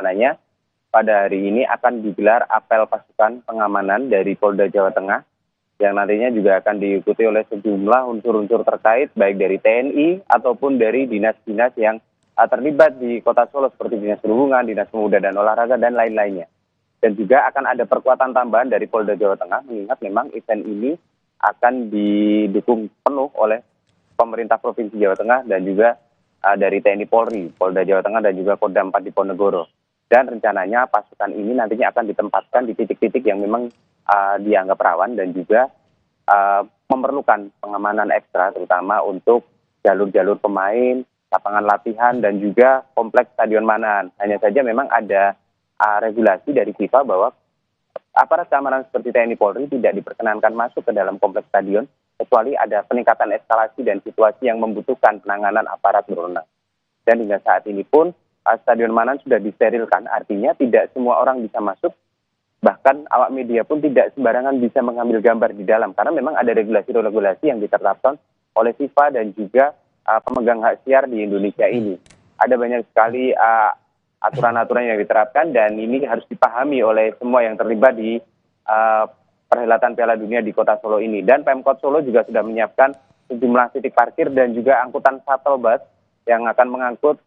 rencananya pada hari ini akan digelar apel pasukan pengamanan dari Polda Jawa Tengah yang nantinya juga akan diikuti oleh sejumlah unsur-unsur terkait baik dari TNI ataupun dari dinas-dinas yang terlibat di Kota Solo seperti Dinas Perhubungan, Dinas Pemuda dan Olahraga dan lain-lainnya. Dan juga akan ada perkuatan tambahan dari Polda Jawa Tengah mengingat memang event ini akan didukung penuh oleh pemerintah Provinsi Jawa Tengah dan juga dari TNI Polri, Polda Jawa Tengah dan juga Kodam 4 Diponegoro. Dan rencananya pasukan ini nantinya akan ditempatkan di titik-titik yang memang dianggap rawan dan juga memerlukan pengamanan ekstra terutama untuk jalur-jalur pemain, lapangan latihan dan juga kompleks Stadion Manahan. Hanya saja memang ada regulasi dari FIFA bahwa aparat keamanan seperti TNI Polri tidak diperkenankan masuk ke dalam kompleks stadion kecuali ada peningkatan eskalasi dan situasi yang membutuhkan penanganan aparat berwenang. Dan hingga saat ini pun Stadion Manahan sudah disterilkan, artinya tidak semua orang bisa masuk, bahkan awak media pun tidak sembarangan bisa mengambil gambar di dalam karena memang ada regulasi-regulasi yang ditetapkan oleh FIFA dan juga pemegang hak siar di Indonesia ini. Ada banyak sekali aturan-aturan yang diterapkan dan ini harus dipahami oleh semua yang terlibat di perhelatan Piala Dunia di Kota Solo ini. Dan Pemkot Solo juga sudah menyiapkan sejumlah titik parkir dan juga angkutan shuttle bus yang akan mengangkut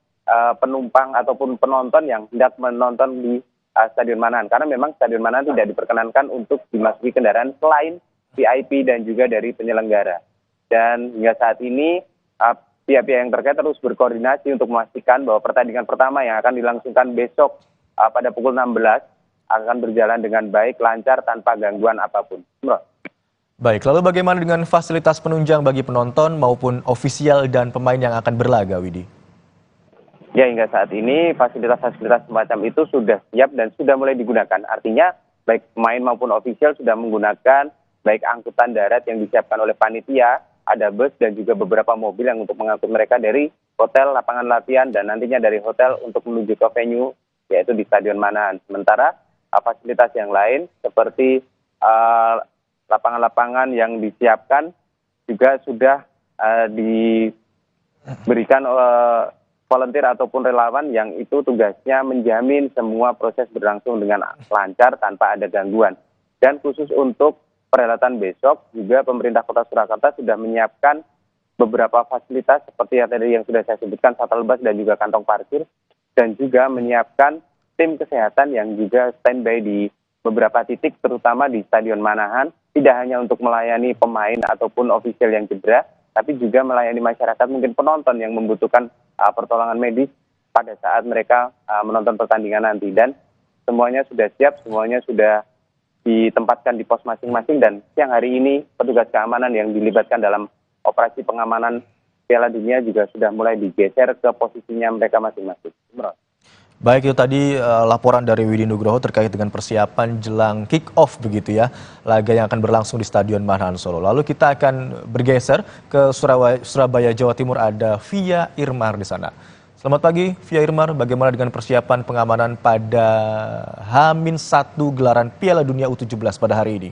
penumpang ataupun penonton yang hendak menonton di Stadion Manahan. Karena memang Stadion Manahan tidak diperkenankan untuk dimasuki kendaraan selain VIP dan juga dari penyelenggara. Dan hingga saat ini pihak-pihak yang terkait terus berkoordinasi untuk memastikan bahwa pertandingan pertama yang akan dilangsungkan besok pada pukul 16 akan berjalan dengan baik, lancar, tanpa gangguan apapun. Baik, lalu bagaimana dengan fasilitas penunjang bagi penonton maupun ofisial dan pemain yang akan berlaga, Widi? Ya, hingga saat ini fasilitas-fasilitas semacam itu sudah siap dan sudah mulai digunakan. Artinya baik pemain maupun ofisial sudah menggunakan baik angkutan darat yang disiapkan oleh panitia, ada bus dan juga beberapa mobil yang untuk mengangkut mereka dari hotel, lapangan latihan, dan nantinya dari hotel untuk menuju ke venue, yaitu di Stadion Manahan. Sementara fasilitas yang lain seperti lapangan-lapangan yang disiapkan juga sudah diberikan volunteer ataupun relawan yang itu tugasnya menjamin semua proses berlangsung dengan lancar tanpa ada gangguan. Dan khusus untuk perhelatan besok juga pemerintah Kota Surakarta sudah menyiapkan beberapa fasilitas seperti yang tadi yang sudah saya sebutkan, shuttle bus dan juga kantong parkir, dan juga menyiapkan tim kesehatan yang juga standby di beberapa titik terutama di Stadion Manahan, tidak hanya untuk melayani pemain ataupun ofisial yang cedera, tapi juga melayani masyarakat mungkin penonton yang membutuhkan pertolongan medis pada saat mereka menonton pertandingan nanti. Dan semuanya sudah siap, semuanya sudah ditempatkan di pos masing-masing dan siang hari ini petugas keamanan yang dilibatkan dalam operasi pengamanan Piala Dunia juga sudah mulai digeser ke posisinya mereka masing-masing. Baik, itu tadi laporan dari Widi Nugroho terkait dengan persiapan jelang kick-off begitu ya, laga yang akan berlangsung di Stadion Manahan Solo. Lalu kita akan bergeser ke Surabaya, Jawa Timur, ada Via Irmar di sana. Selamat pagi, Via Irmar. Bagaimana dengan persiapan pengamanan pada H-1 gelaran Piala Dunia U17 pada hari ini?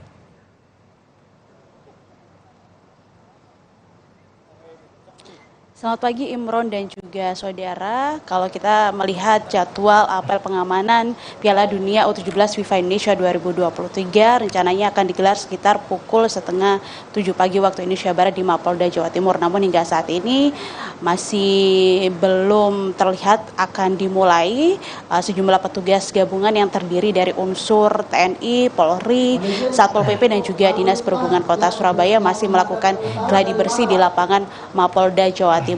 Selamat pagi Imron dan juga saudara. Kalau kita melihat jadwal apel pengamanan Piala Dunia U17 FIFA Indonesia 2023 rencananya akan digelar sekitar pukul 6:30 pagi waktu Indonesia Barat di Mapolda Jawa Timur. Namun hingga saat ini masih belum terlihat akan dimulai. Sejumlah petugas gabungan yang terdiri dari unsur TNI, Polri, Satpol PP dan juga Dinas Perhubungan Kota Surabaya masih melakukan gladi bersih di lapangan Mapolda Jawa Timur.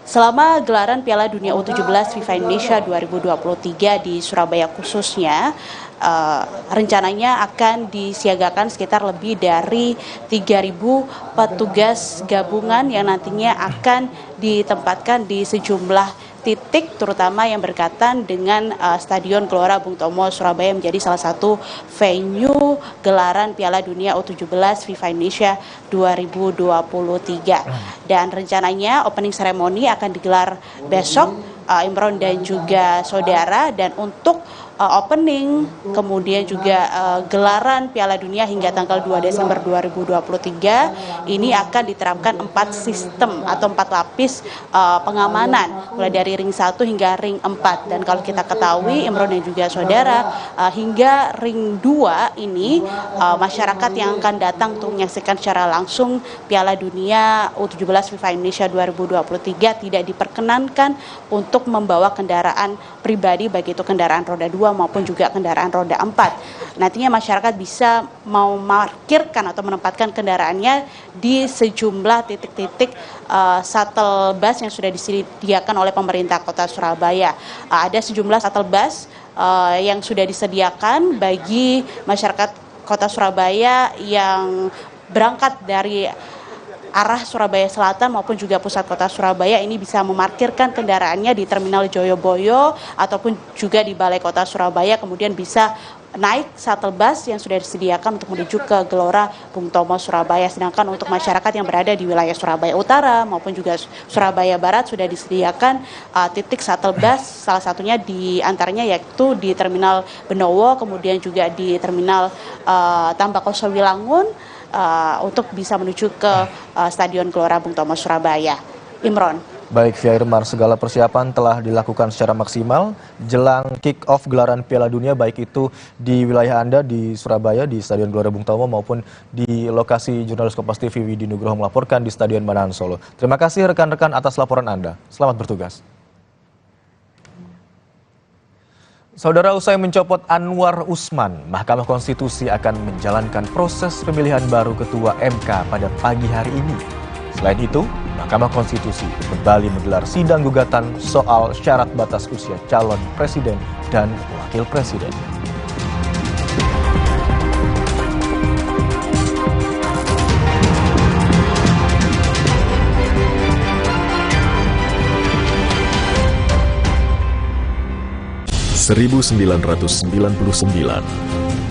Selama gelaran Piala Dunia U17 FIFA Indonesia 2023 di Surabaya khususnya, rencananya akan disiagakan sekitar lebih dari 3.000 petugas gabungan yang nantinya akan ditempatkan di sejumlah titik terutama yang berkaitan dengan Stadion Gelora Bung Tomo Surabaya menjadi salah satu venue gelaran Piala Dunia U17 FIFA Indonesia 2023. Dan rencananya opening ceremony akan digelar besok Imron dan juga saudara, dan untuk opening kemudian juga gelaran Piala Dunia hingga tanggal 2 Desember 2023 ini akan diterapkan 4 sistem atau 4 lapis pengamanan mulai dari ring 1 hingga ring 4. Dan kalau kita ketahui Imron dan juga saudara, hingga ring 2 ini masyarakat yang akan datang untuk menyaksikan secara langsung Piala Dunia U17 FIFA Indonesia 2023 tidak diperkenankan untuk membawa kendaraan pribadi, baik itu kendaraan roda 2 maupun juga kendaraan roda 4. Nantinya masyarakat bisa mau memarkirkan atau menempatkan kendaraannya di sejumlah titik-titik shuttle bus yang sudah disediakan oleh pemerintah Kota Surabaya. Ada sejumlah shuttle bus yang sudah disediakan bagi masyarakat Kota Surabaya yang berangkat dari arah Surabaya Selatan maupun juga pusat kota Surabaya ini bisa memarkirkan kendaraannya di Terminal Joyoboyo ataupun juga di Balai Kota Surabaya, kemudian bisa naik shuttle bus yang sudah disediakan untuk menuju ke Gelora Bung Tomo Surabaya. Sedangkan untuk masyarakat yang berada di wilayah Surabaya Utara maupun juga Surabaya Barat sudah disediakan titik shuttle bus, salah satunya di antaranya yaitu di Terminal Benowo, kemudian juga di Terminal Tambak Wilangun untuk bisa menuju ke Stadion Gelora Bung Tomo Surabaya. Imron. Baik, Via Irmar, segala persiapan telah dilakukan secara maksimal jelang kick-off gelaran Piala Dunia, baik itu di wilayah Anda di Surabaya, di Stadion Gelora Bung Tomo, maupun di lokasi jurnalis Kompas TV Widi Nugroho melaporkan di Stadion Manahan Solo. Terima kasih rekan-rekan atas laporan Anda. Selamat bertugas. Saudara, usai mencopot Anwar Usman, Mahkamah Konstitusi akan menjalankan proses pemilihan baru Ketua MK pada pagi hari ini. Selain itu, Mahkamah Konstitusi kembali menggelar sidang gugatan soal syarat batas usia calon presiden dan wakil presiden.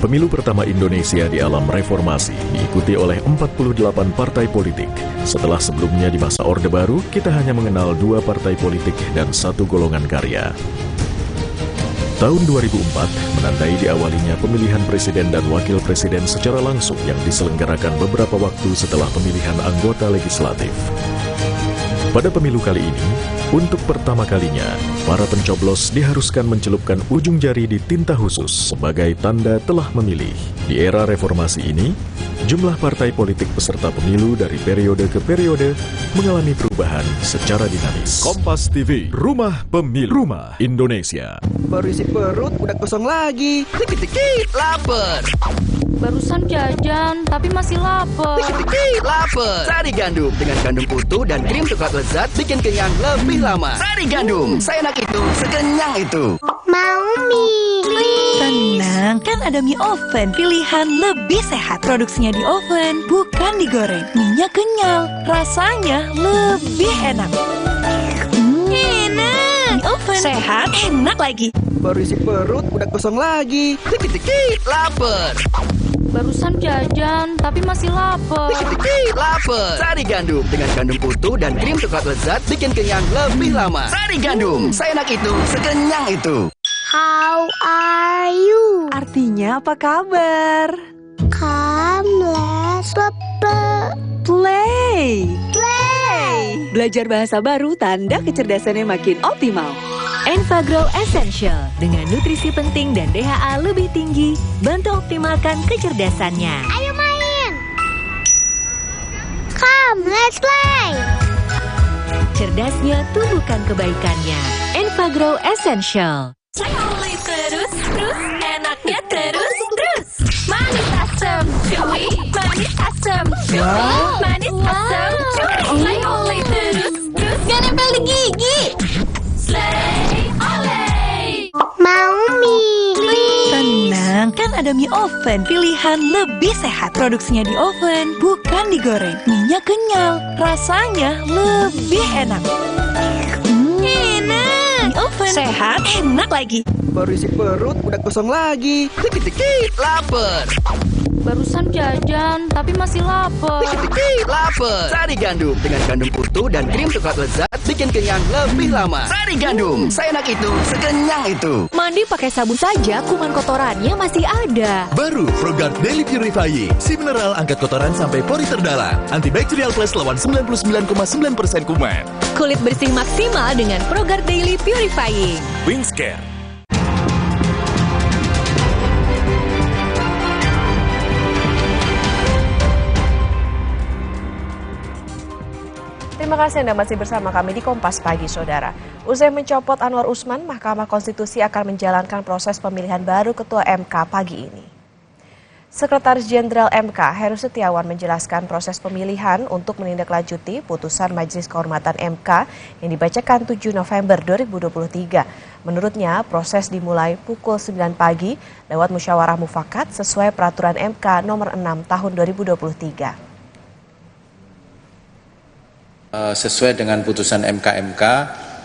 Pemilu pertama Indonesia di alam reformasi diikuti oleh 48 partai politik. Setelah sebelumnya di masa Orde Baru, kita hanya mengenal 2 partai politik dan 1 golongan karya. Tahun 2004 menandai diawalinya pemilihan presiden dan wakil presiden secara langsung yang diselenggarakan beberapa waktu setelah pemilihan anggota legislatif. Pada pemilu kali ini, untuk pertama kalinya, para pencoblos diharuskan mencelupkan ujung jari di tinta khusus sebagai tanda telah memilih. Di era reformasi ini, jumlah partai politik peserta pemilu dari periode ke periode mengalami perubahan secara dinamis. Kompas TV, Rumah Pemilu, Rumah Indonesia. Baru isi perut, udah kosong lagi. Dikit-dikit, lapar. Barusan jajan, tapi masih lapar. Dikit-dikit, lapar. Sari Gandum dengan gandum utuh dan krim coklat lezat bikin kenyang lebih lama. Sari Gandum, seenak itu, sekenyang itu. Mau mie. Tenang, kan ada mie oven, pilihan lebih sehat. Produksinya di oven, bukan digoreng. Mie-nya kenyal, rasanya lebih enak. Enak, mie oven, sehat, enak lagi. Baru isi perut, udah kosong lagi. Dikit-dikit, lapar. Barusan jajan, tapi masih lapar. Dikit-dikit, lapar. Sari Gandum dengan gandum utuh dan krim coklat lezat bikin kenyang lebih lama. Sari Gandum, seenak itu, sekenyang itu. How are you? Artinya apa kabar? Come, let's Play. Belajar bahasa baru tanda kecerdasannya makin optimal. Enfagrow Essential dengan nutrisi penting dan DHA lebih tinggi, bantu optimalkan kecerdasannya. Ayo main. Come, let's play. Cerdasnya tumbuhkan kebaikannya. Enfagrow Essential. Sayoli terus, enaknya terus. Manis asam, chewy, manis asam, chewy, manis asam, chewy. Sayoli terus, gak nempel di gigi. Slay, olay. Mau mie. Tenang, kan ada mie oven, pilihan lebih sehat. Produksinya di oven, bukan digoreng. Mie-nya kenyal, rasanya lebih enak. Enak, mie oven, sehat, enak lagi. Baru isi perut, udah kosong lagi. Dikit-dikit, lapar. Barusan jajan, tapi masih lapar. Lapar. Sari Gandum dengan gandum utuh dan krim coklat lezat bikin kenyang lebih lama. Sari Gandum, seenak itu, sekenyang itu. Mandi pakai sabun saja, kuman kotorannya masih ada. Baru ProGuard Daily Purifying, si mineral angkat kotoran sampai pori terdalam. Antibacterial Plus lawan 99,9% kuman. Kulit bersih maksimal dengan ProGuard Daily Purifying. Wings Care. Terima kasih Anda masih bersama kami di Kompas Pagi, Saudara. Usai mencopot Anwar Usman, Mahkamah Konstitusi akan menjalankan proses pemilihan baru Ketua MK pagi ini. Sekretaris Jenderal MK Heru Setiawan menjelaskan proses pemilihan untuk menindaklanjuti putusan Majelis Kehormatan MK yang dibacakan 7 November 2023. Menurutnya, proses dimulai pukul 9 pagi lewat musyawarah mufakat sesuai peraturan MK nomor 6 tahun 2023. Sesuai dengan putusan MK,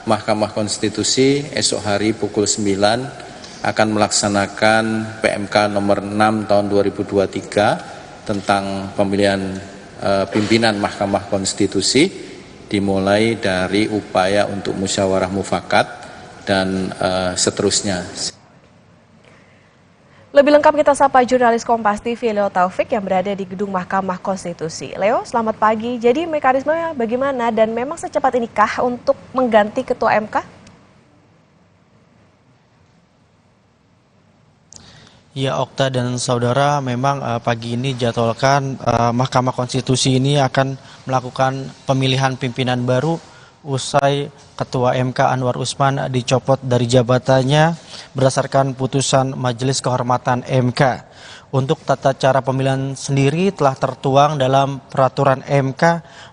Mahkamah Konstitusi esok hari pukul 9 akan melaksanakan PMK nomor 6 tahun 2023 tentang pemilihan pimpinan Mahkamah Konstitusi, dimulai dari upaya untuk musyawarah mufakat dan seterusnya. Lebih lengkap kita sapa jurnalis Kompas TV Leo Taufik yang berada di gedung Mahkamah Konstitusi. Leo, selamat pagi. Jadi mekanismenya bagaimana dan memang secepat inikah untuk mengganti Ketua MK? Ya, Okta dan saudara, memang pagi ini jadwalkan Mahkamah Konstitusi ini akan melakukan pemilihan pimpinan baru usai Ketua MK Anwar Usman dicopot dari jabatannya berdasarkan putusan Majelis Kehormatan MK. Untuk tata cara pemilihan sendiri telah tertuang dalam Peraturan MK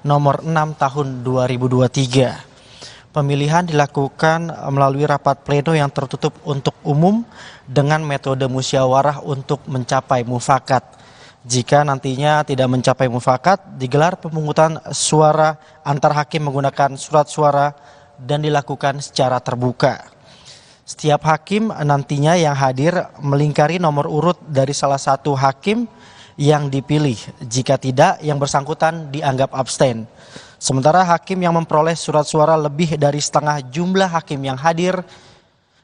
nomor 6 tahun 2023. Pemilihan dilakukan melalui rapat pleno yang tertutup untuk umum dengan metode musyawarah untuk mencapai mufakat. Jika nantinya tidak mencapai mufakat, digelar pemungutan suara antar hakim menggunakan surat suara dan dilakukan secara terbuka. Setiap hakim nantinya yang hadir melingkari nomor urut dari salah satu hakim yang dipilih. Jika tidak, yang bersangkutan dianggap abstain. Sementara hakim yang memperoleh surat suara lebih dari setengah jumlah hakim yang hadir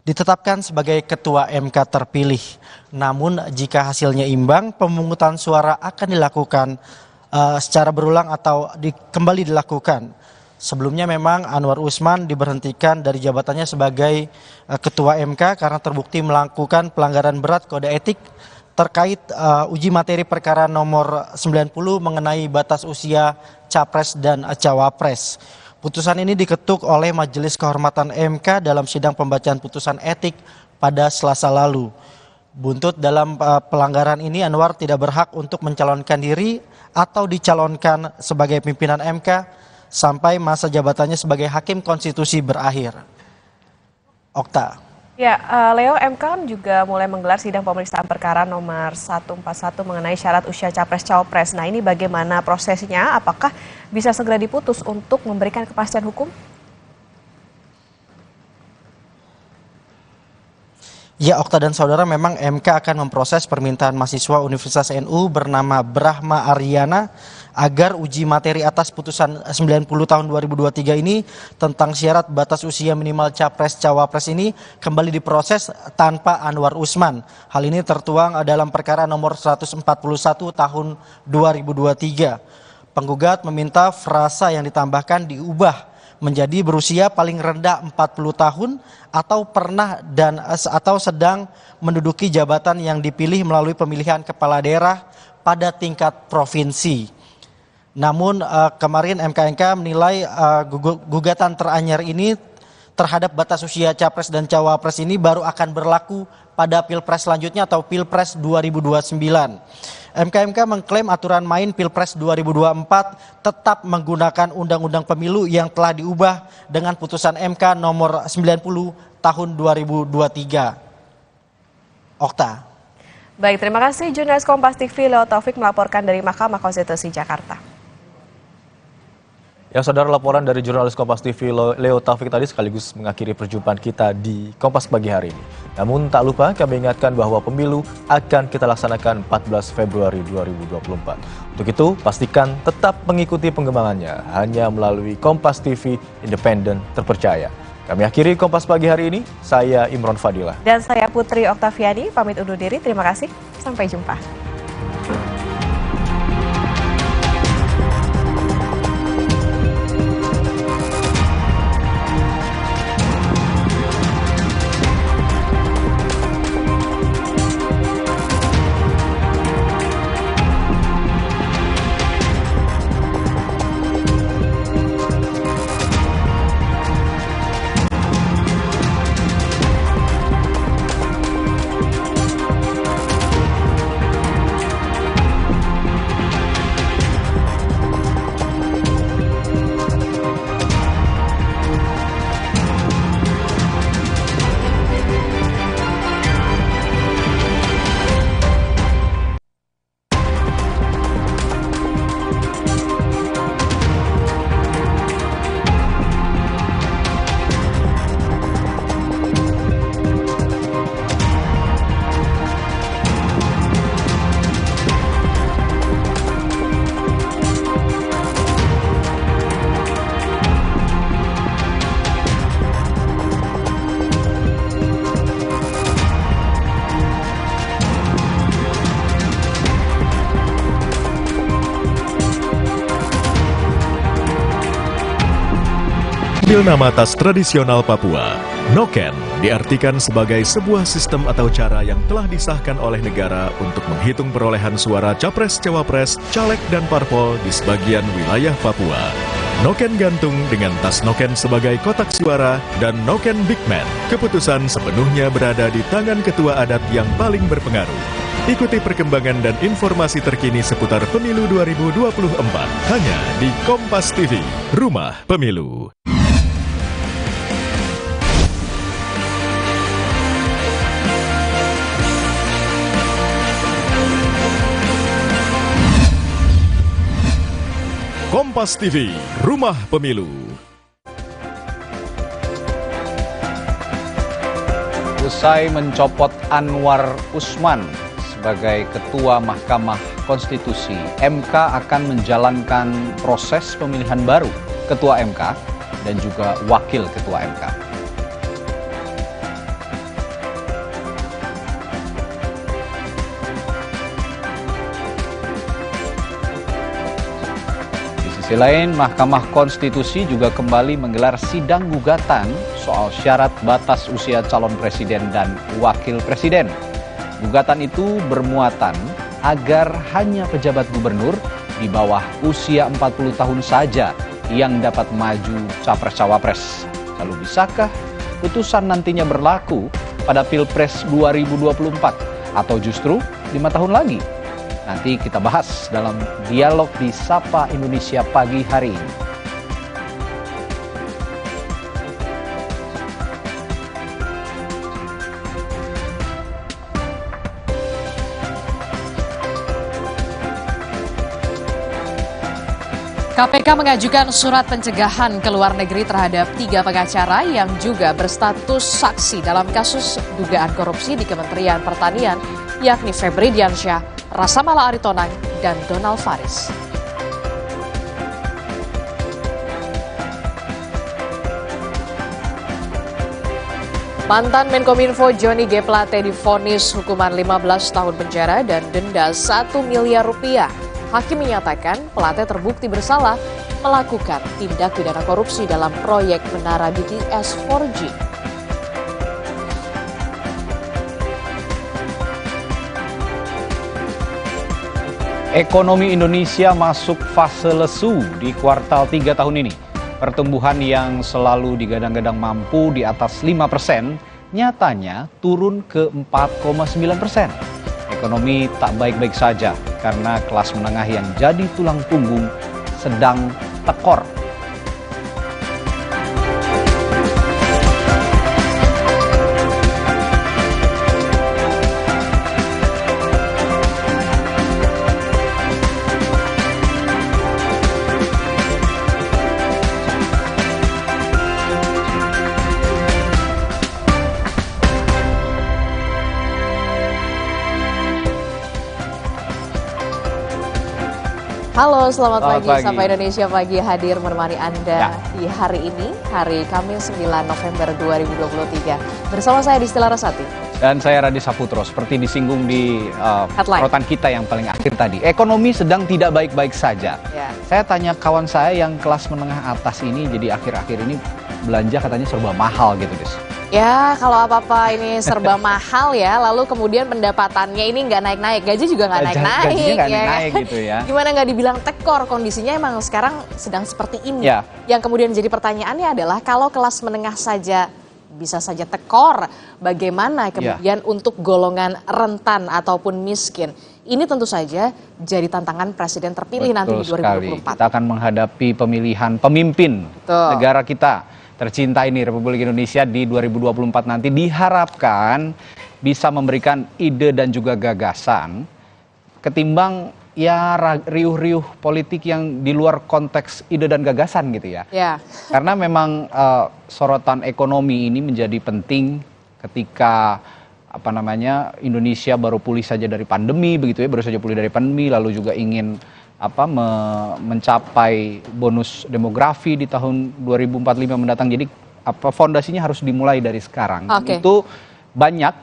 ditetapkan sebagai Ketua MK terpilih. Namun jika hasilnya imbang, pemungutan suara akan dilakukan secara berulang atau kembali dilakukan. Sebelumnya memang Anwar Usman diberhentikan dari jabatannya sebagai Ketua MK karena terbukti melakukan pelanggaran berat kode etik terkait uji materi perkara nomor 90 mengenai batas usia Capres dan Cawapres. Putusan ini diketuk oleh Majelis Kehormatan MK dalam sidang pembacaan putusan etik pada Selasa lalu. Buntut dalam pelanggaran ini, Anwar tidak berhak untuk mencalonkan diri atau dicalonkan sebagai pimpinan MK sampai masa jabatannya sebagai Hakim Konstitusi berakhir. Okta. Ya, Leo, MK kan juga mulai menggelar sidang pemeriksaan perkara nomor 141 mengenai syarat usia Capres-Cawapres. Nah, ini bagaimana prosesnya? Apakah bisa segera diputus untuk memberikan kepastian hukum? Ya, Okta dan saudara, memang MK akan memproses permintaan mahasiswa Universitas NU bernama Brahma Aryana agar uji materi atas putusan 90 tahun 2023 ini tentang syarat batas usia minimal Capres-Cawapres ini kembali diproses tanpa Anwar Usman. Hal ini tertuang dalam perkara nomor 141 tahun 2023. Penggugat meminta frasa yang ditambahkan diubah menjadi berusia paling rendah 40 tahun atau pernah dan atau sedang menduduki jabatan yang dipilih melalui pemilihan kepala daerah pada tingkat provinsi. Namun kemarin MKNK menilai gugatan teranyar ini terhadap batas usia Capres dan Cawapres ini baru akan berlaku pada Pilpres selanjutnya atau Pilpres 2029. MKMK mengklaim aturan main Pilpres 2024 tetap menggunakan Undang-Undang Pemilu yang telah diubah dengan putusan MK nomor 90 tahun 2023. Okta. Baik, terima kasih jurnalis Kompas TV Leo Taufik melaporkan dari Mahkamah Konstitusi Jakarta. Ya, Ya, saudara, laporan dari jurnalis Kompas TV Leo Taufik tadi sekaligus mengakhiri perjumpaan kita di Kompas pagi hari ini. Namun tak lupa kami ingatkan bahwa pemilu akan kita laksanakan 14 Februari 2024. Untuk itu, pastikan tetap mengikuti pengembangannya hanya melalui Kompas TV independen terpercaya. Kami akhiri Kompas pagi hari ini, saya Imron Fadilah. Dan saya Putri Oktaviani, pamit undur diri. Terima kasih, sampai jumpa. Ambil nama tas tradisional Papua. Noken diartikan sebagai sebuah sistem atau cara yang telah disahkan oleh negara untuk menghitung perolehan suara capres-cawapres, caleg dan parpol di sebagian wilayah Papua. Noken gantung dengan tas noken sebagai kotak suara dan noken Big Man. Keputusan sepenuhnya berada di tangan ketua adat yang paling berpengaruh. Ikuti perkembangan dan informasi terkini seputar Pemilu 2024 hanya di Kompas TV, Rumah Pemilu. Kompas TV, Rumah Pemilu. Usai mencopot Anwar Usman sebagai Ketua Mahkamah Konstitusi, MK akan menjalankan proses pemilihan baru Ketua MK dan juga Wakil Ketua MK. Di sisi lain, Mahkamah Konstitusi juga kembali menggelar sidang gugatan soal syarat batas usia calon presiden dan wakil presiden. Gugatan itu bermuatan agar hanya pejabat gubernur di bawah usia 40 tahun saja yang dapat maju capres-cawapres. Lalu bisakah putusan nantinya berlaku pada Pilpres 2024 atau justru 5 tahun lagi? Nanti kita bahas dalam dialog di Sapa Indonesia pagi hari ini. KPK mengajukan surat pencegahan ke luar negeri terhadap 3 pengacara yang juga berstatus saksi dalam kasus dugaan korupsi di Kementerian Pertanian, yakni Febri Diansyah, Rasamala Aritonang, dan Donald Faris. Mantan Menkominfo Johnny G. Plate divonis hukuman 15 tahun penjara dan denda 1 miliar rupiah. Hakim menyatakan Plate terbukti bersalah melakukan tindak pidana korupsi dalam proyek menara BTS 4G. Ekonomi Indonesia masuk fase lesu di kuartal 3 tahun ini. Pertumbuhan yang selalu digadang-gadang mampu di atas 5%, nyatanya turun ke 4,9%. Ekonomi tak baik-baik saja karena kelas menengah yang jadi tulang punggung sedang tekor. Halo, selamat pagi. pagi. Sapa Indonesia Pagi hadir menemani Anda di hari ini, hari Kamis 9 November 2023. Bersama saya Distila Rasati. Dan saya Radi Saputro, seperti disinggung di sorotan kita yang paling akhir tadi. Ekonomi sedang tidak baik-baik saja. Ya. Saya tanya kawan saya yang kelas menengah atas ini, jadi akhir-akhir ini belanja katanya serba mahal gitu, Dis. Ya, kalau apa-apa ini serba mahal ya, lalu kemudian pendapatannya ini nggak naik-naik, gaji juga nggak naik-naik. Gajinya nggak ya. naik gitu ya. Gimana nggak dibilang tekor, kondisinya emang sekarang sedang seperti ini. Ya. Yang kemudian jadi pertanyaannya adalah kalau kelas menengah saja bisa saja tekor, bagaimana kemudian untuk golongan rentan ataupun miskin? Ini tentu saja jadi tantangan presiden terpilih nanti di 2024. Sekali. Kita akan menghadapi pemilihan pemimpin negara kita tercinta ini, Republik Indonesia di 2024 nanti, diharapkan bisa memberikan ide dan juga gagasan ketimbang ya riuh-riuh politik yang di luar konteks ide dan gagasan gitu ya. Ya. Karena memang sorotan ekonomi ini menjadi penting ketika Indonesia baru pulih saja dari pandemi begitu ya, baru saja pulih dari pandemi, lalu juga ingin mencapai bonus demografi di tahun 2045 mendatang. Jadi fondasinya harus dimulai dari sekarang. Oke. Itu banyak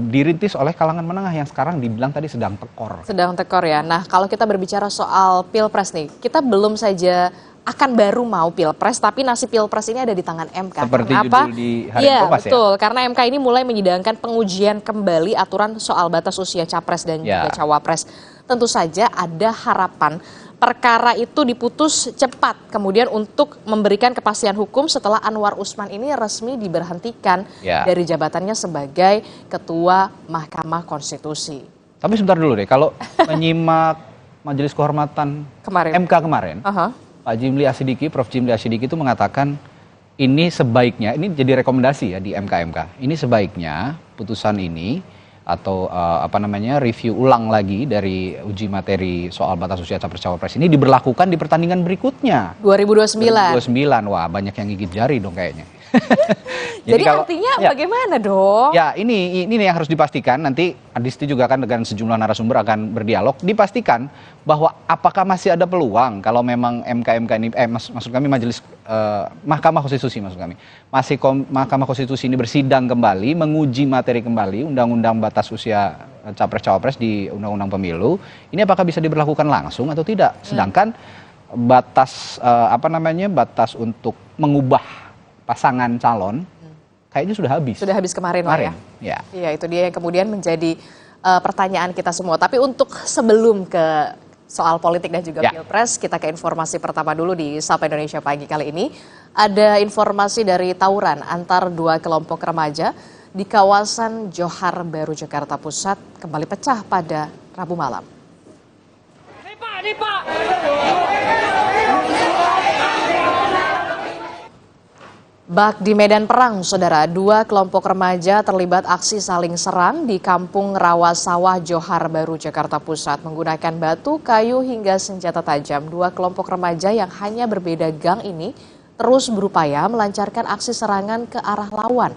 dirintis oleh kalangan menengah yang sekarang dibilang tadi sedang tekor. Sedang tekor ya. Nah, kalau kita berbicara soal Pilpres nih, kita belum saja akan baru mau Pilpres, tapi nasib Pilpres ini ada di tangan MK. Seperti Kenapa? judul di hari Iya, Kompas betul. Karena MK ini mulai menyidangkan pengujian kembali aturan soal batas usia capres dan juga cawapres. Tentu saja ada harapan perkara itu diputus cepat, kemudian untuk memberikan kepastian hukum setelah Anwar Usman ini resmi diberhentikan dari jabatannya sebagai Ketua Mahkamah Konstitusi. Tapi sebentar dulu deh, kalau menyimak Majelis Kehormatan MK kemarin, Pak Jimli Asidiki, Prof. Jimli Asidiki itu mengatakan ini sebaiknya, ini jadi rekomendasi ya di MK, ini sebaiknya putusan ini atau review ulang lagi dari uji materi soal batas usia capres-cawapres ini diberlakukan di pertandingan berikutnya. 2029. Wah, banyak yang gigit jari dong kayaknya. Jadi artinya bagaimana dong? Ya, ini yang harus dipastikan. Nanti Adisti juga akan dengan sejumlah narasumber akan berdialog, dipastikan bahwa apakah masih ada peluang kalau memang MK ini maksud kami Majelis Mahkamah Konstitusi Mahkamah Konstitusi ini bersidang kembali, menguji materi kembali undang-undang batas usia capres-cawapres di undang-undang pemilu. Ini apakah bisa diberlakukan langsung atau tidak? Sedangkan batas batas untuk mengubah pasangan calon kayaknya sudah habis. Sudah habis kemarin. Ya. Iya, itu dia yang kemudian menjadi pertanyaan kita semua. Tapi untuk sebelum ke soal politik dan juga Pilpres, kita ke informasi pertama dulu di Sapa Indonesia Pagi kali ini. Ada informasi dari tawuran antar dua kelompok remaja di kawasan Johar Baru, Jakarta Pusat kembali pecah pada Rabu malam. Bak di medan perang, saudara, dua kelompok remaja terlibat aksi saling serang di Kampung Rawasawah, Johar Baru, Jakarta Pusat. Menggunakan batu, kayu, hingga senjata tajam, dua kelompok remaja yang hanya berbeda gang ini terus berupaya melancarkan aksi serangan ke arah lawan.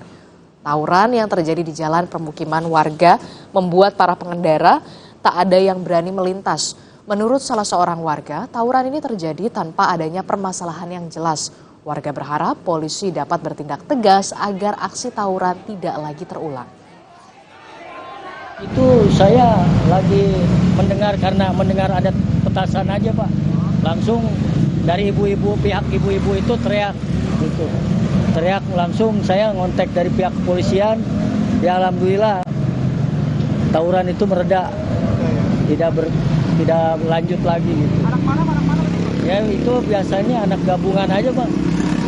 Tawuran yang terjadi di jalan permukiman warga membuat para pengendara tak ada yang berani melintas. Menurut salah seorang warga, tawuran ini terjadi tanpa adanya permasalahan yang jelas. Warga berharap polisi dapat bertindak tegas agar aksi tawuran tidak lagi terulang. Itu saya lagi karena mendengar ada petasan aja Pak. Langsung dari pihak ibu-ibu itu teriak gitu. Teriak langsung saya ngontek dari pihak kepolisian. Ya alhamdulillah tawuran itu mereda. Tidak lanjut lagi gitu. Anak mana? Ya itu biasanya anak gabungan aja Pak.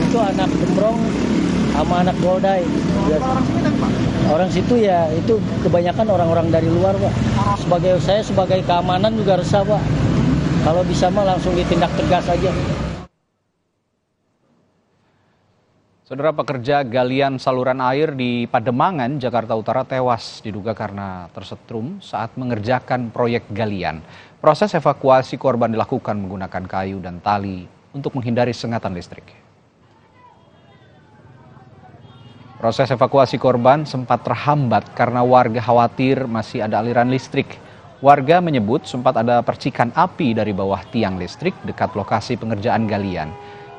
Itu anak gembrong sama anak goldai. Orang sini kan Pak? Orang situ ya itu kebanyakan orang-orang dari luar Pak. Saya sebagai keamanan juga resah Pak. Kalau bisa mah langsung ditindak tegas aja. Saudara, pekerja galian saluran air di Pademangan, Jakarta Utara tewas diduga karena tersetrum saat mengerjakan proyek galian. Proses evakuasi korban dilakukan menggunakan kayu dan tali untuk menghindari sengatan listrik. Proses evakuasi korban sempat terhambat karena warga khawatir masih ada aliran listrik. Warga menyebut sempat ada percikan api dari bawah tiang listrik dekat lokasi pengerjaan galian.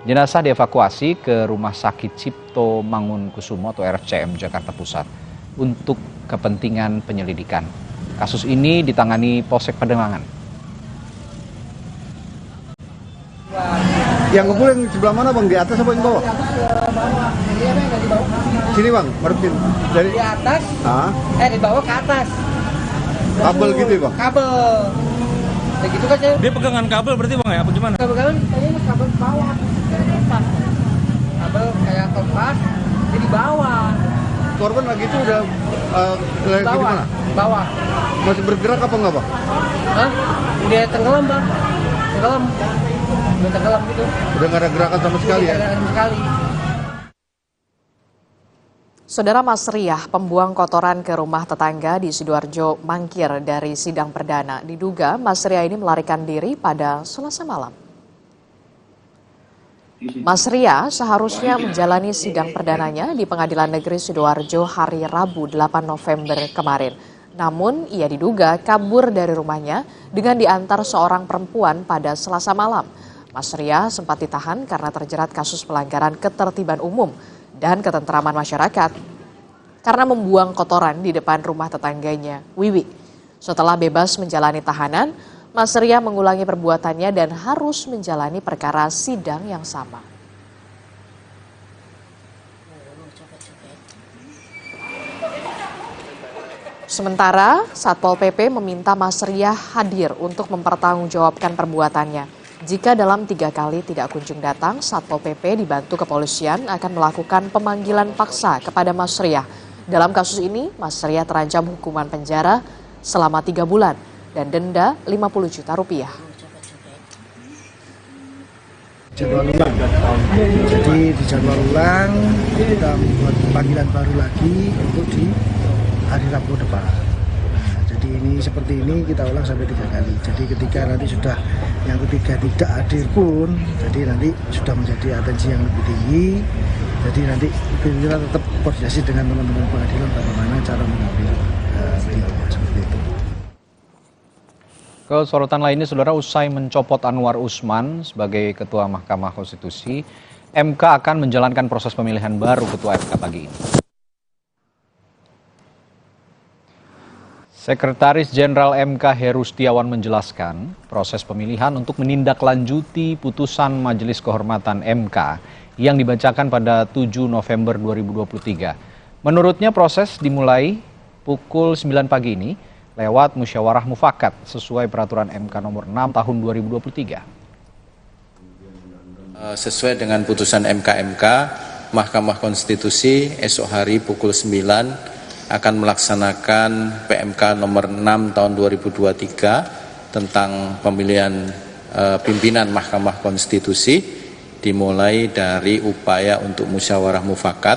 Jenazah dievakuasi ke Rumah Sakit Cipto Mangunkusumo atau RCM Jakarta Pusat untuk kepentingan penyelidikan. Kasus ini ditangani Polsek Pademangan. Yang kumpul yang sebelah mana bang? Di atas apa yang bawah? Sini bang, merepin. Dari di atas, di bawah ke atas. Kabel gitu ya bang? Kabel. Begitu kan saya. Dia pegangan kabel berarti bang ya? Apa gimana? Kabel kabel bawah. Kabel kayak kompas, di bawah. Korban lagi itu udah lagi di mana? Bawah. Masih bergerak apa enggak bang? Hah? Udah tenggelam bang. Tenggelam. Udah tenggelam gitu. Udah nggak ada gerakan sama sekali ya? Sama sekali. Saudara, Mas Riah, pembuang kotoran ke rumah tetangga di Sidoarjo mangkir dari sidang perdana. Diduga Mas Riah ini melarikan diri pada Selasa malam. Mas Riah seharusnya menjalani sidang perdananya di Pengadilan Negeri Sidoarjo hari Rabu 8 November kemarin. Namun ia diduga kabur dari rumahnya dengan diantar seorang perempuan pada Selasa malam. Mas Riah sempat ditahan karena terjerat kasus pelanggaran ketertiban umum dan ketentraman masyarakat karena membuang kotoran di depan rumah tetangganya, Wiwi. Setelah bebas menjalani tahanan, Mas Riah mengulangi perbuatannya dan harus menjalani perkara sidang yang sama. Sementara, Satpol PP meminta Mas Riah hadir untuk mempertanggungjawabkan perbuatannya. Jika dalam 3 kali tidak kunjung datang, Satpol PP dibantu kepolisian akan melakukan pemanggilan paksa kepada Mas Riah. Dalam kasus ini, Mas Riah terancam hukuman penjara selama 3 bulan dan denda 50 juta rupiah. Jadwal ulang. Jadi di jadwal ulang kita membuat panggilan baru lagi untuk di hari Rabu depan. Jadi ini seperti ini kita ulang sampai 3 kali. Jadi ketika nanti sudah yang ketiga tidak hadir pun, jadi nanti sudah menjadi atensi yang lebih tinggi. Jadi nanti kita tetap koordinasi dengan teman-teman pengadilan bagaimana cara mengambil videonya seperti itu. Ke sorotan lainnya, saudara, usai mencopot Anwar Usman sebagai Ketua Mahkamah Konstitusi, MK akan menjalankan proses pemilihan baru Ketua MK pagi ini. Sekretaris Jenderal MK Heru Setiawan menjelaskan proses pemilihan untuk menindaklanjuti putusan Majelis Kehormatan MK yang dibacakan pada 7 November 2023. Menurutnya proses dimulai pukul 9 pagi ini lewat musyawarah mufakat sesuai peraturan MK nomor 6 tahun 2023. Sesuai dengan putusan MK, Mahkamah Konstitusi esok hari pukul 9 akan melaksanakan PMK nomor 6 tahun 2023 tentang pemilihan pimpinan Mahkamah Konstitusi, dimulai dari upaya untuk musyawarah mufakat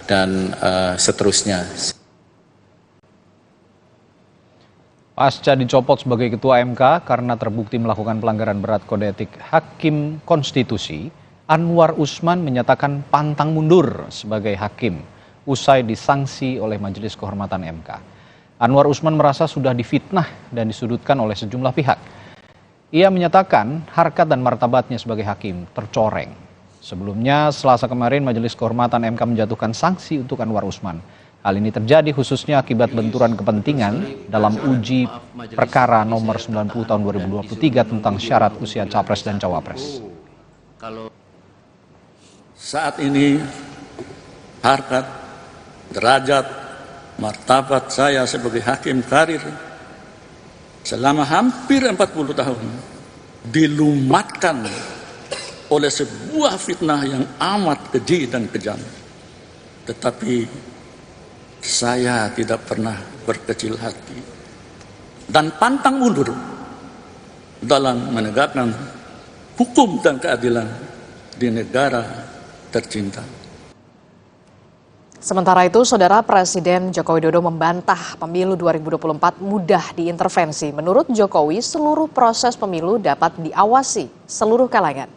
dan seterusnya. Pasca dicopot sebagai Ketua MK karena terbukti melakukan pelanggaran berat kode etik Hakim Konstitusi, Anwar Usman menyatakan pantang mundur sebagai hakim usai disanksi oleh Majelis Kehormatan MK. Anwar Usman merasa sudah difitnah dan disudutkan oleh sejumlah pihak. Ia menyatakan harkat dan martabatnya sebagai hakim tercoreng. Sebelumnya, Selasa kemarin Majelis Kehormatan MK menjatuhkan sanksi untuk Anwar Usman. Hal ini terjadi khususnya akibat benturan kepentingan dalam uji perkara nomor 90 tahun 2023 tentang syarat usia capres dan cawapres. Kalau saat ini harkat, derajat, martabat saya sebagai hakim karir selama hampir 40 tahun dilumatkan oleh sebuah fitnah yang amat keji dan kejam. Tetapi saya tidak pernah berkecil hati dan pantang mundur dalam menegakkan hukum dan keadilan di negara tercinta. Sementara itu, Saudara, Presiden Joko Widodo membantah pemilu 2024 mudah diintervensi. Menurut Jokowi, seluruh proses pemilu dapat diawasi seluruh kalangan.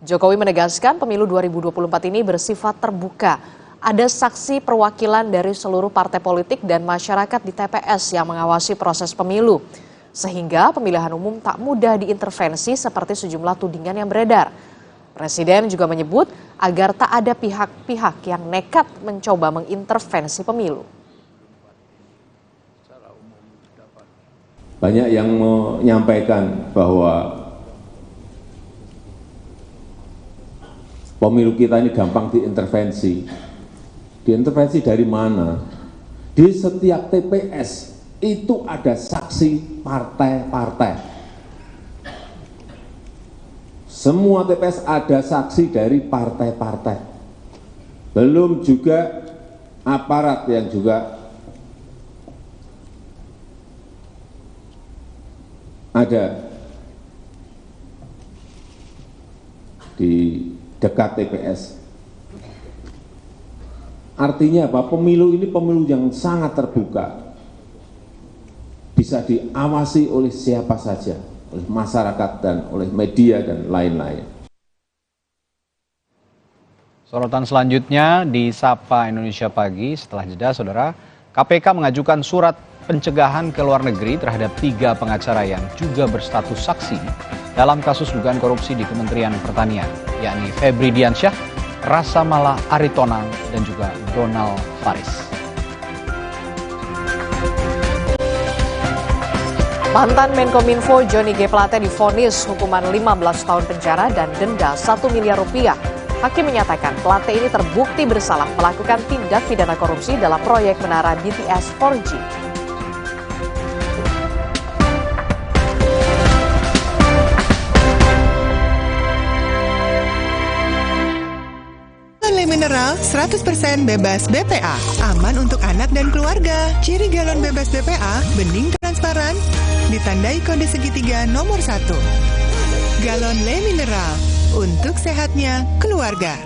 Jokowi menegaskan pemilu 2024 ini bersifat terbuka. ada saksi perwakilan dari seluruh partai politik dan masyarakat di TPS yang mengawasi proses pemilu. Sehingga pemilihan umum tak mudah diintervensi seperti sejumlah tudingan yang beredar. Presiden juga menyebut agar tak ada pihak-pihak yang nekat mencoba mengintervensi pemilu. Banyak yang menyampaikan bahwa pemilu kita ini gampang diintervensi. Diintervensi dari mana? Di setiap TPS itu ada saksi partai-partai. Semua TPS ada saksi dari partai-partai. Belum juga aparat yang juga ada di dekat TPS. Artinya apa? Pemilu ini pemilu yang sangat terbuka. Bisa diawasi oleh siapa saja, oleh masyarakat dan oleh media dan lain-lain. Sorotan selanjutnya di Sapa Indonesia Pagi. Setelah jeda, Saudara, KPK mengajukan surat pencegahan ke luar negeri terhadap 3 pengacara yang juga berstatus saksi dalam kasus dugaan korupsi di Kementerian Pertanian, yakni Febri Diansyah, Rasamala Aritonang, dan juga Donald Faris. Mantan Menkominfo Johnny G. Plate divonis hukuman 15 tahun penjara dan denda 1 miliar rupiah. Hakim menyatakan Plate ini terbukti bersalah melakukan tindak pidana korupsi dalam proyek menara BTS 4G. Mineral 100% bebas BPA, aman untuk anak dan keluarga. Ciri galon bebas BPA, bening transparan, ditandai kode segitiga nomor 1. Galon Le Mineral, untuk sehatnya keluarga.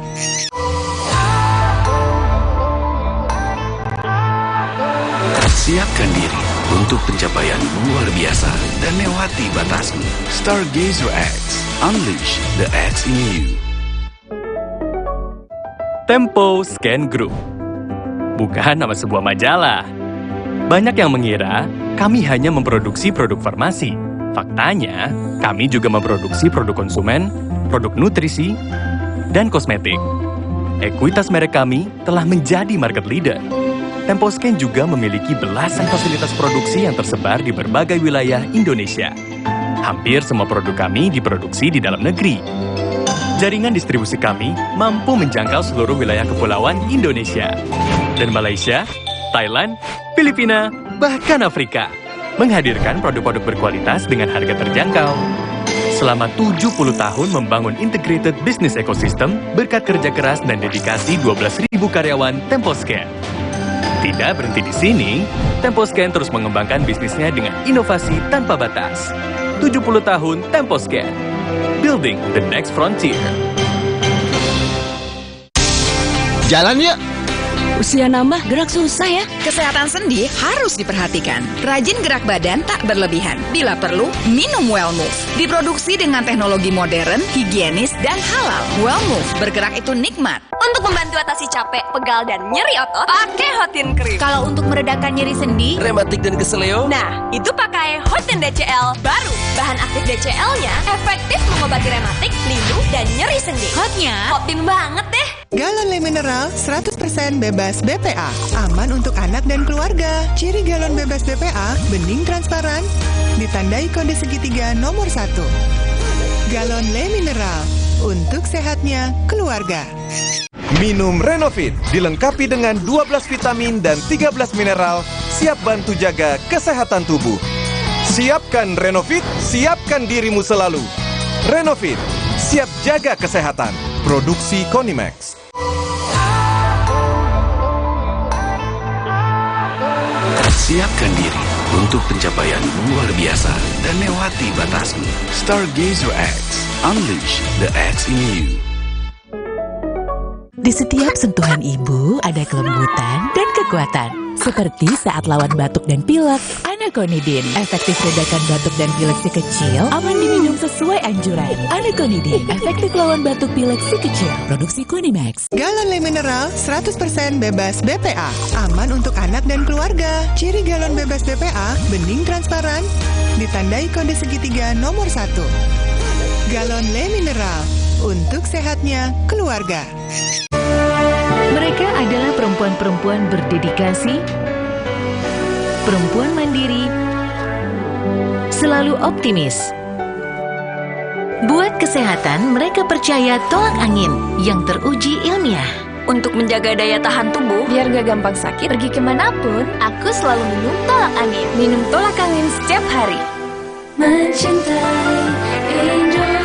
Siapkan diri untuk pencapaian luar biasa dan lewati batasmu. Stargazer X, unleash the X in you. Tempo Scan Group. Bukan nama sebuah majalah. Banyak yang mengira kami hanya memproduksi produk farmasi. Faktanya, kami juga memproduksi produk konsumen, produk nutrisi, dan kosmetik. Ekuitas merek kami telah menjadi market leader. Tempo Scan juga memiliki belasan fasilitas produksi yang tersebar di berbagai wilayah Indonesia. Hampir semua produk kami diproduksi di dalam negeri. Jaringan distribusi kami mampu menjangkau seluruh wilayah kepulauan Indonesia dan Malaysia, Thailand, Filipina, bahkan Afrika, menghadirkan produk-produk berkualitas dengan harga terjangkau. Selama 70 tahun membangun integrated business ecosystem berkat kerja keras dan dedikasi 12.000 karyawan Temposcan. Tidak berhenti di sini, Temposcan terus mengembangkan bisnisnya dengan inovasi tanpa batas. 70 tahun Temposcan. Building the next frontier. Jalan yuk. Usia nambah, gerak susah ya. Kesehatan sendi harus diperhatikan. Rajin gerak badan tak berlebihan. Bila perlu, minum Wellmove. Diproduksi dengan teknologi modern, higienis, dan halal. Wellmove, bergerak itu nikmat. Untuk membantu atasi capek, pegal, dan nyeri otot, pakai Hotin Cream. Kalau untuk meredakan nyeri sendi, rematik dan keseleo, nah, itu pakai Hotin DCL baru. Bahan aktif DCL-nya efektif mengobati rematik, linu, dan nyeri sendi. Hotnya Hotin banget deh. Galon Le Mineral 100% bebas BPA, aman untuk anak dan keluarga. Ciri galon bebas BPA, bening transparan, ditandai kode segitiga nomor 1. Galon Le Mineral, untuk sehatnya keluarga. Minum Renovit, dilengkapi dengan 12 vitamin dan 13 mineral, siap bantu jaga kesehatan tubuh. Siapkan Renovit, siapkan dirimu selalu. Renovit, siap jaga kesehatan. Produksi Konimax. Siapkan diri untuk pencapaian luar biasa dan lewati batasmu. Stargazer X, unleash the X in you. di setiap sentuhan ibu ada kelembutan dan kekuatan. Seperti saat lawan batuk dan pilek, Anaconidin, efektif redakan batuk dan pilek si kecil, aman diminum sesuai anjuran. Anaconidin, efektif lawan batuk pilek si kecil. Produksi Konimax. Galon Le Mineral 100% bebas BPA. Aman untuk anak dan keluarga. Ciri galon bebas BPA, bening transparan, ditandai kode segitiga nomor 1. Galon Le Mineral, untuk sehatnya keluarga. Mereka adalah perempuan-perempuan berdedikasi, perempuan mandiri, selalu optimis. Buat kesehatan, mereka percaya tolak angin yang teruji ilmiah. Untuk menjaga daya tahan tubuh, biar gak gampang sakit, pergi kemanapun, aku selalu minum tolak angin. Minum tolak angin setiap hari. Mencintai Indonesia.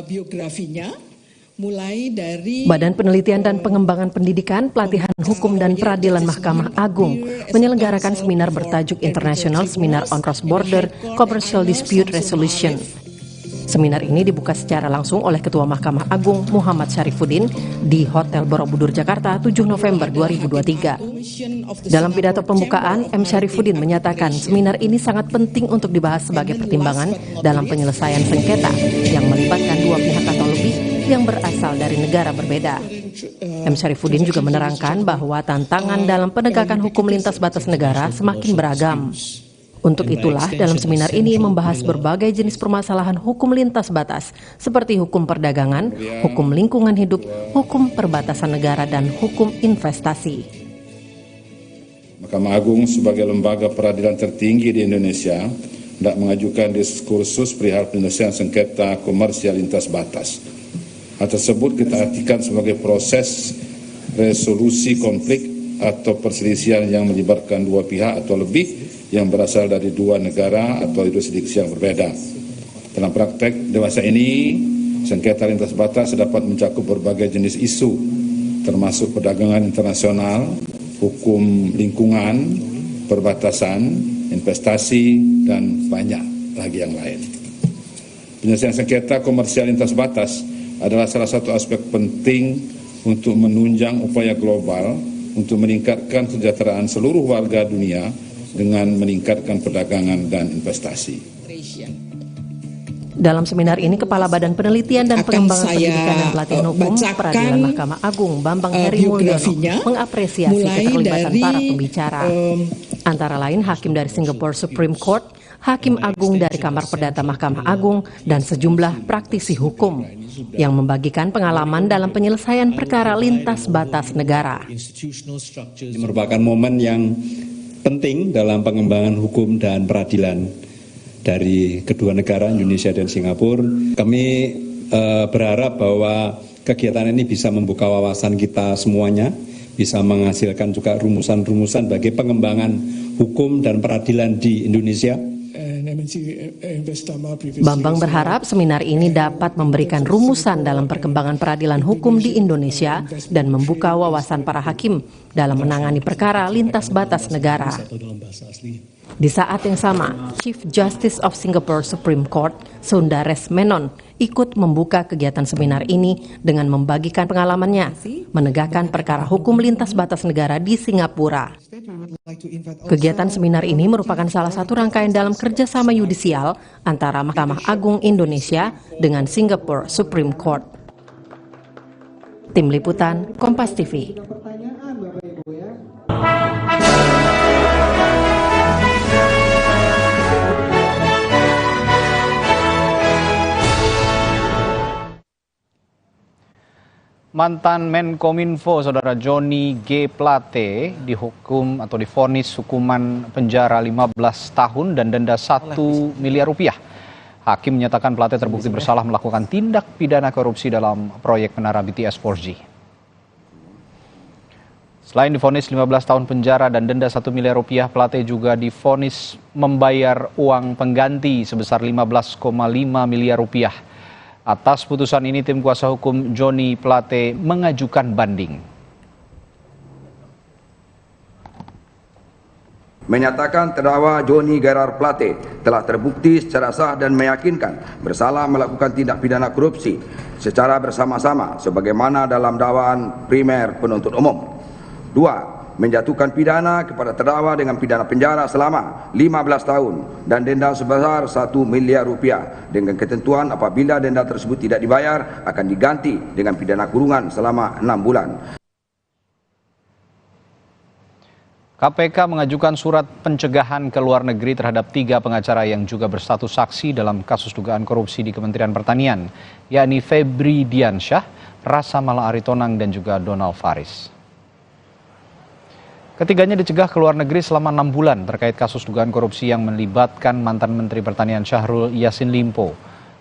Biografinya mulai dari Badan Penelitian dan Pengembangan Pendidikan, Pelatihan Hukum dan Peradilan Mahkamah Agung menyelenggarakan seminar bertajuk International Seminar on Cross-Border Commercial Dispute Resolution. Seminar ini dibuka secara langsung oleh Ketua Mahkamah Agung Muhammad Syarifuddin di Hotel Borobudur, Jakarta, 7 November 2023. Dalam pidato pembukaan, M. Syarifuddin menyatakan seminar ini sangat penting untuk dibahas sebagai pertimbangan dalam penyelesaian sengketa yang melibatkan dua pihak atau lebih yang berasal dari negara berbeda. M. Syarifuddin juga menerangkan bahwa tantangan dalam penegakan hukum lintas batas negara semakin beragam. Untuk itulah dalam seminar ini membahas berbagai jenis permasalahan hukum lintas batas seperti hukum perdagangan, hukum lingkungan hidup, hukum perbatasan negara, dan hukum investasi. Mahkamah Agung sebagai lembaga peradilan tertinggi di Indonesia hendak mengajukan diskursus perihal penyelesaian sengketa komersial lintas batas. Hal tersebut kita artikan sebagai proses resolusi konflik atau perselisihan yang melibatkan dua pihak atau lebih yang berasal dari dua negara atau jurisdiksi yang berbeda. Dalam praktek dewasa ini, sengketa lintas batas dapat mencakup berbagai jenis isu, termasuk perdagangan internasional, hukum lingkungan, perbatasan, investasi, dan banyak lagi yang lain. Penyelesaian sengketa komersial lintas batas adalah salah satu aspek penting untuk menunjang upaya global untuk meningkatkan kesejahteraan seluruh warga dunia dengan meningkatkan perdagangan dan investasi. Dalam seminar ini, Kepala Badan Penelitian dan Pengembangan Pendidikan dan Pelatihan Hukum Peradilan Mahkamah Agung Bambang Heri Mulyono mengapresiasi keterlibatan para pembicara. Antara lain Hakim dari Singapore Supreme Court, Hakim Agung dari Kamar Perdata Mahkamah Agung, dan sejumlah praktisi hukum yang membagikan pengalaman dalam penyelesaian perkara lintas batas negara. Ini merupakan momen yang penting dalam pengembangan hukum dan peradilan dari kedua negara, Indonesia dan Singapura. Kami berharap bahwa kegiatan ini bisa membuka wawasan kita semuanya, bisa menghasilkan juga rumusan-rumusan bagi pengembangan hukum dan peradilan di Indonesia. Bambang berharap seminar ini dapat memberikan rumusan dalam perkembangan peradilan hukum di Indonesia dan membuka wawasan para hakim dalam menangani perkara lintas batas negara. Di saat yang sama, Chief Justice of Singapore Supreme Court, Sundares Menon, ikut membuka kegiatan seminar ini dengan membagikan pengalamannya menegakkan perkara hukum lintas batas negara di Singapura. Kegiatan seminar ini merupakan salah satu rangkaian dalam kerjasama yudisial antara Mahkamah Agung Indonesia dengan Singapore Supreme Court. Tim Liputan, Kompas TV. Mantan Menkominfo Saudara Johnny G. Plate dihukum atau divonis hukuman penjara 15 tahun dan denda 1 miliar rupiah. Hakim menyatakan Plate terbukti bersalah melakukan tindak pidana korupsi dalam proyek menara BTS 4G. Selain divonis 15 tahun penjara dan denda 1 miliar rupiah, Plate juga divonis membayar uang pengganti sebesar 15,5 miliar rupiah. Atas putusan ini, tim kuasa hukum Joni Plate mengajukan banding. Menyatakan terdakwa Joni Gerard Plate telah terbukti secara sah dan meyakinkan bersalah melakukan tindak pidana korupsi secara bersama-sama sebagaimana dalam dakwaan primer penuntut umum. 2. Menjatuhkan pidana kepada terdakwa dengan pidana penjara selama 15 tahun dan denda sebesar 1 miliar rupiah dengan ketentuan apabila denda tersebut tidak dibayar akan diganti dengan pidana kurungan selama 6 bulan. KPK mengajukan surat pencegahan ke luar negeri terhadap 3 pengacara yang juga berstatus saksi dalam kasus dugaan korupsi di Kementerian Pertanian, yakni Febri Diansyah, Rasa Mala Aritonang, dan juga Donald Faris. Ketiganya dicegah ke luar negeri selama 6 bulan terkait kasus dugaan korupsi yang melibatkan mantan Menteri Pertanian Syahrul Yassin Limpo.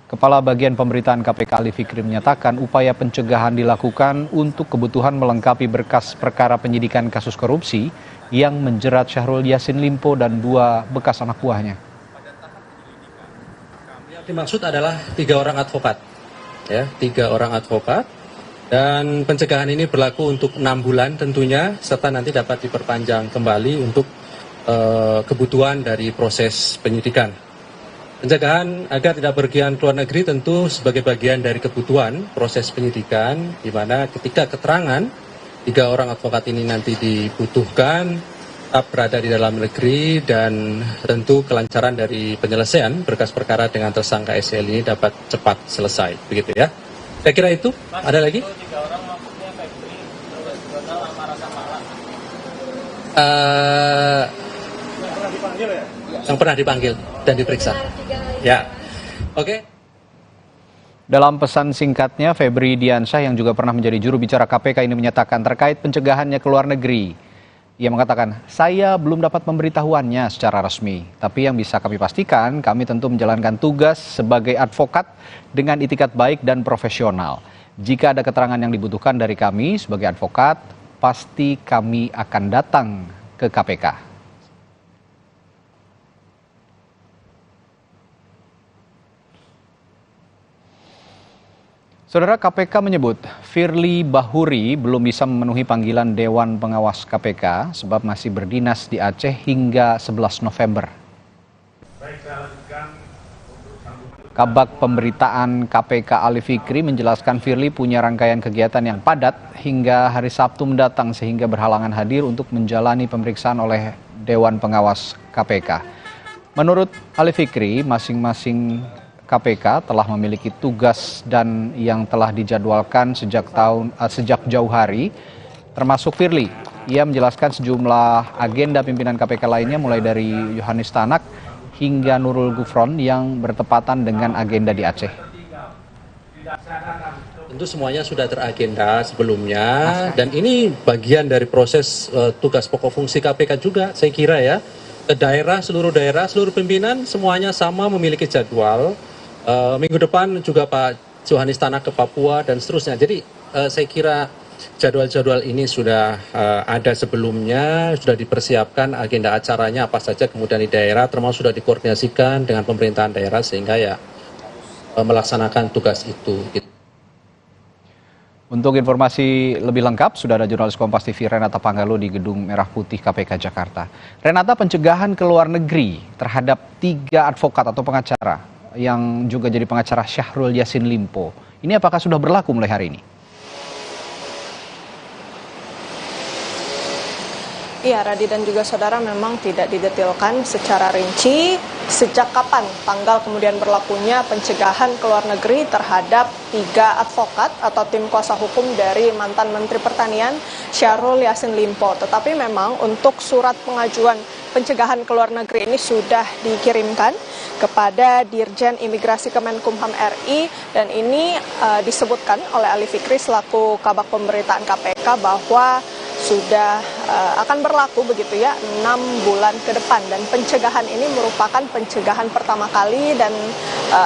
Kepala Bagian Pemberitaan KPK Ali Fikri menyatakan upaya pencegahan dilakukan untuk kebutuhan melengkapi berkas perkara penyidikan kasus korupsi yang menjerat Syahrul Yassin Limpo dan 2 bekas anak buahnya. Yang dimaksud adalah 3 orang advokat, ya, 3 orang advokat. Dan pencegahan ini berlaku untuk 6 bulan tentunya, serta nanti dapat diperpanjang kembali untuk kebutuhan dari proses penyidikan. Pencegahan agar tidak pergian ke luar negeri tentu sebagai bagian dari kebutuhan proses penyidikan, di mana ketika keterangan 3 orang advokat ini nanti dibutuhkan, tetap berada di dalam negeri, dan tentu kelancaran dari penyelesaian berkas perkara dengan tersangka SL ini dapat cepat selesai, begitu ya. Saya kira itu. Ada lagi? Yang pernah dipanggil dan diperiksa. Ya, oke. Dalam pesan singkatnya, Febri Diansyah yang juga pernah menjadi juru bicara KPK ini menyatakan terkait pencegahannya ke luar negeri. Ia mengatakan, saya belum dapat memberitahuannya secara resmi, tapi yang bisa kami pastikan, kami tentu menjalankan tugas sebagai advokat dengan itikat baik dan profesional. Jika ada keterangan yang dibutuhkan dari kami sebagai advokat, pasti kami akan datang ke KPK. Saudara, KPK menyebut Firly Bahuri belum bisa memenuhi panggilan Dewan Pengawas KPK sebab masih berdinas di Aceh hingga 11 November. Kabag Pemberitaan KPK Ali Fikri menjelaskan Firly punya rangkaian kegiatan yang padat hingga hari Sabtu mendatang sehingga berhalangan hadir untuk menjalani pemeriksaan oleh Dewan Pengawas KPK. Menurut Ali Fikri, masing-masing KPK telah memiliki tugas dan yang telah dijadwalkan sejak jauh hari, termasuk Firly. Ia menjelaskan sejumlah agenda pimpinan KPK lainnya mulai dari Yohanes Tanak hingga Nurul Gufron yang bertepatan dengan agenda di Aceh. Tentu semuanya sudah teragenda sebelumnya, dan ini bagian dari proses tugas pokok fungsi KPK juga, saya kira ya. Daerah, seluruh pimpinan semuanya sama memiliki jadwal. Minggu depan juga Pak Yohanes Tanak ke Papua dan seterusnya. Jadi saya kira jadwal-jadwal ini sudah ada sebelumnya, sudah dipersiapkan agenda acaranya apa saja, kemudian di daerah termasuk sudah dikoordinasikan dengan pemerintahan daerah sehingga ya melaksanakan tugas itu. Untuk informasi lebih lengkap, sudah ada jurnalis Kompas TV Renata Panggalo di Gedung Merah Putih KPK Jakarta. Renata, pencegahan ke luar negeri terhadap 3 advokat atau pengacara yang juga jadi pengacara Syahrul Yassin Limpo, ini apakah sudah berlaku mulai hari ini? Iya, Radi dan juga saudara, memang tidak didetilkan secara rinci sejak kapan tanggal kemudian berlakunya pencegahan ke luar negeri terhadap 3 advokat atau tim kuasa hukum dari mantan Menteri Pertanian Syahrul Yassin Limpo. Tetapi memang untuk surat pengajuan pencegahan ke luar negeri ini sudah dikirimkan kepada Dirjen Imigrasi Kemenkumham RI, dan ini disebutkan oleh Ali Fikri selaku Kabag Pemberitaan KPK bahwa sudah akan berlaku begitu ya 6 bulan ke depan, dan pencegahan ini merupakan pencegahan pertama kali, dan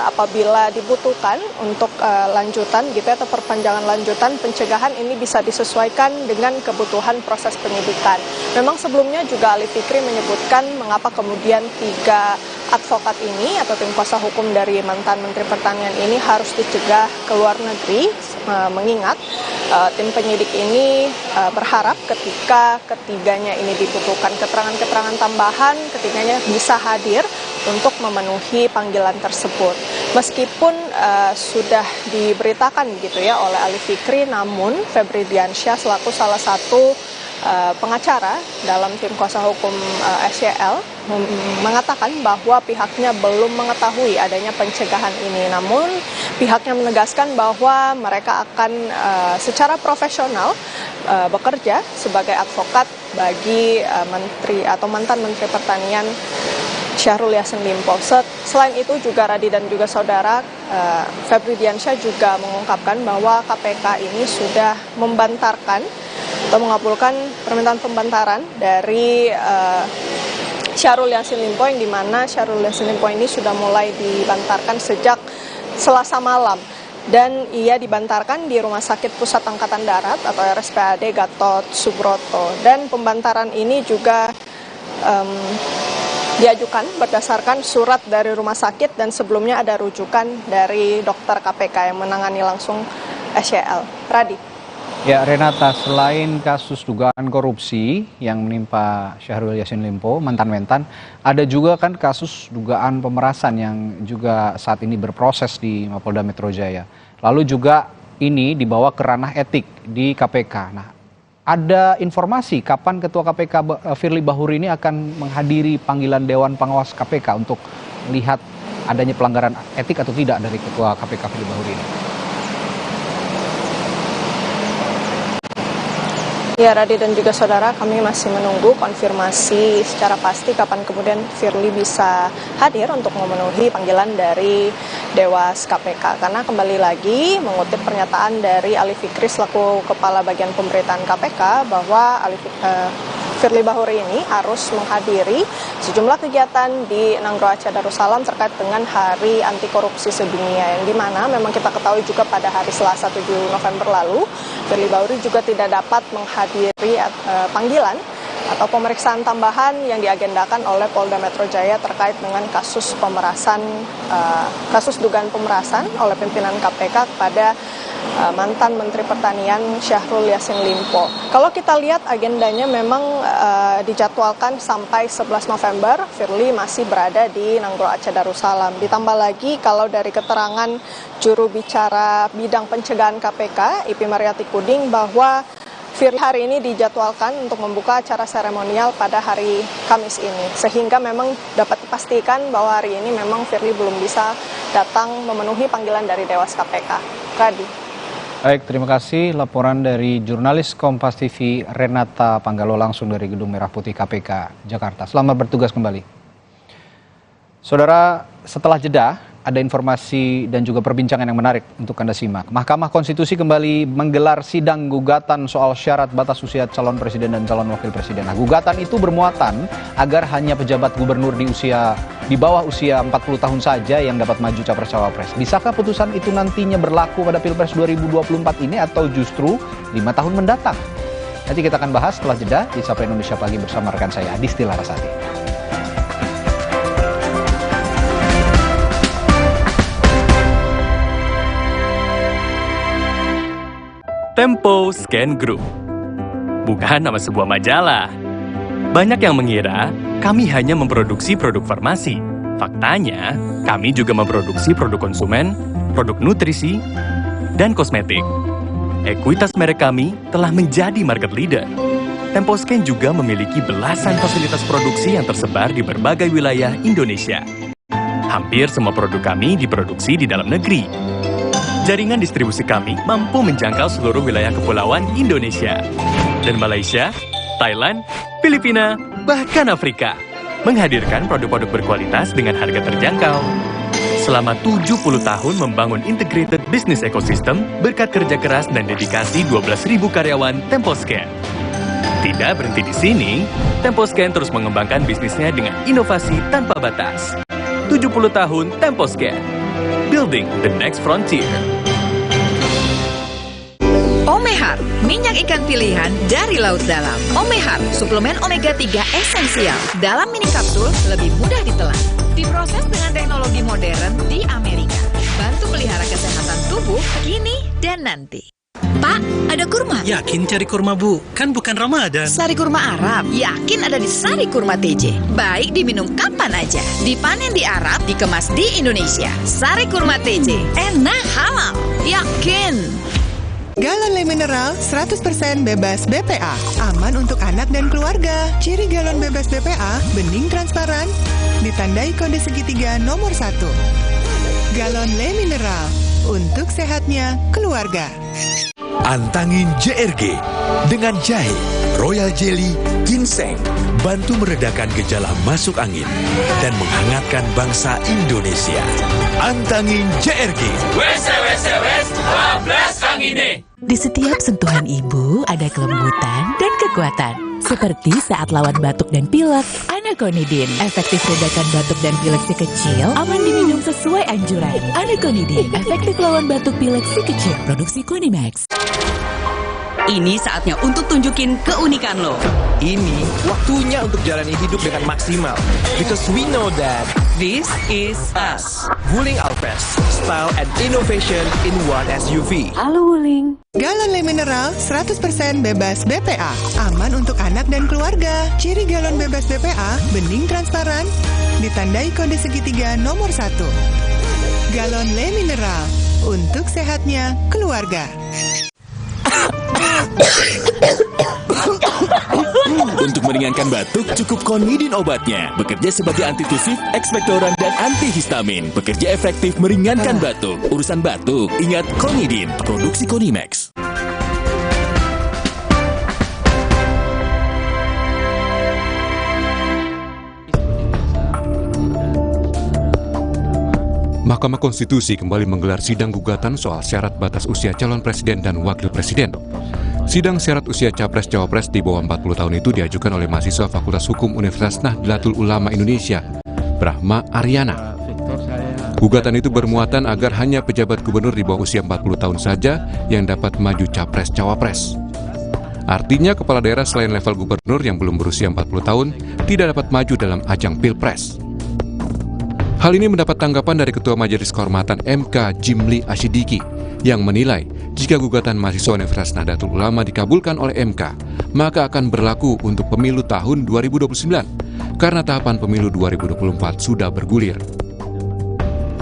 apabila dibutuhkan untuk lanjutan gitu atau perpanjangan lanjutan pencegahan ini bisa disesuaikan dengan kebutuhan proses penyidikan. Memang sebelumnya juga Ali Fikri menyebutkan mengapa kemudian 3 advokat ini atau tim kuasa hukum dari mantan Menteri Pertanian ini harus dicegah ke luar negeri, mengingat tim penyidik ini berharap ketika ketiganya ini dibutuhkan keterangan-keterangan tambahan, ketiganya bisa hadir untuk memenuhi panggilan tersebut. Meskipun sudah diberitakan gitu ya oleh Ali Fikri, namun Febri Diansyah selaku salah satu pengacara dalam tim kuasa hukum SYL mengatakan bahwa pihaknya belum mengetahui adanya pencegahan ini. Namun pihaknya menegaskan bahwa mereka akan secara profesional bekerja sebagai advokat bagi menteri atau mantan Menteri Pertanian Syahrul Yassin Limpo. Selain itu juga Radi dan juga saudara, Febri Diansyah juga mengungkapkan bahwa KPK ini sudah membantarkan atau mengabulkan permintaan pembantaran dari Syahrul Yassin Limpo, yang dimana Syahrul Yassin Limpo ini sudah mulai dibantarkan sejak Selasa malam, dan ia dibantarkan di Rumah Sakit Pusat Angkatan Darat atau RSPAD Gatot Subroto. Dan pembantaran ini juga diajukan berdasarkan surat dari rumah sakit, dan sebelumnya ada rujukan dari dokter KPK yang menangani langsung SYL. Radi. Ya, Renata, selain kasus dugaan korupsi yang menimpa Syahrul Yassin Limpo, mantan-mentan, ada juga kan kasus dugaan pemerasan yang juga saat ini berproses di Mapolda Metro Jaya. Lalu juga ini dibawa ke ranah etik di KPK. Nah, ada informasi kapan Ketua KPK Firly Bahuri ini akan menghadiri panggilan Dewan Pengawas KPK untuk melihat adanya pelanggaran etik atau tidak dari Ketua KPK Firly Bahuri ini? Ya, Radi dan juga saudara, kami masih menunggu konfirmasi secara pasti kapan kemudian Firly bisa hadir untuk memenuhi panggilan dari Dewas KPK. Karena kembali lagi mengutip pernyataan dari Ali Fikri selaku Kepala Bagian Pemberitaan KPK bahwa Firly Bahuri ini harus menghadiri sejumlah kegiatan di Nangro Aceh Darussalam terkait dengan Hari Anti Korupsi Sedunia, yang dimana memang kita ketahui juga pada hari Selasa 7 November lalu Firly Bahuri juga tidak dapat menghadiri panggilan atau pemeriksaan tambahan yang diagendakan oleh Polda Metro Jaya terkait dengan kasus pemerasan, kasus dugaan pemerasan oleh pimpinan KPK kepada mantan Menteri Pertanian Syahrul Yassin Limpo. Kalau kita lihat agendanya memang dijadwalkan sampai 11 November, Firly masih berada di Nangro Aceh Darussalam. Ditambah lagi kalau dari keterangan juru bicara bidang pencegahan KPK, Ipi Mariati Kuding, bahwa Firly hari ini dijadwalkan untuk membuka acara seremonial pada hari Kamis ini. Sehingga memang dapat dipastikan bahwa hari ini memang Firly belum bisa datang memenuhi panggilan dari Dewas KPK. Radi. Baik, terima kasih laporan dari jurnalis Kompas TV Renata Panggalo langsung dari Gedung Merah Putih KPK Jakarta. Selamat bertugas kembali. Saudara, setelah jeda ada informasi dan juga perbincangan yang menarik untuk Anda simak. Mahkamah Konstitusi kembali menggelar sidang gugatan soal syarat batas usia calon presiden dan calon wakil presiden. Nah, gugatan itu bermuatan agar hanya pejabat gubernur di bawah usia 40 tahun saja yang dapat maju capres-cawapres. Bisakah putusan itu nantinya berlaku pada Pilpres 2024 ini atau justru 5 tahun mendatang? Nanti kita akan bahas setelah jeda di Sapa Indonesia Pagi bersama rekan saya Adisti Larasati. Tempo Scan Group bukan nama sebuah majalah. Banyak yang mengira kami hanya memproduksi produk farmasi. Faktanya, kami juga memproduksi produk konsumen, produk nutrisi, dan kosmetik. Ekuitas merek kami telah menjadi market leader. Tempo Scan juga memiliki belasan fasilitas produksi yang tersebar di berbagai wilayah Indonesia. Hampir semua produk kami diproduksi di dalam negeri. Jaringan distribusi kami mampu menjangkau seluruh wilayah kepulauan Indonesia dan Malaysia, Thailand, Filipina, bahkan Afrika. Menghadirkan produk-produk berkualitas dengan harga terjangkau. Selama 70 tahun membangun integrated business ecosystem berkat kerja keras dan dedikasi 12.000 karyawan Temposcan. Tidak berhenti di sini, Temposcan terus mengembangkan bisnisnya dengan inovasi tanpa batas. 70 tahun Temposcan. Building the next frontier. Omehar, minyak ikan pilihan dari laut dalam. Omehar, suplemen omega 3 esensial. Dalam mini kapsul, lebih mudah ditelan. Diproses dengan teknologi modern di Amerika. Bantu pelihara kesehatan tubuh kini dan nanti. Pak, ada kurma? Yakin cari kurma, Bu? Kan bukan Ramadan. Sari kurma Arab? Yakin ada di Sari Kurma TJ. Baik diminum kapan aja. Dipanen di Arab, dikemas di Indonesia. Sari Kurma TJ. Enak, halal. Yakin. Galon Le Mineral 100% bebas BPA. Aman untuk anak dan keluarga. Ciri galon bebas BPA, bening transparan, ditandai kode segitiga nomor 1. Galon Le Mineral, untuk sehatnya keluarga. Antangin JRG dengan jahe, royal jelly, ginseng, bantu meredakan gejala masuk angin dan menghangatkan bangsa Indonesia. Antangin JRG. WC 12 angine. Di setiap sentuhan ibu ada kelembutan dan kekuatan. Seperti saat lawan batuk dan pilek, Anaconidin. Efektif redakan batuk dan pilek si kecil, aman diminum sesuai anjuran. Anaconidin, efektif lawan batuk pilek si kecil. Produksi Konimax. Ini saatnya untuk tunjukin keunikan lo. Ini waktunya untuk jalani hidup dengan maksimal. Because we know that This is us. Wuling Alphest, style and innovation in one SUV. Halo Wuling. Galon Le Mineral 100% bebas BPA. Aman untuk anak dan keluarga. Ciri galon bebas BPA, bening transparan, ditandai kode segitiga nomor 1. Galon Le Mineral, untuk sehatnya keluarga. Untuk meringankan batuk, cukup Konidin obatnya. Bekerja sebagai antitusif, ekspektoran, dan antihistamin. Bekerja efektif meringankan batuk. Urusan batuk, ingat Konidin. Produksi Konimax. Mahkamah Konstitusi kembali menggelar sidang gugatan soal syarat batas usia calon presiden dan wakil presiden. Sidang syarat usia capres-cawapres di bawah 40 tahun itu diajukan oleh mahasiswa Fakultas Hukum Universitas Nahdlatul Ulama Indonesia, Brahma Aryana. Gugatan itu bermuatan agar hanya pejabat gubernur di bawah usia 40 tahun saja yang dapat maju capres-cawapres. Artinya kepala daerah selain level gubernur yang belum berusia 40 tahun tidak dapat maju dalam ajang Pilpres. Hal ini mendapat tanggapan dari Ketua Majelis Kehormatan MK Jimli Asyidiki yang menilai jika gugatan mahasiswa Universitas Nahdlatul Ulama dikabulkan oleh MK, maka akan berlaku untuk pemilu tahun 2029 karena tahapan pemilu 2024 sudah bergulir.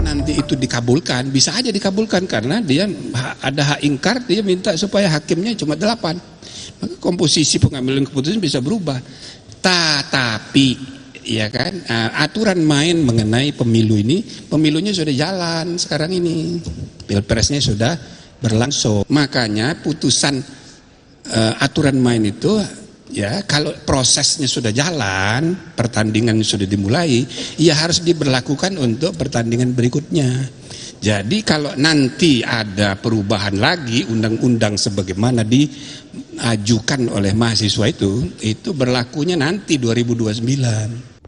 Nanti itu dikabulkan, bisa aja dikabulkan karena dia ada hak ingkar, dia minta supaya hakimnya cuma 8. Maka komposisi pengambilan keputusan bisa berubah. Tetapi ya kan, aturan main mengenai pemilu ini, pemilunya sudah jalan sekarang ini, pilpresnya sudah berlangsung. Makanya putusan aturan main itu, ya kalau prosesnya sudah jalan, pertandingan sudah dimulai, ya harus diberlakukan untuk pertandingan berikutnya. Jadi kalau nanti ada perubahan lagi undang-undang sebagaimana diajukan oleh mahasiswa itu berlakunya nanti 2029.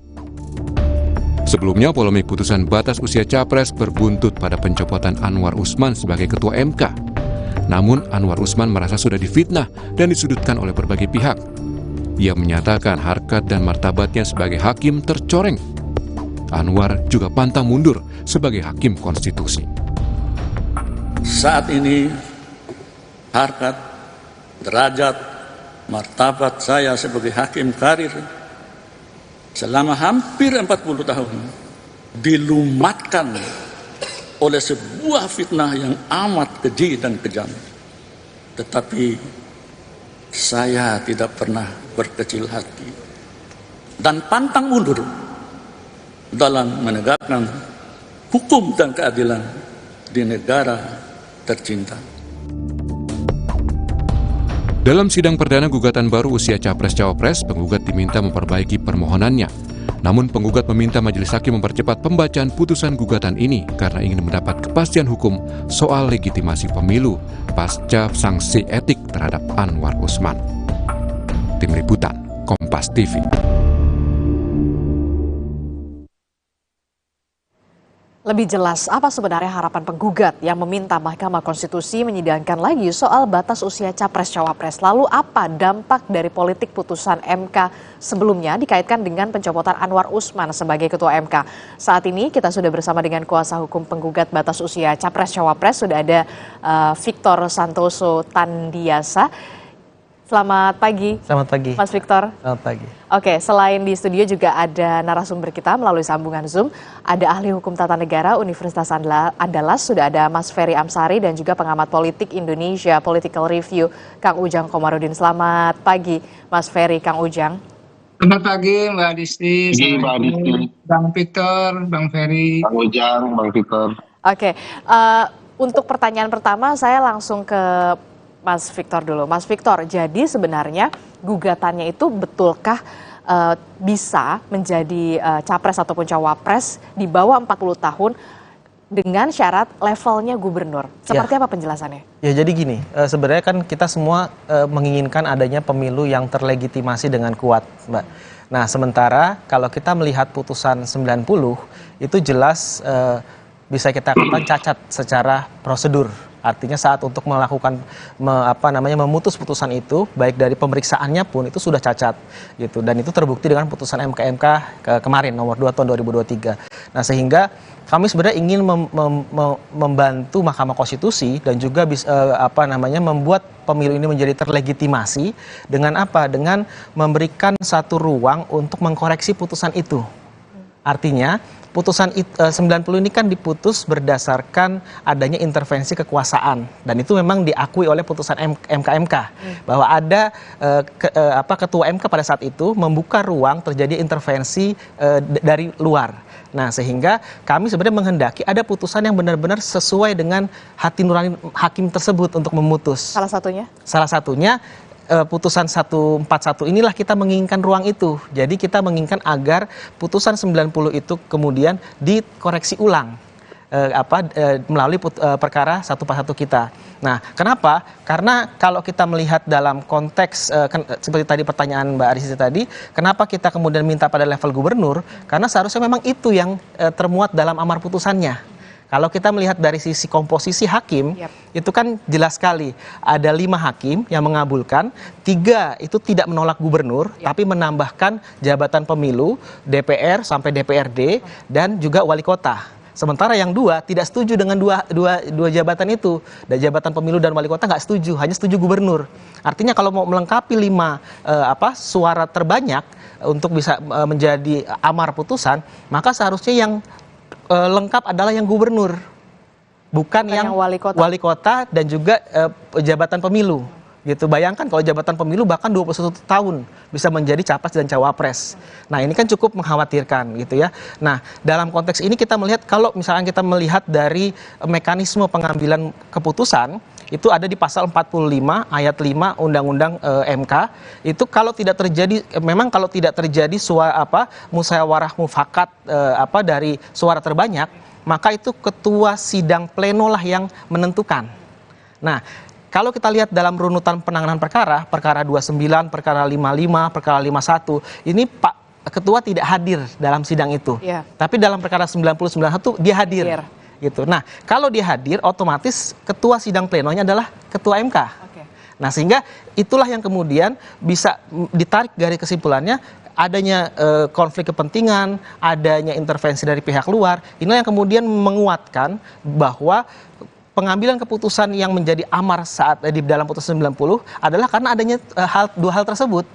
Sebelumnya, polemik putusan batas usia capres berbuntut pada pencopotan Anwar Usman sebagai ketua MK. Namun, Anwar Usman merasa sudah difitnah dan disudutkan oleh berbagai pihak. Ia menyatakan harkat dan martabatnya sebagai hakim tercoreng. Anwar juga pantang mundur sebagai hakim konstitusi. Saat ini, harkat, derajat, martabat saya sebagai hakim karir selama hampir 40 tahun dilumatkan oleh sebuah fitnah yang amat keji dan kejam. Tetapi saya tidak pernah berkecil hati dan pantang mundur dalam menegakkan hukum dan keadilan di negara tercinta. Dalam sidang perdana gugatan baru usia capres-cawapres, penggugat diminta memperbaiki permohonannya. Namun penggugat meminta majelis hakim mempercepat pembacaan putusan gugatan ini karena ingin mendapat kepastian hukum soal legitimasi pemilu pasca sanksi etik terhadap Anwar Usman. Tim Liputan, Kompas TV. 1 Lebih jelas, apa sebenarnya harapan penggugat yang meminta Mahkamah Konstitusi menyidangkan lagi soal batas usia Capres-Cawapres? Lalu apa dampak dari politik putusan MK sebelumnya dikaitkan dengan pencopotan Anwar Usman sebagai Ketua MK? Saat ini kita sudah bersama dengan kuasa hukum penggugat batas usia Capres-Cawapres, sudah ada Victor Santoso Tandiasa. Selamat pagi. Selamat pagi. Mas Victor. Selamat pagi. Oke, selain di studio juga ada narasumber kita melalui sambungan Zoom. Ada ahli hukum tata negara Universitas Andalas, sudah ada Mas Ferry Amsari dan juga pengamat politik Indonesia Political Review, Kang Ujang Komarudin. Selamat pagi, Mas Ferry, Kang Ujang. Selamat pagi, Mbak Disti. Bang Victor, Bang Ferry. Kang Ujang, Bang Victor. Oke, untuk pertanyaan pertama saya langsung ke Mas Victor dulu. Mas Victor, jadi sebenarnya gugatannya itu betulkah bisa menjadi capres ataupun cawapres di bawah 40 tahun dengan syarat levelnya gubernur? Seperti apa penjelasannya? Ya jadi gini, sebenarnya kan kita semua menginginkan adanya pemilu yang terlegitimasi dengan kuat, Mbak. Nah sementara kalau kita melihat putusan 90 itu jelas bisa kita katakan cacat secara prosedur. Artinya saat untuk melakukan memutus putusan itu, baik dari pemeriksaannya pun itu sudah cacat gitu, dan itu terbukti dengan putusan MK kemarin nomor 2 tahun 2023. Nah sehingga kami sebenarnya ingin membantu Mahkamah Konstitusi dan juga membuat pemilu ini menjadi terlegitimasi dengan apa? Dengan memberikan satu ruang untuk mengkoreksi putusan itu. Artinya putusan 90 ini kan diputus berdasarkan adanya intervensi kekuasaan, dan itu memang diakui oleh putusan MK bahwa ada ketua MK pada saat itu membuka ruang terjadi intervensi dari luar. Nah sehingga kami sebenarnya menghendaki ada putusan yang benar-benar sesuai dengan hati nurani hakim tersebut untuk memutus. Salah satunya? Salah satunya putusan 141 inilah kita menginginkan ruang itu. Jadi kita menginginkan agar putusan 90 itu kemudian dikoreksi ulang melalui perkara 141 kita. Nah, kenapa? Karena kalau kita melihat dalam konteks seperti tadi pertanyaan Mbak Arisy tadi, kenapa kita kemudian minta pada level gubernur? Karena seharusnya memang itu yang termuat dalam amar putusannya. Kalau kita melihat dari sisi komposisi hakim, itu kan jelas sekali. Ada 5 hakim yang mengabulkan, 3 itu tidak menolak gubernur, tapi menambahkan jabatan pemilu, DPR sampai DPRD, dan juga wali kota. Sementara yang 2 tidak setuju dengan dua jabatan itu. Dan jabatan pemilu dan wali kota nggak setuju, hanya setuju gubernur. Artinya kalau mau melengkapi 5 suara terbanyak untuk bisa menjadi amar putusan, maka seharusnya yang lengkap adalah yang gubernur, bukan yang wali kota dan juga jabatan pemilu. Gitu. Bayangkan kalau jabatan pemilu bahkan 21 tahun bisa menjadi capres dan cawapres. Nah ini kan cukup mengkhawatirkan gitu ya. Nah dalam konteks ini kita melihat kalau misalnya kita melihat dari mekanisme pengambilan keputusan, itu ada di pasal 45 ayat 5 Undang-Undang MK. Itu kalau tidak terjadi, memang kalau tidak terjadi musyawarah mufakat dari suara terbanyak, maka itu ketua sidang pleno lah yang menentukan. Nah, kalau kita lihat dalam runutan penanganan perkara, perkara 29, perkara 55, perkara 51, ini Pak Ketua tidak hadir dalam sidang itu. Tapi dalam perkara 91 dia hadir. Gitu. Nah, kalau dia hadir, otomatis ketua sidang plenonya adalah ketua MK. Nah, sehingga itulah yang kemudian bisa ditarik dari kesimpulannya adanya konflik kepentingan, adanya intervensi dari pihak luar. Inilah yang kemudian menguatkan bahwa pengambilan keputusan yang menjadi amar saat di dalam putusan 90 adalah karena adanya dua hal tersebut.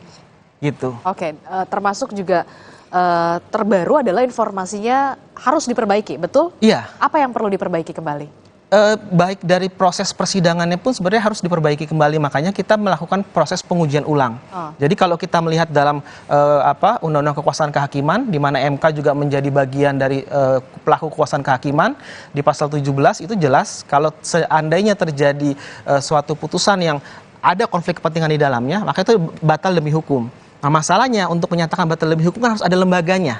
Gitu. Oke, termasuk juga terbaru adalah informasinya harus diperbaiki, betul? Iya. Apa yang perlu diperbaiki kembali? Baik dari proses persidangannya pun sebenarnya harus diperbaiki kembali, makanya kita melakukan proses pengujian ulang. Jadi kalau kita melihat dalam Undang-Undang Kekuasaan Kehakiman, di mana MK juga menjadi bagian dari pelaku kekuasaan kehakiman, di pasal 17 itu jelas kalau seandainya terjadi suatu putusan yang ada konflik kepentingan di dalamnya, maka itu batal demi hukum. Nah masalahnya untuk menyatakan batal demi hukum kan harus ada lembaganya.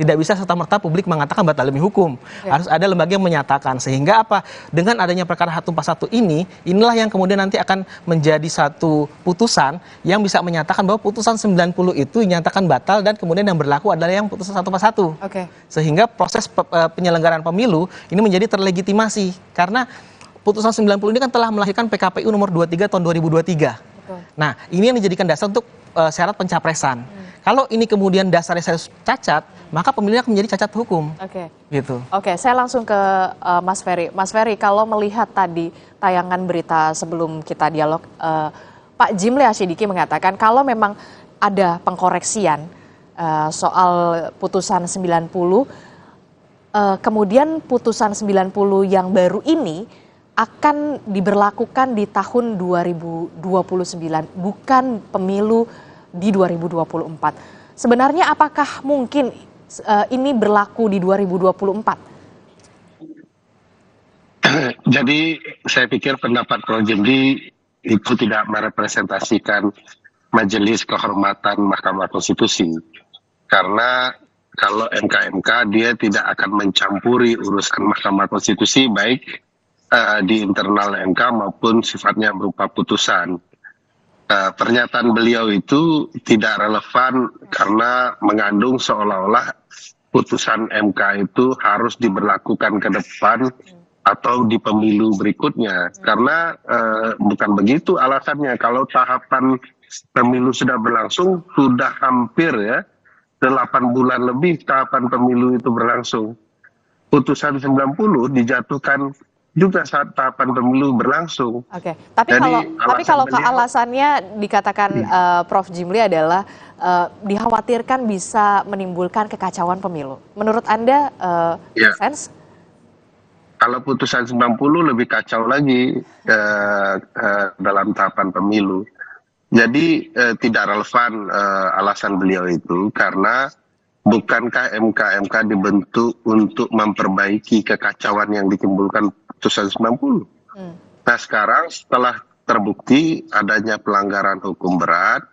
Tidak bisa serta-merta publik mengatakan batal demi hukum. Harus ada lembaga yang menyatakan. Sehingga apa? Dengan adanya perkara 141 ini, inilah yang kemudian nanti akan menjadi satu putusan yang bisa menyatakan bahwa putusan 90 itu dinyatakan batal dan kemudian yang berlaku adalah yang putusan 141. Sehingga proses penyelenggaraan pemilu ini menjadi terlegitimasi. Karena putusan 90 ini kan telah melahirkan PKPU nomor 23 tahun 2023. Nah, ini yang dijadikan dasar untuk syarat pencapresan. Kalau ini kemudian dasarnya saya cacat, maka pemilihnya akan menjadi cacat hukum. Gitu. Saya langsung ke Mas Ferry. Mas Ferry, kalau melihat tadi tayangan berita sebelum kita dialog, Pak Jimli Asyidiki mengatakan kalau memang ada pengkoreksian soal putusan 90, kemudian putusan 90 yang baru ini akan diberlakukan di tahun 2029, bukan pemilu di 2024. Sebenarnya apakah mungkin ini berlaku di 2024? Jadi saya pikir pendapat Prof. Jimli itu tidak merepresentasikan Majelis Kehormatan Mahkamah Konstitusi. Karena kalau MK dia tidak akan mencampuri urusan Mahkamah Konstitusi baik di internal MK maupun sifatnya berupa putusan. Pernyataan beliau itu tidak relevan karena mengandung seolah-olah putusan MK itu harus diberlakukan ke depan atau di pemilu berikutnya. Karena bukan begitu alasannya. Kalau tahapan pemilu sudah berlangsung, sudah hampir 8 bulan lebih tahapan pemilu itu berlangsung. Putusan 90 dijatuhkan juga saat tahapan pemilu berlangsung. Tapi kalau alasannya dikatakan Prof. Jimli adalah dikhawatirkan bisa menimbulkan kekacauan pemilu. Menurut Anda, sense? Kalau putusan 90 lebih kacau lagi dalam tahapan pemilu. Jadi tidak relevan alasan beliau itu karena bukankah MK dibentuk untuk memperbaiki kekacauan yang ditimbulkan putusan 90. Nah sekarang setelah terbukti adanya pelanggaran hukum berat,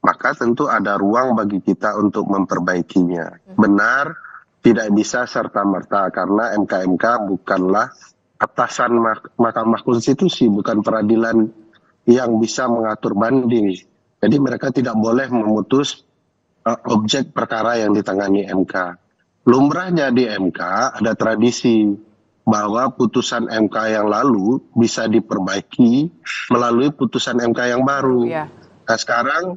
maka tentu ada ruang bagi kita untuk memperbaikinya. Benar, tidak bisa serta-merta karena MK bukanlah atasan Mahkamah Konstitusi, bukan peradilan yang bisa mengatur banding. Jadi mereka tidak boleh memutus objek perkara yang ditangani MK. Lumrahnya di MK ada tradisi bahwa putusan MK yang lalu bisa diperbaiki melalui putusan MK yang baru. Nah sekarang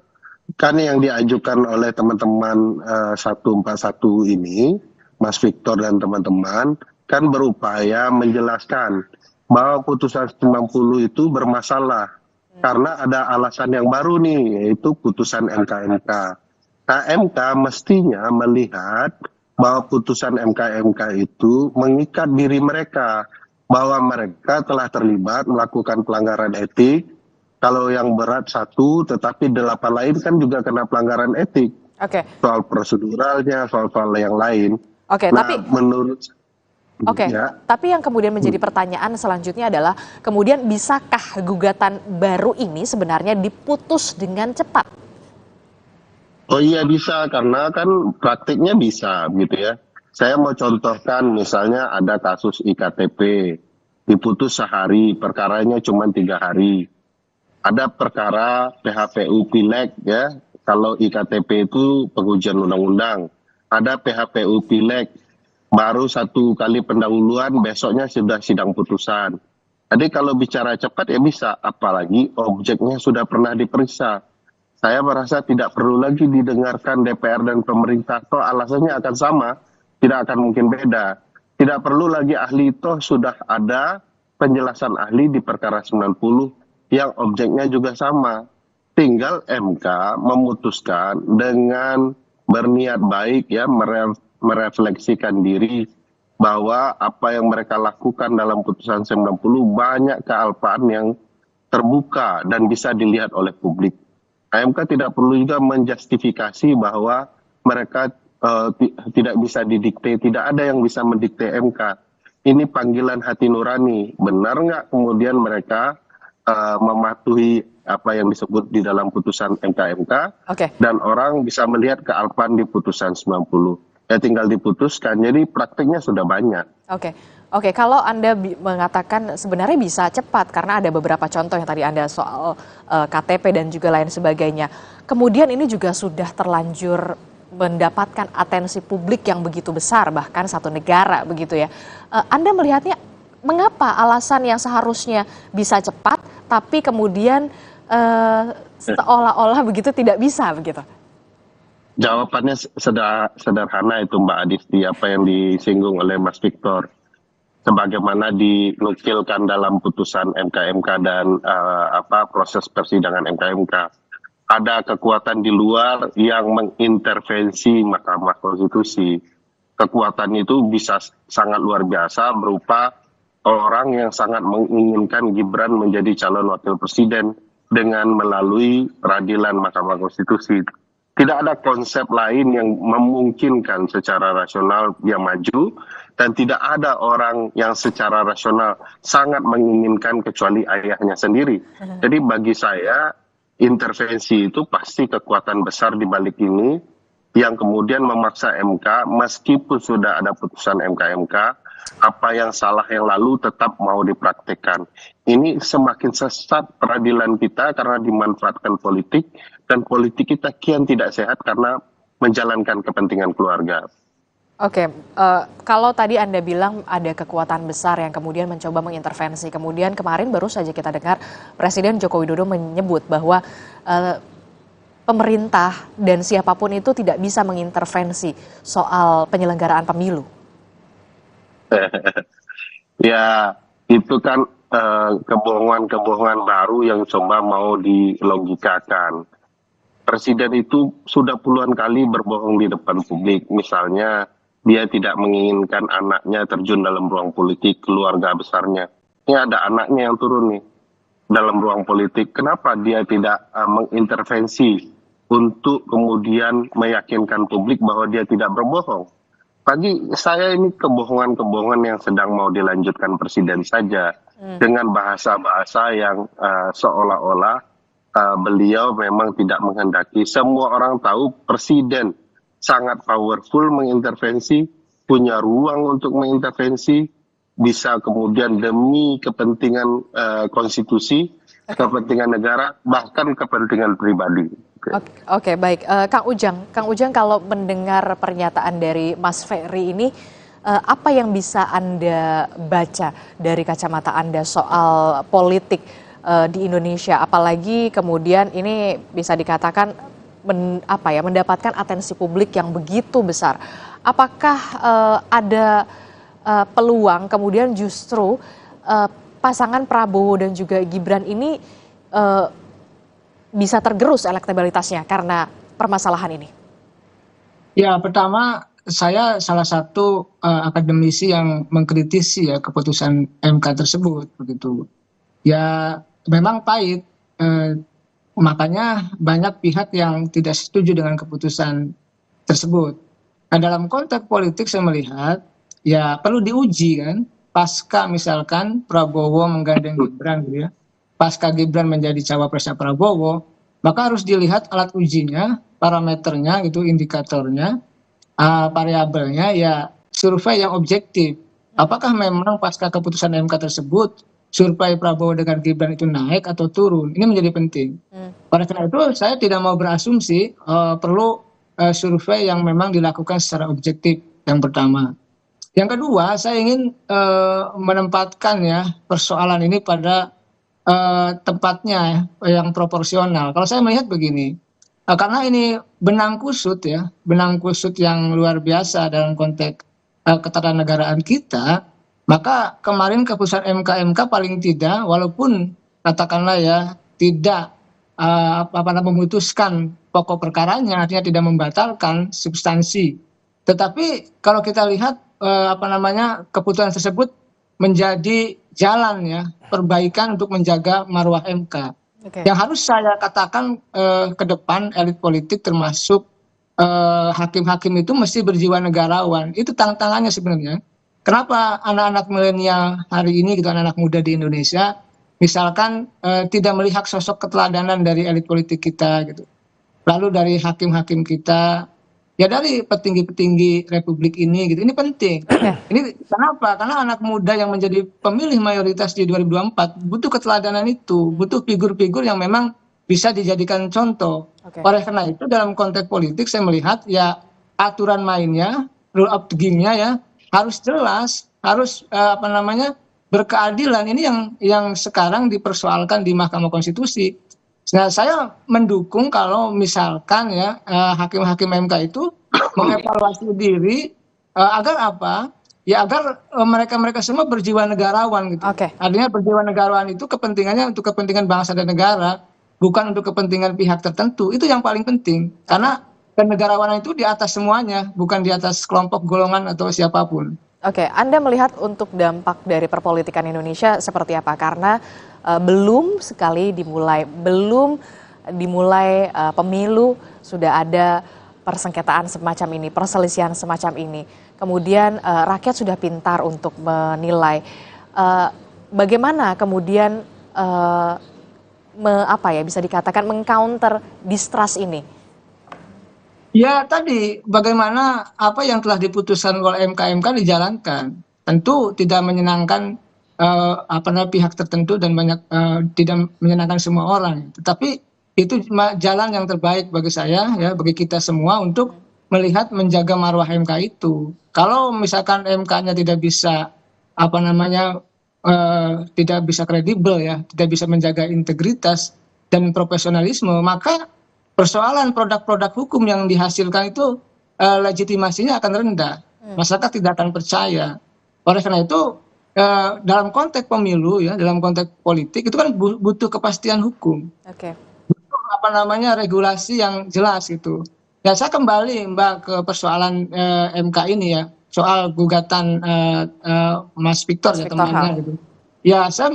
kan yang diajukan oleh teman-teman 141 ini, Mas Victor dan teman-teman, kan berupaya menjelaskan bahwa putusan 90 itu bermasalah karena ada alasan yang baru nih, yaitu putusan MK. Nah MK mestinya melihat bahwa putusan MK itu mengikat diri mereka, bahwa mereka telah terlibat melakukan pelanggaran etik. Kalau yang berat 1, tetapi 8 lain kan juga kena pelanggaran etik. Soal proseduralnya, soal-soal yang lain. Tapi yang kemudian menjadi pertanyaan selanjutnya adalah, kemudian bisakah gugatan baru ini sebenarnya diputus dengan cepat? Oh iya bisa, karena kan praktiknya bisa gitu ya. Saya mau contohkan misalnya ada kasus IKTP, diputus sehari, perkaranya cuma 3 hari. Ada perkara PHPU Pileg ya, kalau IKTP itu pengujian undang-undang. Ada PHPU Pileg, baru 1 kali pendahuluan, besoknya sudah sidang putusan. Jadi kalau bicara cepat ya bisa, apalagi objeknya sudah pernah diperiksa. Saya merasa tidak perlu lagi didengarkan DPR dan pemerintah, toh alasannya akan sama, tidak akan mungkin beda. Tidak perlu lagi ahli, toh sudah ada penjelasan ahli di perkara 90 yang objeknya juga sama. Tinggal MK memutuskan dengan berniat baik ya, merefleksikan diri bahwa apa yang mereka lakukan dalam putusan 90 banyak kealpaan yang terbuka dan bisa dilihat oleh publik. MK tidak perlu juga menjustifikasi bahwa mereka tidak bisa didikte, tidak ada yang bisa mendikte MK. Ini panggilan hati nurani. Benar nggak kemudian mereka mematuhi apa yang disebut di dalam putusan MK, dan orang bisa melihat kealpaan di putusan 90. ya tinggal diputuskan. Jadi praktiknya sudah banyak. Oke, kalau Anda mengatakan sebenarnya bisa cepat karena ada beberapa contoh yang tadi Anda soal KTP dan juga lain sebagainya. Kemudian ini juga sudah terlanjur mendapatkan atensi publik yang begitu besar, bahkan satu negara begitu ya. Anda melihatnya mengapa alasan yang seharusnya bisa cepat tapi kemudian seolah-olah begitu tidak bisa begitu? Jawabannya sederhana itu Mbak Adisti, apa yang disinggung oleh Mas Victor. Sebagaimana dinukilkan dalam putusan MK dan proses persidangan MK. Ada kekuatan di luar yang mengintervensi Mahkamah Konstitusi. Kekuatan itu bisa sangat luar biasa berupa orang yang sangat menginginkan Gibran menjadi calon wakil presiden dengan melalui peradilan Mahkamah Konstitusi. Tidak ada konsep lain yang memungkinkan secara rasional dia maju, dan tidak ada orang yang secara rasional sangat menginginkan kecuali ayahnya sendiri. Jadi bagi saya intervensi itu pasti kekuatan besar di balik ini yang kemudian memaksa MK meskipun sudah ada putusan MK, apa yang salah yang lalu tetap mau dipraktekkan. Ini semakin sesat peradilan kita karena dimanfaatkan politik, dan politik kita kian tidak sehat karena menjalankan kepentingan keluarga. Kalau tadi Anda bilang ada kekuatan besar yang kemudian mencoba mengintervensi, kemudian kemarin baru saja kita dengar Presiden Joko Widodo menyebut bahwa pemerintah dan siapapun itu tidak bisa mengintervensi soal penyelenggaraan pemilu. Ya, itu kan kebohongan-kebohongan baru yang coba mau dilogikakan. Presiden itu sudah puluhan kali berbohong di depan publik. Misalnya dia tidak menginginkan anaknya terjun dalam ruang politik, keluarga besarnya. Ini ada anaknya yang turun nih dalam ruang politik. Kenapa dia tidak mengintervensi untuk kemudian meyakinkan publik bahwa dia tidak berbohong? Bagi saya ini kebohongan-kebohongan yang sedang mau dilanjutkan Presiden saja. Dengan bahasa-bahasa yang seolah-olah beliau memang tidak menghendaki. Semua orang tahu Presiden sangat powerful mengintervensi, punya ruang untuk mengintervensi, bisa kemudian demi kepentingan konstitusi, kepentingan negara, bahkan kepentingan pribadi. Oke, baik. Kang Ujang kalau mendengar pernyataan dari Mas Ferry ini, apa yang bisa Anda baca dari kacamata Anda soal politik di Indonesia, apalagi kemudian ini bisa dikatakan mendapatkan atensi publik yang begitu besar. Apakah ada peluang kemudian justru pasangan Prabowo dan juga Gibran ini bisa tergerus elektabilitasnya karena permasalahan ini? Ya, pertama saya salah satu akademisi yang mengkritisi ya keputusan MK tersebut begitu. Ya, memang pahit, makanya banyak pihak yang tidak setuju dengan keputusan tersebut. Nah, dalam konteks politik saya melihat ya perlu diuji kan, pasca misalkan Prabowo menggandeng Gibran gitu ya, pasca Gibran menjadi cawapresnya Prabowo, maka harus dilihat alat ujinya, parameternya gitu, indikatornya, variabelnya ya survei yang objektif. Apakah memang pasca keputusan MK tersebut survei Prabowo dengan Gibran itu naik atau turun? Ini menjadi penting. Oleh karena itu saya tidak mau berasumsi, perlu survei yang memang dilakukan secara objektif, yang pertama. Yang kedua, saya ingin menempatkan ya persoalan ini pada tempatnya ya, yang proporsional. Kalau saya melihat begini, karena ini benang kusut ya, benang kusut yang luar biasa dalam konteks ketatanegaraan kita, maka kemarin keputusan MK paling tidak, walaupun katakanlah ya tidak memutuskan pokok perkaranya, artinya tidak membatalkan substansi. Tetapi kalau kita lihat keputusan tersebut menjadi jalan ya perbaikan untuk menjaga marwah MK. Yang harus saya katakan ke depan elit politik termasuk hakim-hakim itu mesti berjiwa negarawan. Itu tantangannya sebenarnya. Kenapa anak-anak milenial hari ini gitu, anak-anak muda di Indonesia misalkan tidak melihat sosok keteladanan dari elit politik kita gitu. Lalu dari hakim-hakim kita ya dari petinggi-petinggi Republik ini gitu. Ini penting. Ini kenapa? Karena anak muda yang menjadi pemilih mayoritas di 2024 butuh keteladanan itu, butuh figur-figur yang memang bisa dijadikan contoh. Oleh karena itu dalam konteks politik saya melihat ya aturan mainnya, rule of the game-nya ya harus jelas, harus berkeadilan. Ini yang sekarang dipersoalkan di Mahkamah Konstitusi. Nah, saya mendukung kalau misalkan ya hakim-hakim MK itu mengevaluasi diri agar apa? Ya agar mereka semua berjiwa negarawan gitu. Artinya berjiwa negarawan itu kepentingannya untuk kepentingan bangsa dan negara, bukan untuk kepentingan pihak tertentu. Itu yang paling penting. Karena kenegarawanan itu di atas semuanya, bukan di atas kelompok, golongan atau siapapun. Anda melihat untuk dampak dari perpolitikan Indonesia seperti apa? Karena belum dimulai pemilu sudah ada persengketaan semacam ini, perselisihan semacam ini. Kemudian rakyat sudah pintar untuk menilai bagaimana kemudian bisa dikatakan mengcounter distrust ini. Ya tadi bagaimana apa yang telah diputuskan oleh MK dijalankan. Tentu tidak menyenangkan pihak tertentu dan tidak menyenangkan semua orang. Tetapi itu jalan yang terbaik bagi saya ya, bagi kita semua untuk melihat menjaga marwah MK itu. Kalau misalkan MK-nya tidak bisa tidak bisa kredibel ya, tidak bisa menjaga integritas dan profesionalisme, maka persoalan produk-produk hukum yang dihasilkan itu legitimasinya akan rendah. Masyarakat tidak akan percaya. Oleh karena itu dalam konteks pemilu ya, dalam konteks politik itu kan butuh kepastian hukum. Butuh regulasi yang jelas gitu. Ya saya kembali Mbak ke persoalan MK ini ya, soal gugatan Mas Victor ya temannya gitu. Ya saya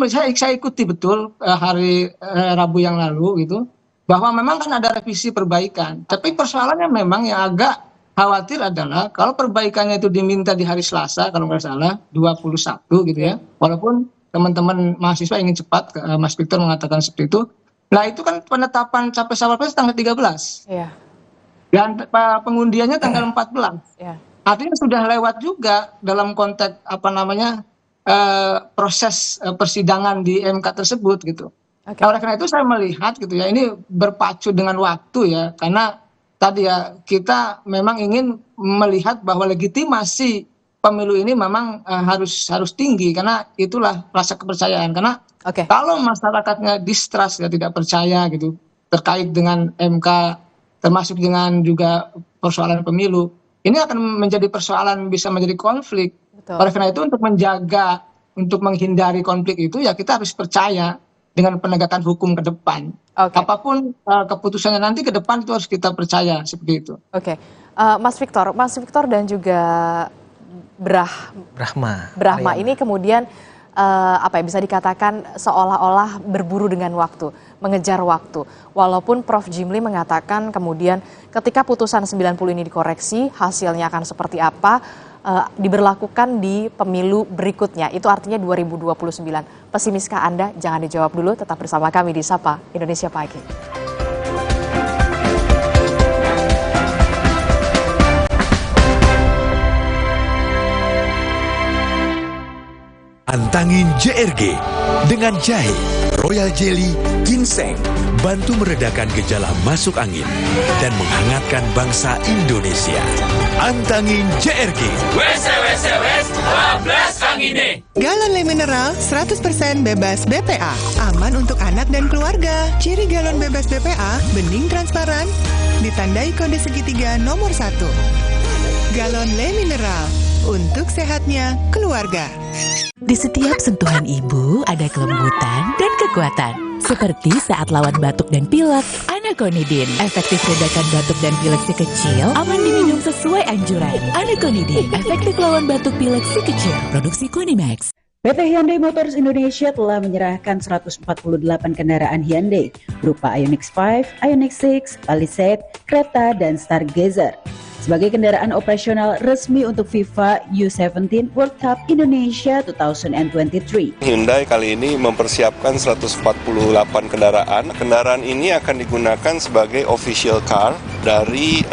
ikuti betul hari Rabu yang lalu gitu, bahwa memang kan ada revisi perbaikan. Tapi persoalannya memang yang agak khawatir adalah kalau perbaikannya itu diminta di hari Selasa kalau nggak salah 21 gitu ya. Walaupun teman-teman mahasiswa ingin cepat, Mas Victor mengatakan seperti itu. Nah itu kan penetapan capres-cawapres tanggal 13. Iya. Dan pengundiannya tanggal 14. Iya. Artinya sudah lewat juga dalam konteks proses persidangan di MK tersebut gitu. Oleh karena itu saya melihat gitu ya, ini berpacu dengan waktu ya, karena tadi ya kita memang ingin melihat bahwa legitimasi pemilu ini memang harus tinggi, karena itulah rasa kepercayaan. Karena kalau masyarakatnya distrust ya, tidak percaya gitu terkait dengan MK, termasuk dengan juga persoalan pemilu, ini akan menjadi persoalan, bisa menjadi konflik. Oleh karena itu untuk menjaga, untuk menghindari konflik itu ya kita harus percaya dengan penegakan hukum ke depan. Apapun keputusannya nanti ke depan itu harus kita percaya seperti itu. Mas Victor dan juga Brahma ini kemudian bisa dikatakan seolah-olah berburu dengan waktu, mengejar waktu. Walaupun Prof. Jimli mengatakan kemudian ketika putusan 90 ini dikoreksi, hasilnya akan seperti apa, diberlakukan di pemilu berikutnya. Itu artinya 2029. Pesimiskah Anda? Jangan dijawab dulu, tetap bersama kami di Sapa Indonesia Pagi. Antangin JRG dengan jahe, royal jelly, ginseng, bantu meredakan gejala masuk angin dan menghangatkan bangsa Indonesia. Antangin JRG. Wes, bablas angine. Galon Le Mineral 100% bebas BPA. Aman untuk anak dan keluarga. Ciri galon bebas BPA, bening transparan, ditandai kode segitiga nomor 1. Galon Le Mineral, untuk sehatnya keluarga. Di setiap sentuhan ibu ada kelembutan dan kekuatan. Seperti saat lawan batuk dan pilek, Anaconidin. Efektif redakan batuk dan pilek si kecil, aman diminum sesuai anjuran. Anaconidin, efektif lawan batuk pilek si kecil. Produksi Konimax. PT Hyundai Motors Indonesia telah menyerahkan 148 kendaraan Hyundai berupa Ioniq 5, Ioniq 6, Palisade, Creta, dan Stargazer. sebagai kendaraan operasional resmi untuk FIFA U17 World Cup Indonesia 2023. Hyundai kali ini mempersiapkan 148 kendaraan. Kendaraan ini akan digunakan sebagai official car dari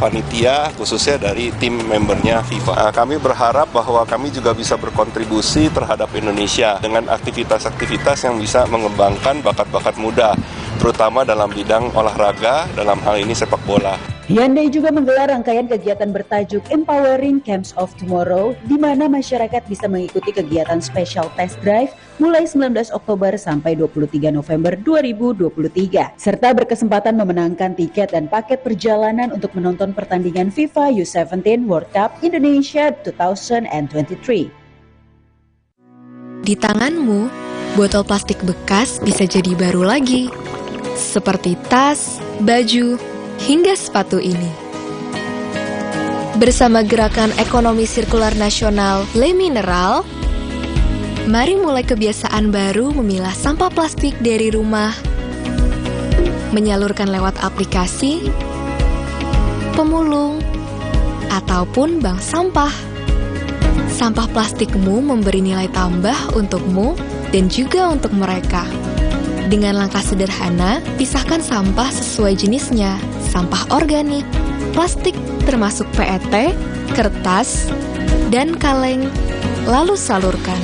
panitia, khususnya dari tim membernya FIFA. Kami berharap bahwa kami juga bisa berkontribusi terhadap Indonesia dengan aktivitas-aktivitas yang bisa mengembangkan bakat-bakat muda, terutama dalam bidang olahraga, dalam hal ini sepak bola. Hyundai juga menggelar rangkaian kegiatan bertajuk Empowering Camps of Tomorrow, di mana masyarakat bisa mengikuti kegiatan special test drive mulai 19 Oktober sampai 23 November 2023, serta berkesempatan memenangkan tiket dan paket perjalanan untuk menonton pertandingan FIFA U17 World Cup Indonesia 2023. Di tanganmu, botol plastik bekas bisa jadi baru lagi, seperti tas, baju, hingga sepatu ini. Bersama Gerakan Ekonomi Sirkular Nasional Le Mineral, mari mulai kebiasaan baru memilah sampah plastik dari rumah, menyalurkan lewat aplikasi, pemulung, ataupun bank sampah. Sampah plastikmu memberi nilai tambah untukmu dan juga untuk mereka. Dengan langkah sederhana, pisahkan sampah sesuai jenisnya, sampah organik, plastik termasuk PET, kertas, dan kaleng, lalu salurkan.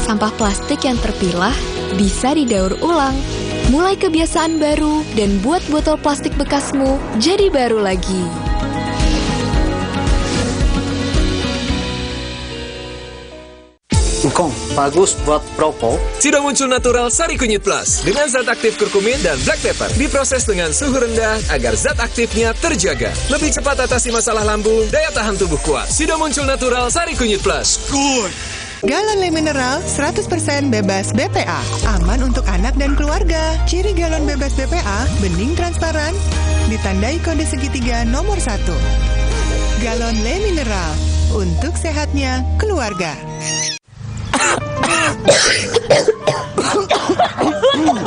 Sampah plastik yang terpilah bisa didaur ulang. Mulai kebiasaan baru dan buat botol plastik bekasmu jadi baru lagi. Engkong, bagus buat propo. Sidang muncul natural Sari Kunyit Plus dengan zat aktif kurkumin dan black pepper diproses dengan suhu rendah agar zat aktifnya terjaga. Lebih cepat atasi masalah lambung, daya tahan tubuh kuat. Sidang muncul natural Sari Kunyit Plus. Good. Galon Le Mineral 100% bebas BPA, aman untuk anak dan keluarga. Ciri galon bebas BPA, bening transparan, ditandai kode segitiga nomor 1. Galon Le Mineral, untuk sehatnya keluarga.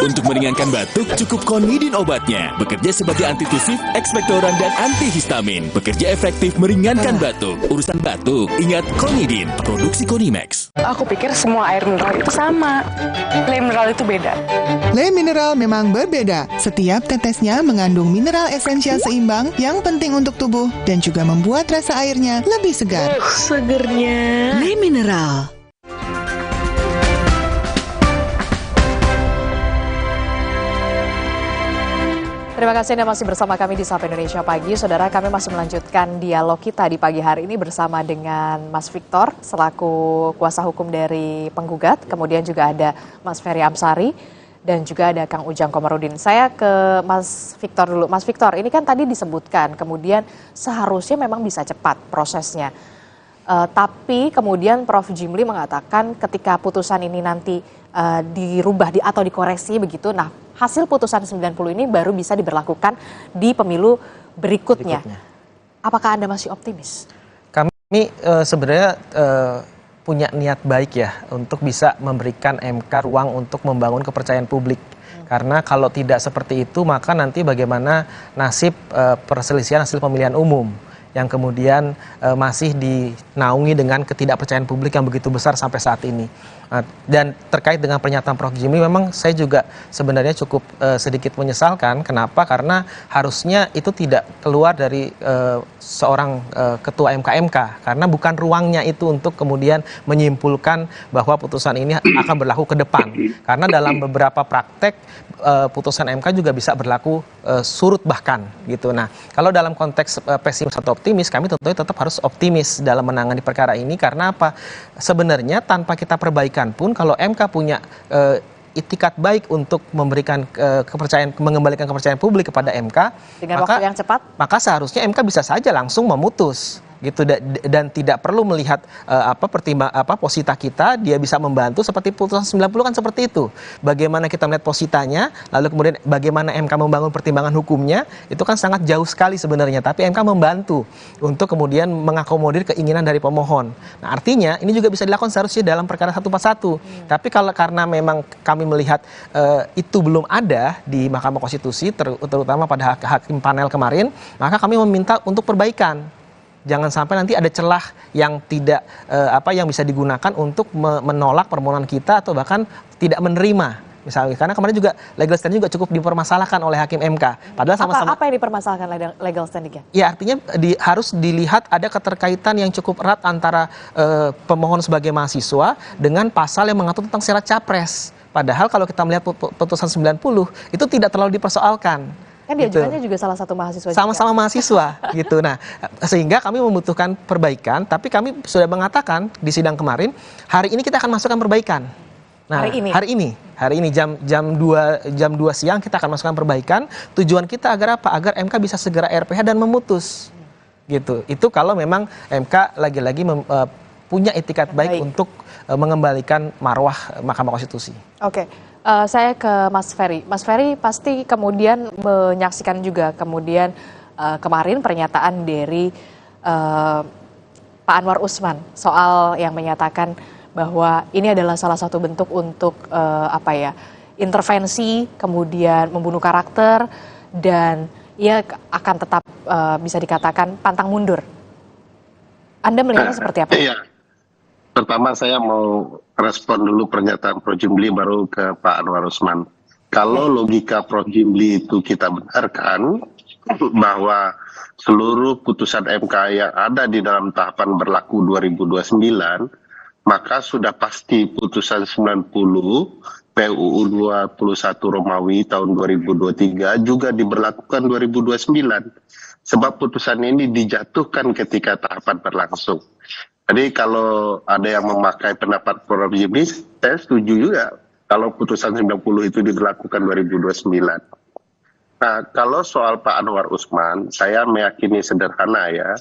Untuk meringankan batuk, cukup Konidin obatnya. Bekerja sebagai antitusif, ekspektoran, dan antihistamin. Bekerja efektif meringankan batuk. Urusan batuk, ingat Konidin, produksi Konimax. Aku pikir semua air mineral itu sama. Le Mineral itu beda. Le Mineral memang berbeda. Setiap tetesnya mengandung mineral esensial seimbang yang penting untuk tubuh dan juga membuat rasa airnya lebih segar. Segernya. Le Mineral. Terima kasih Anda masih bersama kami di Sapa Indonesia Pagi. Saudara, kami masih melanjutkan dialog kita di pagi hari ini bersama dengan Mas Victor selaku kuasa hukum dari penggugat. Kemudian juga ada Mas Ferry Amsari dan juga ada Kang Ujang Komarudin. Saya ke Mas Victor dulu. Mas Victor, ini kan tadi disebutkan kemudian seharusnya memang bisa cepat prosesnya. Tapi kemudian Prof. Jimli mengatakan ketika putusan ini nanti dirubah atau dikoreksi begitu, nah hasil putusan 90 ini baru bisa diberlakukan di pemilu berikutnya. Apakah Anda masih optimis? Kami sebenarnya punya niat baik ya untuk bisa memberikan MK ruang untuk membangun kepercayaan publik. Karena kalau tidak seperti itu maka nanti bagaimana nasib perselisihan hasil pemilihan umum yang kemudian masih dinaungi dengan ketidakpercayaan publik yang begitu besar sampai saat ini. Dan terkait dengan pernyataan Prof. Jimli, memang saya juga sebenarnya cukup sedikit menyesalkan. Kenapa? Karena harusnya itu tidak keluar dari seorang ketua MK, karena bukan ruangnya itu untuk kemudian menyimpulkan bahwa putusan ini akan berlaku ke depan. Karena dalam beberapa praktek putusan MK juga bisa berlaku surut bahkan gitu. Nah, kalau dalam konteks pesimis atau optimis, kami tentunya tetap harus optimis dalam menangani perkara ini. Karena apa? Sebenarnya tanpa kita perbaikan pun kalau MK punya itikat baik untuk memberikan kepercayaan, mengembalikan kepercayaan publik kepada MK dengan waktu yang cepat, maka seharusnya MK bisa saja langsung memutus gitu, dan tidak perlu melihat posita kita, dia bisa membantu seperti putusan 90 kan seperti itu. Bagaimana kita melihat positanya, lalu kemudian bagaimana MK membangun pertimbangan hukumnya, itu kan sangat jauh sekali sebenarnya, tapi MK membantu untuk kemudian mengakomodir keinginan dari pemohon. Nah, artinya ini juga bisa dilakukan seharusnya dalam perkara 141. Tapi kalau karena memang kami melihat itu belum ada di Mahkamah Konstitusi, terutama pada hakim panel kemarin, maka kami meminta untuk perbaikan. Jangan sampai nanti ada celah yang tidak yang bisa digunakan untuk menolak permohonan kita atau bahkan tidak menerima misalnya, karena kemarin juga legal standing juga cukup dipermasalahkan oleh hakim MK. Padahal sama-sama apa yang dipermasalahkan legal standing-nya? Ya, artinya harus dilihat ada keterkaitan yang cukup erat antara pemohon sebagai mahasiswa dengan pasal yang mengatur tentang syarat capres. Padahal kalau kita melihat putusan 90 itu tidak terlalu dipersoalkan. Kan diajukannya juga salah satu mahasiswa. Sama-sama mahasiswa gitu. Nah, sehingga kami membutuhkan perbaikan, tapi kami sudah mengatakan di sidang kemarin, hari ini kita akan masukkan perbaikan. Nah, hari ini jam 2 siang kita akan masukkan perbaikan. Tujuan kita agar apa? Agar MK bisa segera RPH dan memutus. Gitu. Itu kalau memang MK lagi-lagi punya etikat baik untuk mengembalikan marwah Mahkamah Konstitusi. Oke. Saya ke Mas Ferry. Mas Ferry pasti kemudian menyaksikan juga kemudian kemarin pernyataan dari Pak Anwar Usman soal yang menyatakan bahwa ini adalah salah satu bentuk untuk intervensi, kemudian membunuh karakter, dan ia akan tetap bisa dikatakan pantang mundur. Anda melihatnya seperti apa? Iya. Pertama saya mau respon dulu pernyataan Prof. Jimli baru ke Pak Anwar Usman. Kalau logika Prof. Jimli itu kita benarkan bahwa seluruh putusan MK yang ada di dalam tahapan berlaku 2029, maka sudah pasti putusan 90 PUU 21 Romawi tahun 2023 juga diberlakukan 2029. Sebab putusan ini dijatuhkan ketika tahapan berlangsung. Jadi kalau ada yang memakai pendapat Prof. Jimli, saya setuju juga kalau putusan 90 itu diberlakukan 2029. Nah, kalau soal Pak Anwar Usman, saya meyakini sederhana ya,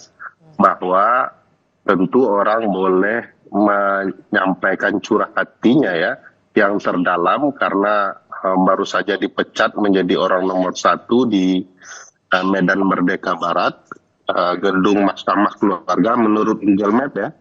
bahwa tentu orang boleh menyampaikan curah hatinya ya, yang terdalam karena baru saja dipecat menjadi orang nomor 1 di Medan Merdeka Barat, gedung Mahkamah Keluarga menurut Google Map ya.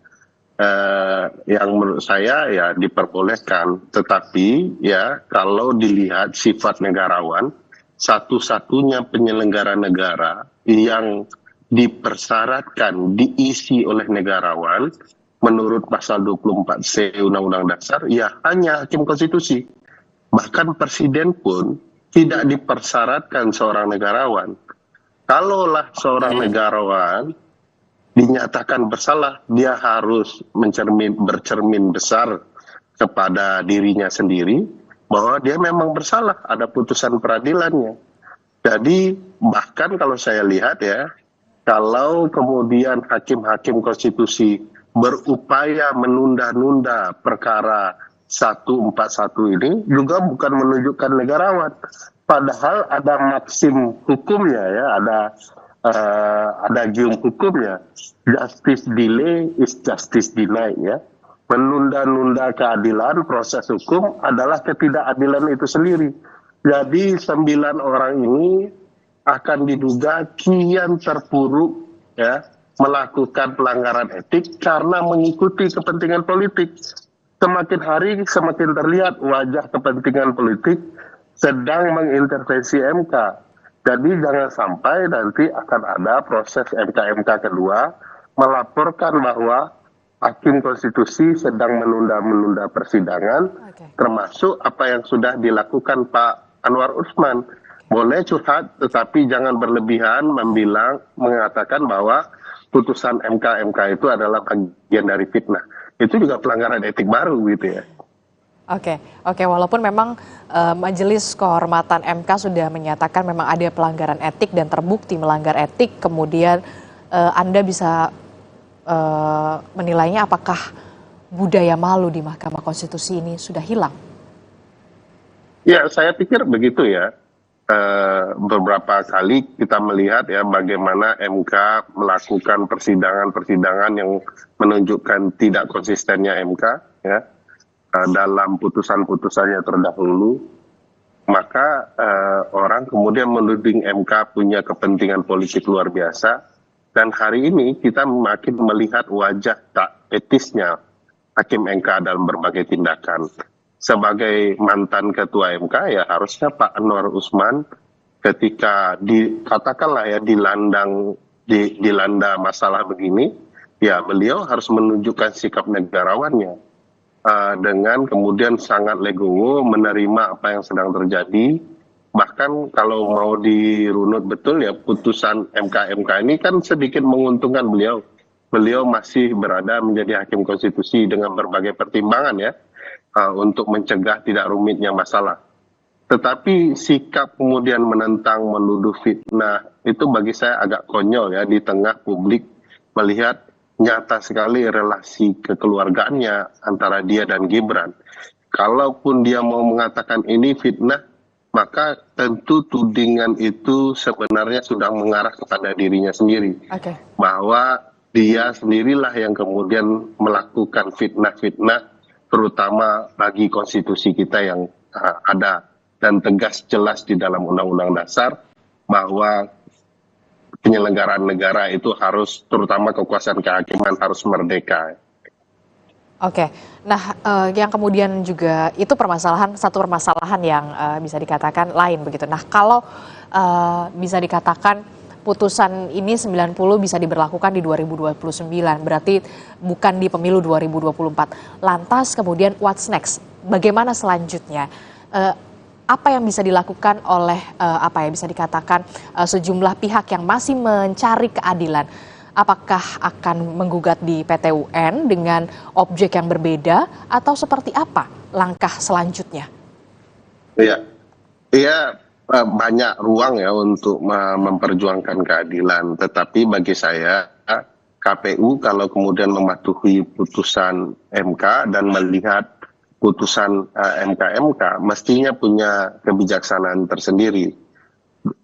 Yang menurut saya ya diperbolehkan, tetapi ya kalau dilihat sifat negarawan, satu-satunya penyelenggara negara yang dipersyaratkan diisi oleh negarawan menurut pasal 24C Undang-Undang Dasar ya hanya hakim konstitusi. Bahkan presiden pun tidak dipersyaratkan seorang negarawan. Kalaulah seorang negarawan dinyatakan bersalah, dia harus bercermin besar kepada dirinya sendiri bahwa dia memang bersalah, ada putusan peradilannya. Jadi bahkan kalau saya lihat ya, kalau kemudian hakim-hakim konstitusi berupaya menunda-nunda perkara 141 ini juga bukan menunjukkan negarawan. Padahal ada maksim hukumnya ya, ada gium hukumnya, justice delay is justice denied ya. Menunda-nunda keadilan, proses hukum adalah ketidakadilan itu sendiri. Jadi 9 orang ini akan diduga kian terpuruk ya, melakukan pelanggaran etik karena mengikuti kepentingan politik. Semakin hari semakin terlihat wajah kepentingan politik sedang mengintervensi MK. Jadi jangan sampai nanti akan ada proses MK-MK kedua melaporkan bahwa hakim konstitusi sedang menunda-menunda persidangan, termasuk apa yang sudah dilakukan Pak Anwar Usman. Boleh curhat, tetapi jangan berlebihan mengatakan bahwa putusan MK-MK itu adalah bagian dari fitnah. Itu juga pelanggaran etik baru gitu ya. Oke, walaupun memang Majelis Kehormatan MK sudah menyatakan memang ada pelanggaran etik dan terbukti melanggar etik, kemudian Anda bisa menilainya apakah budaya malu di Mahkamah Konstitusi ini sudah hilang? Ya, saya pikir begitu ya. beberapa kali kita melihat ya bagaimana MK melakukan persidangan yang menunjukkan tidak konsistennya MK ya dalam putusan-putusannya terdahulu, maka orang kemudian menuding MK punya kepentingan politik luar biasa, dan hari ini kita makin melihat wajah tak etisnya Hakim MK dalam berbagai tindakan. Sebagai mantan ketua MK ya harusnya Pak Anwar Usman ketika katakanlah ya dilanda masalah begini, ya beliau harus menunjukkan sikap negarawannya dengan kemudian sangat legowo menerima apa yang sedang terjadi. Bahkan kalau mau dirunut betul ya putusan MK ini kan sedikit menguntungkan beliau. Beliau masih berada menjadi hakim konstitusi dengan berbagai pertimbangan ya. Untuk mencegah tidak rumitnya masalah. Tetapi sikap kemudian menentang, menuduh fitnah, itu bagi saya agak konyol ya di tengah publik melihat nyata sekali relasi kekeluargaannya antara dia dan Gibran. Kalaupun dia mau mengatakan ini fitnah, maka tentu tudingan itu sebenarnya sudah mengarah kepada dirinya sendiri. Bahwa dia sendirilah yang kemudian melakukan fitnah-fitnah terutama bagi konstitusi kita yang ada dan tegas jelas di dalam Undang-Undang Dasar bahwa penyelenggaraan negara itu harus, terutama kekuasaan kehakiman harus merdeka. Oke, nah yang kemudian juga itu satu permasalahan yang bisa dikatakan lain begitu. Nah kalau bisa dikatakan putusan ini 90 bisa diberlakukan di 2029, berarti bukan di pemilu 2024. Lantas kemudian what's next? Bagaimana selanjutnya? Apa yang bisa dilakukan oleh bisa dikatakan sejumlah pihak yang masih mencari keadilan? Apakah akan menggugat di PT UN dengan objek yang berbeda atau seperti apa langkah selanjutnya? Iya. Banyak ruang ya untuk memperjuangkan keadilan, tetapi bagi saya KPU kalau kemudian mematuhi putusan MK dan melihat putusan MK mestinya punya kebijaksanaan tersendiri.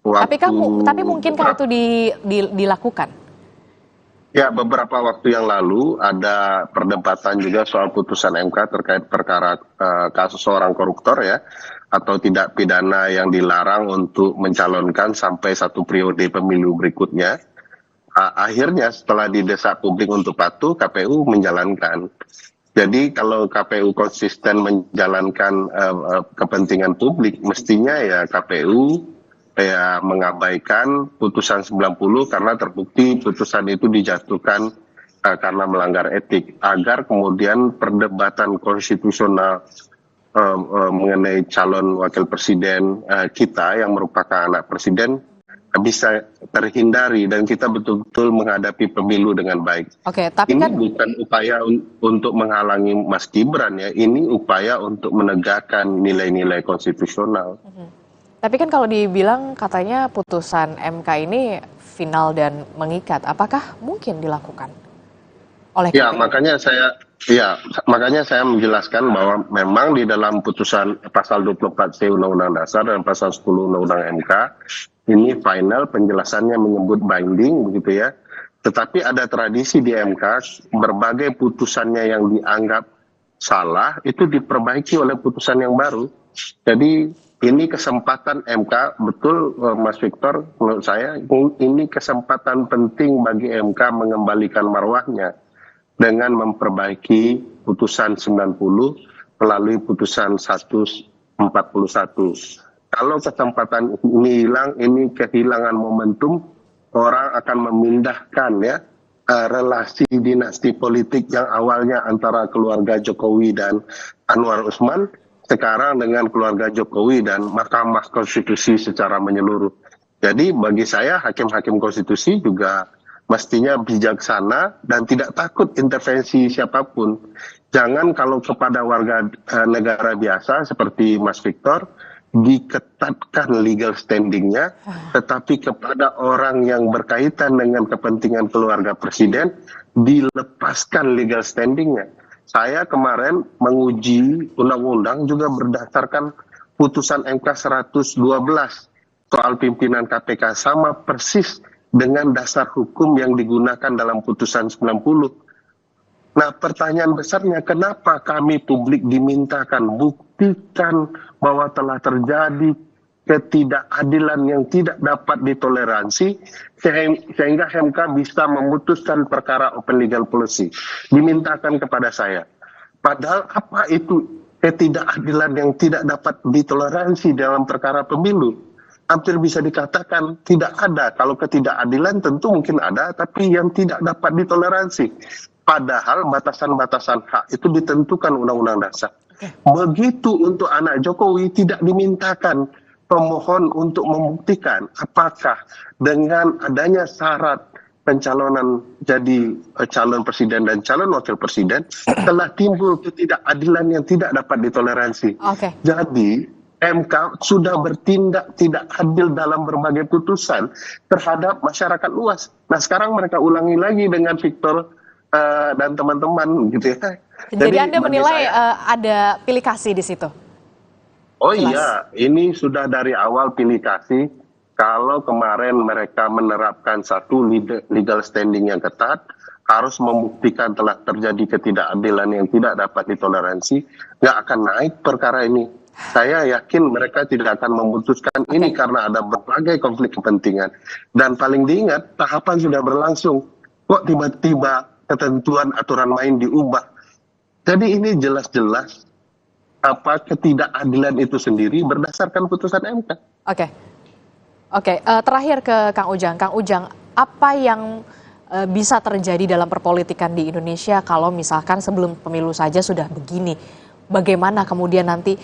Tapi mungkinkah itu dilakukan? Ya, beberapa waktu yang lalu ada perdebatan juga soal putusan MK terkait perkara kasus seorang koruptor ya, atau tidak pidana yang dilarang untuk mencalonkan sampai satu periode pemilu berikutnya. Akhirnya setelah didesak publik untuk patuh, KPU menjalankan. Jadi kalau KPU konsisten menjalankan kepentingan publik, mestinya ya KPU mengabaikan putusan 90 karena terbukti putusan itu dijatuhkan karena melanggar etik, agar kemudian perdebatan konstitusional mengenai calon wakil presiden kita yang merupakan anak presiden bisa terhindari dan kita betul-betul menghadapi pemilu dengan baik. Tapi ini bukan upaya untuk menghalangi Mas Gibran ya, ini upaya untuk menegakkan nilai-nilai konstitusional. Tapi kan kalau dibilang katanya putusan MK ini final dan mengikat, apakah mungkin dilakukan oleh KPU? Makanya saya menjelaskan bahwa memang di dalam putusan pasal 24C Undang-Undang Dasar dan pasal 10 Undang-Undang MK ini final penjelasannya menyebut binding begitu ya. Tetapi ada tradisi di MK berbagai putusannya yang dianggap salah itu diperbaiki oleh putusan yang baru. Jadi ini kesempatan MK, betul Mas Victor, menurut saya ini kesempatan penting bagi MK mengembalikan marwahnya dengan memperbaiki putusan 90 melalui putusan 141. Kalau kesempatan ini hilang, ini kehilangan momentum, orang akan memindahkan ya relasi dinasti politik yang awalnya antara keluarga Jokowi dan Anwar Usman, sekarang dengan keluarga Jokowi dan Mahkamah Konstitusi secara menyeluruh. Jadi bagi saya hakim-hakim konstitusi juga mestinya bijaksana dan tidak takut intervensi siapapun. Jangan kalau kepada warga negara biasa seperti Mas Victor diketatkan legal standingnya, tetapi kepada orang yang berkaitan dengan kepentingan keluarga presiden dilepaskan legal standingnya. Saya kemarin menguji undang-undang juga berdasarkan putusan MK 112 soal pimpinan KPK sama persis dengan dasar hukum yang digunakan dalam putusan 90. Nah, pertanyaan besarnya, kenapa kami publik dimintakan buktikan bahwa telah terjadi ketidakadilan yang tidak dapat ditoleransi sehingga MK bisa memutuskan perkara open legal policy. Dimintakan kepada saya. Padahal apa itu ketidakadilan yang tidak dapat ditoleransi dalam perkara pemilu? Hampir bisa dikatakan tidak ada. Kalau ketidakadilan tentu mungkin ada, tapi yang tidak dapat ditoleransi. Padahal batasan-batasan hak itu ditentukan Undang-Undang Dasar. Begitu untuk anak Jokowi tidak dimintakan pemohon untuk membuktikan apakah dengan adanya syarat pencalonan jadi calon presiden dan calon wakil presiden telah timbul ketidakadilan yang tidak dapat ditoleransi. Jadi MK sudah bertindak tidak adil dalam berbagai putusan terhadap masyarakat luas. Nah, sekarang mereka ulangi lagi dengan Victor dan teman-teman gitu ya. Jadi Anda menilai ada pilih kasih di situ? Oh iya, ini sudah dari awal pilih kasih. Kalau kemarin mereka menerapkan satu legal standing yang ketat, harus membuktikan telah terjadi ketidakadilan yang tidak dapat ditoleransi, nggak akan naik perkara ini. Saya yakin mereka tidak akan memutuskan ini karena ada berbagai konflik kepentingan. Dan paling diingat, tahapan sudah berlangsung. Kok tiba-tiba ketentuan aturan main diubah? Jadi ini jelas-jelas apa ketidakadilan itu sendiri berdasarkan putusan MK. Oke, terakhir ke Kang Ujang. Kang Ujang, apa yang bisa terjadi dalam perpolitikan di Indonesia kalau misalkan sebelum pemilu saja sudah begini? Bagaimana kemudian nanti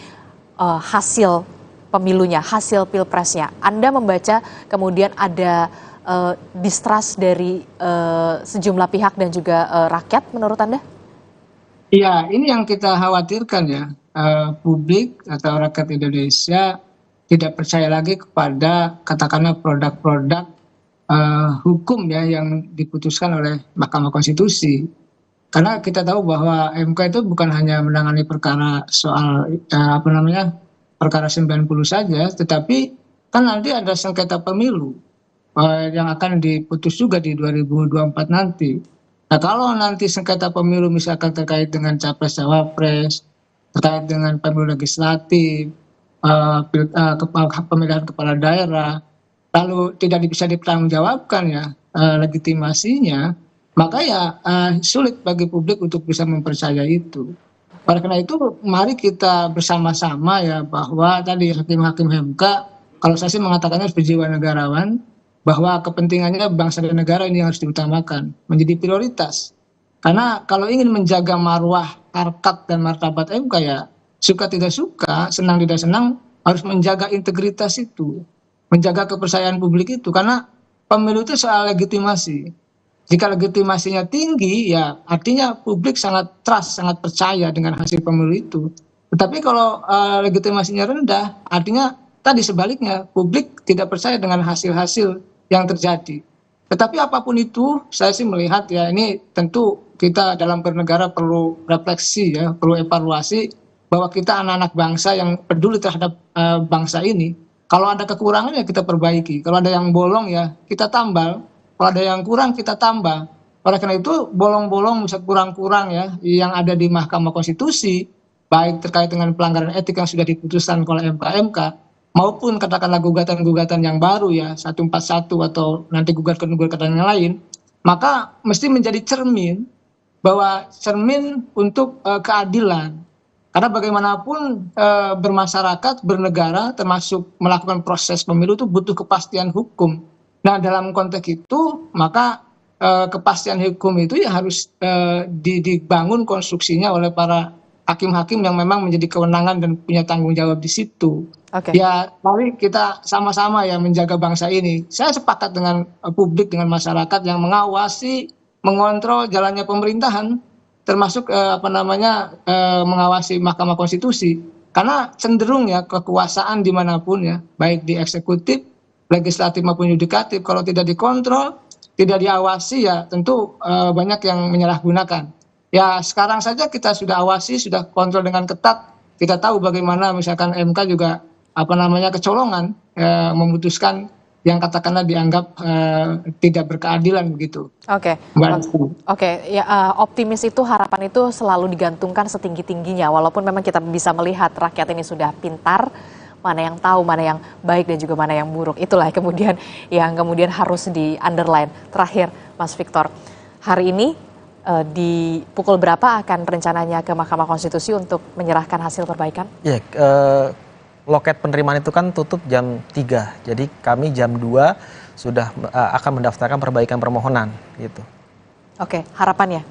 hasil pemilunya, hasil pilpresnya? Anda membaca kemudian ada distrust dari sejumlah pihak dan juga rakyat menurut Anda? Iya, ini yang kita khawatirkan ya. Publik atau rakyat Indonesia tidak percaya lagi kepada katakanlah produk-produk hukum ya yang diputuskan oleh Mahkamah Konstitusi. Karena kita tahu bahwa MK itu bukan hanya menangani perkara soal perkara 90 saja, tetapi kan nanti ada sengketa pemilu yang akan diputus juga di 2024 nanti. Nah, kalau nanti sengketa pemilu misalkan terkait dengan capres-cawapres, terkait dengan pemilu legislatif, pemilihan kepala daerah, lalu tidak bisa dipertanggungjawabkan ya legitimasinya, maka ya sulit bagi publik untuk bisa mempercayai itu. Oleh karena itu, mari kita bersama-sama ya bahwa tadi hakim-hakim MK, kalau saya sih mengatakannya harus berjiwa negarawan, bahwa kepentingannya bangsa dan negara ini harus diutamakan, menjadi prioritas. Karena kalau ingin menjaga marwah, harkat dan martabat MK ya, suka tidak suka, senang tidak senang, harus menjaga integritas itu, menjaga kepercayaan publik itu. Karena pemilu itu soal legitimasi. Jika legitimasinya tinggi, ya artinya publik sangat trust, sangat percaya dengan hasil pemilu itu. Tetapi kalau legitimasinya rendah, artinya tadi sebaliknya, publik tidak percaya dengan hasil-hasil yang terjadi. Tetapi apapun itu, saya sih melihat ya ini tentu kita dalam bernegara perlu refleksi ya, perlu evaluasi bahwa kita anak-anak bangsa yang peduli terhadap bangsa ini. Kalau ada kekurangan ya kita perbaiki, kalau ada yang bolong ya kita tambal, kalau ada yang kurang kita tambah. Oleh karena itu bolong-bolong bisa kurang-kurang ya yang ada di Mahkamah Konstitusi, baik terkait dengan pelanggaran etik yang sudah diputuskan oleh MK, maupun katakanlah gugatan-gugatan yang baru ya 141 atau nanti gugatan yang lain, maka mesti menjadi cermin untuk keadilan. Karena bagaimanapun bermasyarakat, bernegara, termasuk melakukan proses pemilu itu butuh kepastian hukum. Nah, dalam konteks itu maka kepastian hukum itu ya harus dibangun konstruksinya oleh para hakim-hakim yang memang menjadi kewenangan dan punya tanggung jawab di situ. Ya, mari kita sama-sama ya menjaga bangsa ini. Saya sepakat dengan publik, dengan masyarakat yang mengawasi, mengontrol jalannya pemerintahan, termasuk mengawasi Mahkamah Konstitusi. Karena cenderung ya kekuasaan dimanapun ya, baik di eksekutif, legislatif maupun yudikatif, kalau tidak dikontrol, tidak diawasi ya tentu banyak yang menyalahgunakan. Ya sekarang saja kita sudah awasi, sudah kontrol dengan ketat. Kita tahu bagaimana misalkan MK juga kecolongan memutuskan yang katakanlah dianggap tidak berkeadilan begitu. Oke. Ya, optimis itu, harapan itu selalu digantungkan setinggi-tingginya, walaupun memang kita bisa melihat rakyat ini sudah pintar, mana yang tahu, mana yang baik dan juga mana yang buruk. Itulah yang kemudian harus di underline. Terakhir, Mas Victor, hari ini di pukul berapa akan rencananya ke Mahkamah Konstitusi untuk menyerahkan hasil perbaikan? Ya, loket penerimaan itu kan tutup jam 3, jadi kami jam 2 sudah akan mendaftarkan perbaikan permohonan gitu. Oke, harapannya?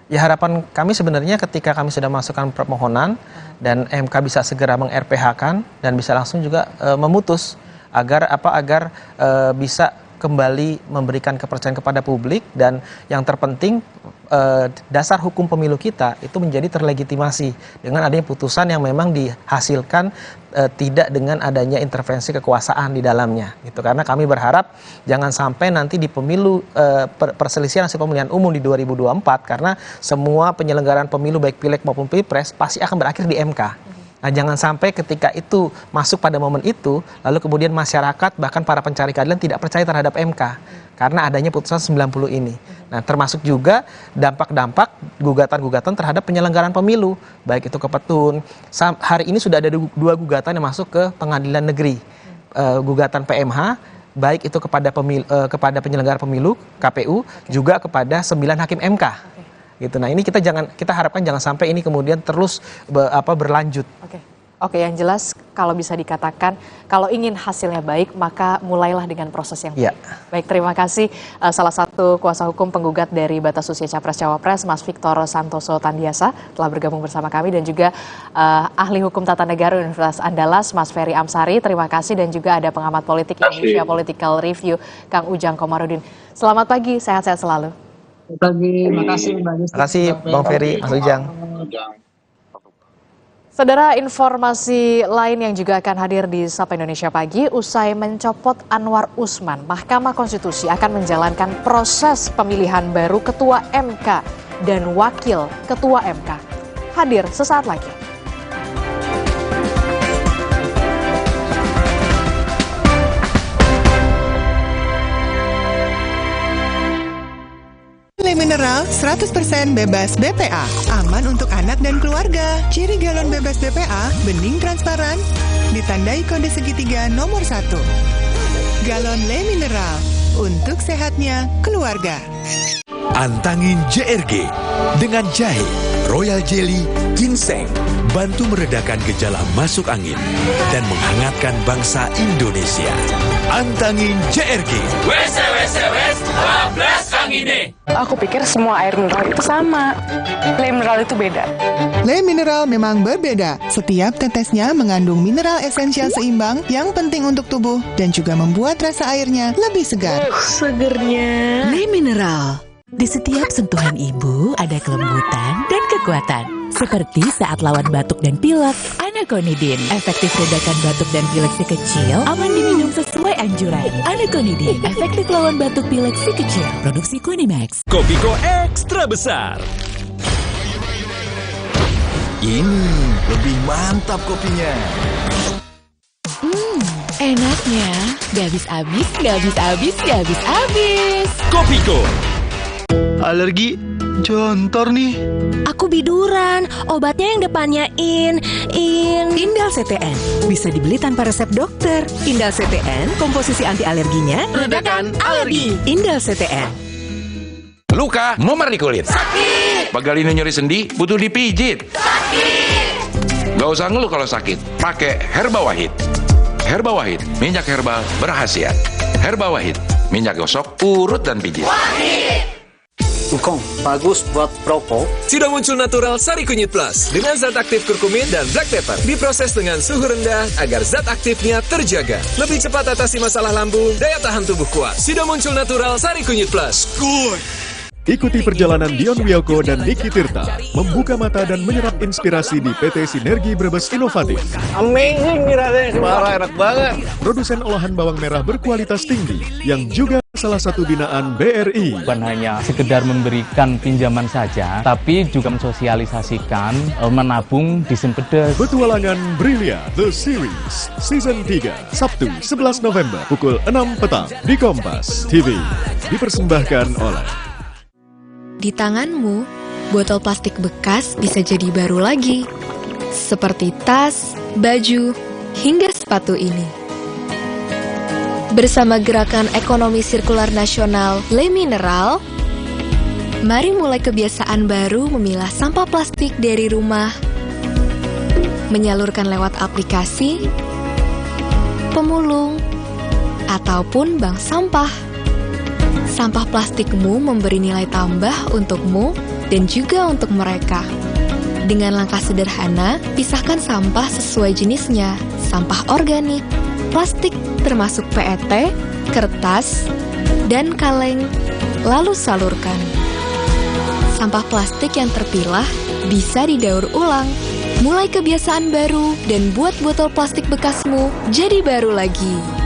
Ya, harapan kami sebenarnya ketika kami sudah masukkan permohonan dan MK bisa segera meng-RPH-kan dan bisa langsung juga memutus agar bisa kembali memberikan kepercayaan kepada publik, dan yang terpenting dasar hukum pemilu kita itu menjadi terlegitimasi dengan adanya putusan yang memang dihasilkan tidak dengan adanya intervensi kekuasaan di dalamnya gitu. Karena kami berharap jangan sampai nanti di pemilu perselisihan hasil pemilihan umum di 2024, karena semua penyelenggaraan pemilu baik pileg maupun pilpres pasti akan berakhir di MK. Nah, jangan sampai ketika itu masuk pada momen itu, lalu kemudian masyarakat bahkan para pencari keadilan tidak percaya terhadap MK karena adanya putusan 90 ini. Nah, termasuk juga dampak-dampak gugatan-gugatan terhadap penyelenggaraan pemilu, baik itu ke Petun. Hari ini sudah ada 2 gugatan yang masuk ke pengadilan negeri, gugatan PMH, baik itu kepada penyelenggara pemilu KPU, juga kepada 9 hakim MK. Gitu. Nah, ini kita harapkan jangan sampai ini kemudian terus berlanjut. Oke, yang jelas kalau bisa dikatakan kalau ingin hasilnya baik maka mulailah dengan proses yang baik. Baik, terima kasih salah satu kuasa hukum penggugat dari batas usia Capres-Cawapres, Mas Victor Santoso Tandiasa telah bergabung bersama kami, dan juga ahli hukum tata negara Universitas Andalas, Mas Ferry Amsari. Terima kasih, dan juga ada pengamat politik Indonesia Political Review, Kang Ujang Komarudin. Selamat pagi, sehat-sehat selalu. Terima kasih Bang Ferry, Mas Ujang. Saudara, informasi lain yang juga akan hadir di Sapa Indonesia Pagi, usai mencopot Anwar Usman, Mahkamah Konstitusi akan menjalankan proses pemilihan baru Ketua MK dan Wakil Ketua MK. Hadir sesaat lagi. Mineral 100% bebas BPA, aman untuk anak dan keluarga. Ciri galon bebas BPA, bening transparan, ditandai kode segitiga nomor 1. Galon Le Mineral, untuk sehatnya keluarga. Antangin JRG dengan jahe, royal jelly, ginseng, bantu meredakan gejala masuk angin dan menghangatkan bangsa Indonesia. Antangin JRG. Wes, 12 angine. Aku pikir semua air mineral itu sama. Le Mineral itu beda. Le Mineral memang berbeda. Setiap tetesnya mengandung mineral esensial seimbang yang penting untuk tubuh dan juga membuat rasa airnya lebih segar. Segernya. Le Mineral. Di setiap sentuhan ibu ada kelembutan dan kekuatan. Seperti saat lawan batuk dan pilek, Anaconidin. Efektif redakan batuk dan pilek si kecil, aman diminum sesuai anjuran. Anaconidin, efektif lawan batuk pilek si kecil. Produksi Kunimax. Kopiko ekstra besar. Ini lebih mantap kopinya. Enaknya. Gak habis-habis, gak habis-habis, gak habis-habis. Kopiko. Alergi jontor nih. Aku biduran, obatnya yang depannya Indal CTN bisa dibeli tanpa resep dokter. Indal CTN, komposisi anti alerginya redakan alergi. Indal CTN. Luka, memar di kulit. Sakit. Pegal ini nyeri sendi, butuh dipijit. Sakit. Gak usah ngeluh kalau sakit, pakai Herba Wahid. Herba Wahid, minyak herbal berkhasiat. Herba Wahid, minyak gosok, urut dan pijit. Wahid. Engkong, bagus buat perokok. Sudah muncul Natural Sari Kunyit Plus dengan zat aktif kurkumin dan black pepper. Diproses dengan suhu rendah agar zat aktifnya terjaga. Lebih cepat atasi masalah lambung, daya tahan tubuh kuat. Sudah muncul Natural Sari Kunyit Plus. Good. Ikuti perjalanan Dion Wiyoko dan Niki Tirta membuka mata dan menyerap inspirasi di PT Sinergi Brebes Inovatif. Amazing nih rasanya, suara enak banget. Produsen olahan bawang merah berkualitas tinggi yang juga salah satu binaan BRI. Bukan hanya sekedar memberikan pinjaman saja, tapi juga mensosialisasikan menabung di Sempedes. Petualangan Brilian The Series Season 3 Sabtu 11 November pukul 6 petang di Kompas TV. Dipersembahkan oleh Di tanganmu, botol plastik bekas bisa jadi baru lagi. Seperti tas, baju, hingga sepatu ini. Bersama Gerakan Ekonomi Sirkular Nasional Le Mineral, mari mulai kebiasaan baru memilah sampah plastik dari rumah, menyalurkan lewat aplikasi, pemulung, ataupun bank sampah. Sampah plastikmu memberi nilai tambah untukmu dan juga untuk mereka. Dengan langkah sederhana, pisahkan sampah sesuai jenisnya, sampah organik, plastik termasuk PET, kertas, dan kaleng, lalu salurkan. Sampah plastik yang terpilah bisa didaur ulang. Mulai kebiasaan baru dan buat botol plastik bekasmu jadi baru lagi.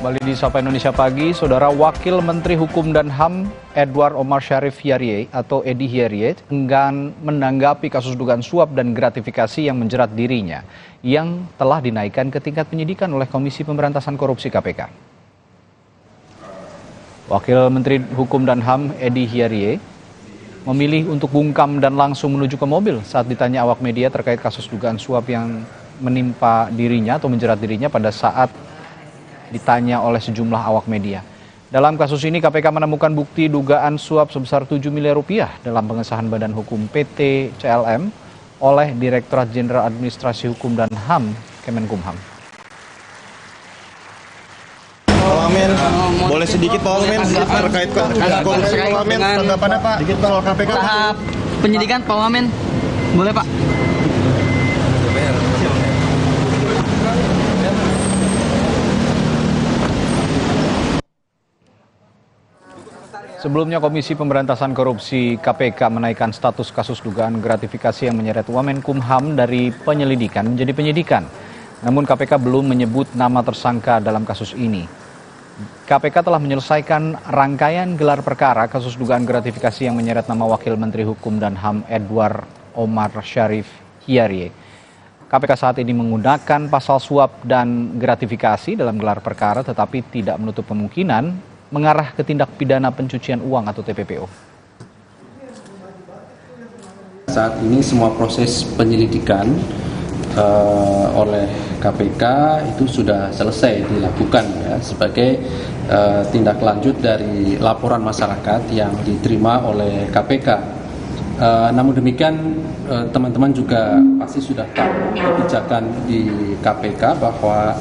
Kembali di Sapa Indonesia Pagi, Saudara Wakil Menteri Hukum dan HAM Edward Omar Syarif Hiyariye atau Edi Hiyariye enggan menanggapi kasus dugaan suap dan gratifikasi yang menjerat dirinya yang telah dinaikkan ke tingkat penyidikan oleh Komisi Pemberantasan Korupsi KPK. Wakil Menteri Hukum dan HAM Edi Hiyariye memilih untuk bungkam dan langsung menuju ke mobil saat ditanya awak media terkait kasus dugaan suap yang menimpa dirinya atau menjerat dirinya pada saat ditanya oleh sejumlah awak media. Dalam kasus ini KPK menemukan bukti dugaan suap sebesar 7 miliar rupiah dalam pengesahan Badan Hukum PT CLM oleh Direktorat Jenderal Administrasi Hukum dan HAM Kemenkumham. Pak Wamen, boleh sedikit Pak Wamen terkait korupsi Pak Wamen, tanggapannya Pak, sedikit soal KPK. Tahap penyidikan Pak Wamen, boleh Pak? Sebelumnya Komisi Pemberantasan Korupsi KPK menaikkan status kasus dugaan gratifikasi yang menyeret Wamenkumham dari penyelidikan menjadi penyidikan. Namun KPK belum menyebut nama tersangka dalam kasus ini. KPK telah menyelesaikan rangkaian gelar perkara kasus dugaan gratifikasi yang menyeret nama Wakil Menteri Hukum dan HAM Edward Omar Syarif Hiyariye. KPK saat ini menggunakan pasal suap dan gratifikasi dalam gelar perkara tetapi tidak menutup kemungkinan mengarah ke tindak pidana pencucian uang atau TPPO. Saat ini semua proses penyelidikan oleh KPK itu sudah selesai dilakukan ya sebagai tindak lanjut dari laporan masyarakat yang diterima oleh KPK. Namun demikian teman-teman juga pasti sudah tahu kebijakan di KPK bahwa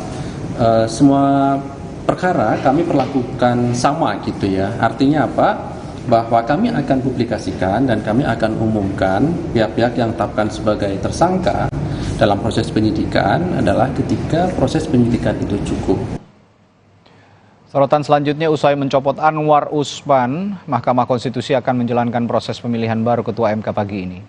semua perkara kami perlakukan sama gitu ya. Artinya apa? Bahwa kami akan publikasikan dan kami akan umumkan pihak-pihak yang ditetapkan sebagai tersangka dalam proses penyidikan adalah ketika proses penyidikan itu cukup. Sorotan selanjutnya, usai mencopot Anwar Usman, Mahkamah Konstitusi akan menjalankan proses pemilihan baru Ketua MK pagi ini.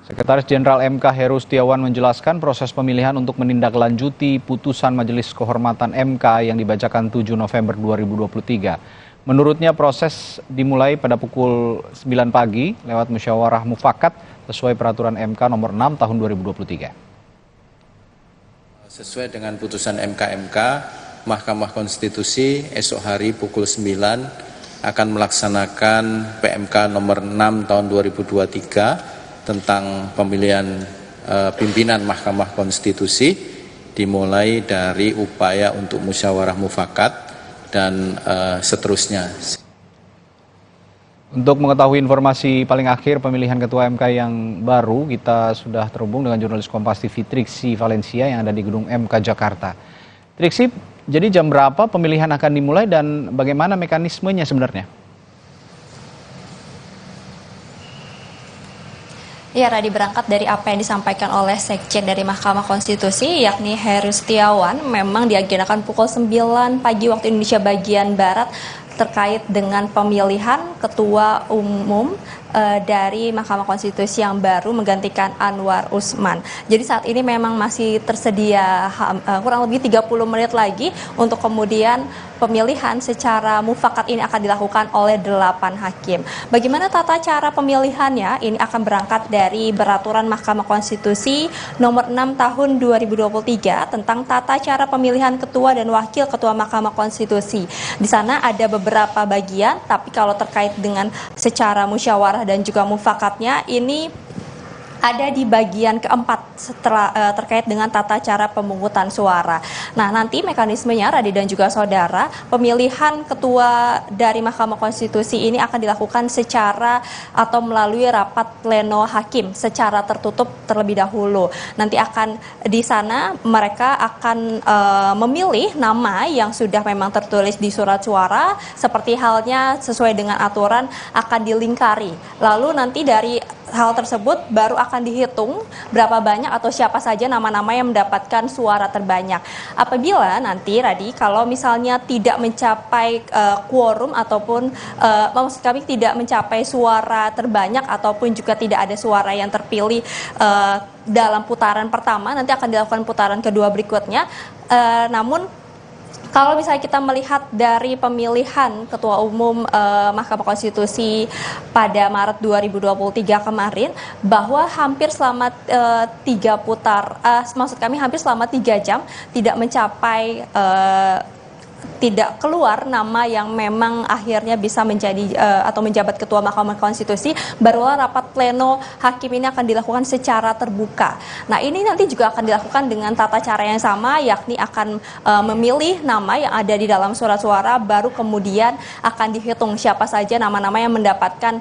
Sekretaris Jenderal MK Heru Setiawan menjelaskan proses pemilihan untuk menindaklanjuti putusan Majelis Kehormatan MK yang dibacakan 7 November 2023. Menurutnya proses dimulai pada pukul 9 pagi lewat musyawarah mufakat sesuai peraturan MK nomor 6 tahun 2023. Sesuai dengan putusan MK, Mahkamah Konstitusi esok hari pukul 9 akan melaksanakan PMK nomor 6 tahun 2023 tentang pemilihan pimpinan Mahkamah Konstitusi, dimulai dari upaya untuk musyawarah mufakat dan seterusnya. Untuk mengetahui informasi paling akhir pemilihan Ketua MK yang baru, kita sudah terhubung dengan jurnalis Kompas TV Triksi Valencia yang ada di Gedung MK Jakarta. Triksi, jadi jam berapa pemilihan akan dimulai dan bagaimana mekanismenya sebenarnya? Ya, Radi, berangkat dari apa yang disampaikan oleh Sekjen dari Mahkamah Konstitusi, yakni Heru Setiawan, memang diagendakan pukul 9 pagi waktu Indonesia bagian Barat terkait dengan pemilihan ketua umum dari Mahkamah Konstitusi yang baru menggantikan Anwar Usman. Jadi saat ini memang masih tersedia kurang lebih 30 menit lagi untuk kemudian pemilihan secara mufakat ini akan dilakukan oleh 8 hakim. Bagaimana tata cara pemilihannya? Ini akan berangkat dari Peraturan Mahkamah Konstitusi nomor 6 tahun 2023 tentang tata cara pemilihan ketua dan wakil ketua Mahkamah Konstitusi. Di sana ada beberapa bagian, tapi kalau terkait dengan secara musyawarah dan juga mufakatnya ini ada di bagian keempat setelah terkait dengan tata cara pemungutan suara. Nah, nanti mekanismenya Radi dan juga saudara, pemilihan ketua dari Mahkamah Konstitusi ini akan dilakukan secara atau melalui rapat pleno hakim secara tertutup terlebih dahulu. Nanti akan di sana mereka akan memilih nama yang sudah memang tertulis di surat suara, seperti halnya sesuai dengan aturan akan dilingkari. Lalu nanti dari hal tersebut baru akan dihitung berapa banyak atau siapa saja nama-nama yang mendapatkan suara terbanyak. Apabila nanti Radi kalau misalnya tidak mencapai quorum ataupun maksud kami tidak mencapai suara terbanyak ataupun juga tidak ada suara yang terpilih dalam putaran pertama, nanti akan dilakukan putaran kedua berikutnya. Namun kalau misalnya kita melihat dari pemilihan Ketua Umum Mahkamah Konstitusi pada Maret 2023 kemarin, bahwa hampir selama 3 jam tidak mencapai tidak keluar nama yang memang akhirnya bisa menjadi atau menjabat Ketua Mahkamah Konstitusi, barulah rapat pleno hakim ini akan dilakukan secara terbuka. Nah, ini nanti juga akan dilakukan dengan tata cara yang sama, yakni akan memilih nama yang ada di dalam surat suara, baru kemudian akan dihitung siapa saja nama-nama yang mendapatkan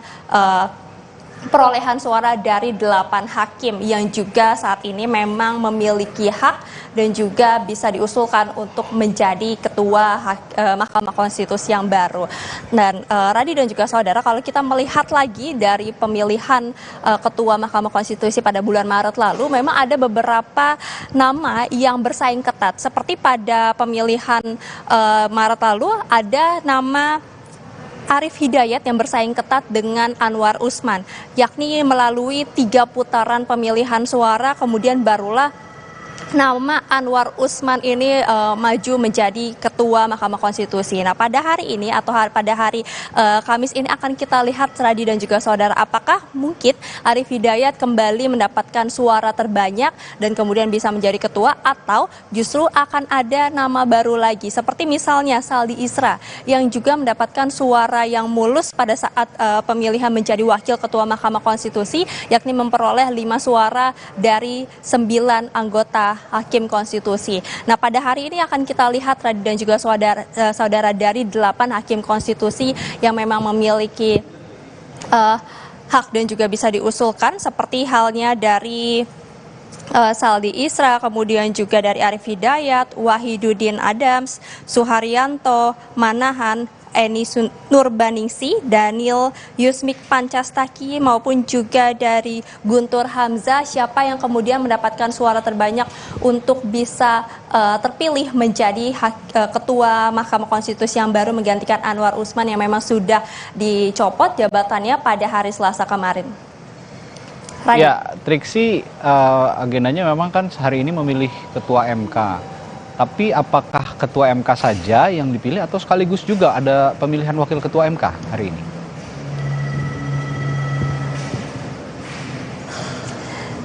perolehan suara dari 8 hakim yang juga saat ini memang memiliki hak dan juga bisa diusulkan untuk menjadi ketua Mahkamah Konstitusi yang baru. Dan Radi dan juga saudara, kalau kita melihat lagi dari pemilihan ketua Mahkamah Konstitusi pada bulan Maret lalu, memang ada beberapa nama yang bersaing ketat. Seperti pada pemilihan Maret lalu ada nama Arief Hidayat yang bersaing ketat dengan Anwar Usman, yakni melalui 3 putaran pemilihan suara, kemudian barulah nama Anwar Usman ini maju menjadi ketua Mahkamah Konstitusi. Nah, pada hari ini atau pada hari Kamis ini akan kita lihat Radi dan juga saudara, apakah mungkin Arief Hidayat kembali mendapatkan suara terbanyak dan kemudian bisa menjadi ketua, atau justru akan ada nama baru lagi seperti misalnya Saldi Isra yang juga mendapatkan suara yang mulus pada saat pemilihan menjadi wakil ketua Mahkamah Konstitusi, yakni memperoleh 5 suara dari 9 anggota Hakim Konstitusi. Nah, pada hari ini akan kita lihat Radi dan juga saudara dari 8 Hakim Konstitusi yang memang memiliki hak dan juga bisa diusulkan, seperti halnya dari Saldi Isra, kemudian juga dari Arief Hidayat, Wahidudin Adams, Suharyanto, Manahan, Eni Nurbaningsi, Daniel Yusmik Pancastaki, maupun juga dari Guntur Hamzah. Siapa yang kemudian mendapatkan suara terbanyak untuk bisa terpilih menjadi ketua Mahkamah Konstitusi yang baru menggantikan Anwar Usman yang memang sudah dicopot jabatannya pada hari Selasa kemarin. Rani. Ya, Triksi, agendanya memang kan hari ini memilih ketua MK. Tapi apakah ketua MK saja yang dipilih atau sekaligus juga ada pemilihan wakil ketua MK hari ini?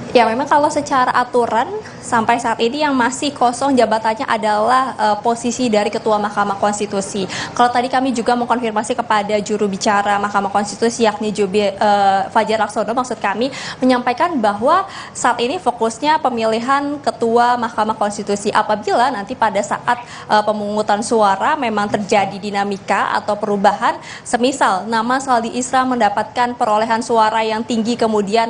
Ya, memang kalau secara aturan sampai saat ini yang masih kosong jabatannya adalah posisi dari Ketua Mahkamah Konstitusi. Kalau tadi kami juga mengkonfirmasi kepada juru bicara Mahkamah Konstitusi yakni Fajar Laksono, maksud kami menyampaikan bahwa saat ini fokusnya pemilihan Ketua Mahkamah Konstitusi. Apabila nanti pada saat pemungutan suara memang terjadi dinamika atau perubahan, semisal nama Saldi Isra mendapatkan perolehan suara yang tinggi kemudian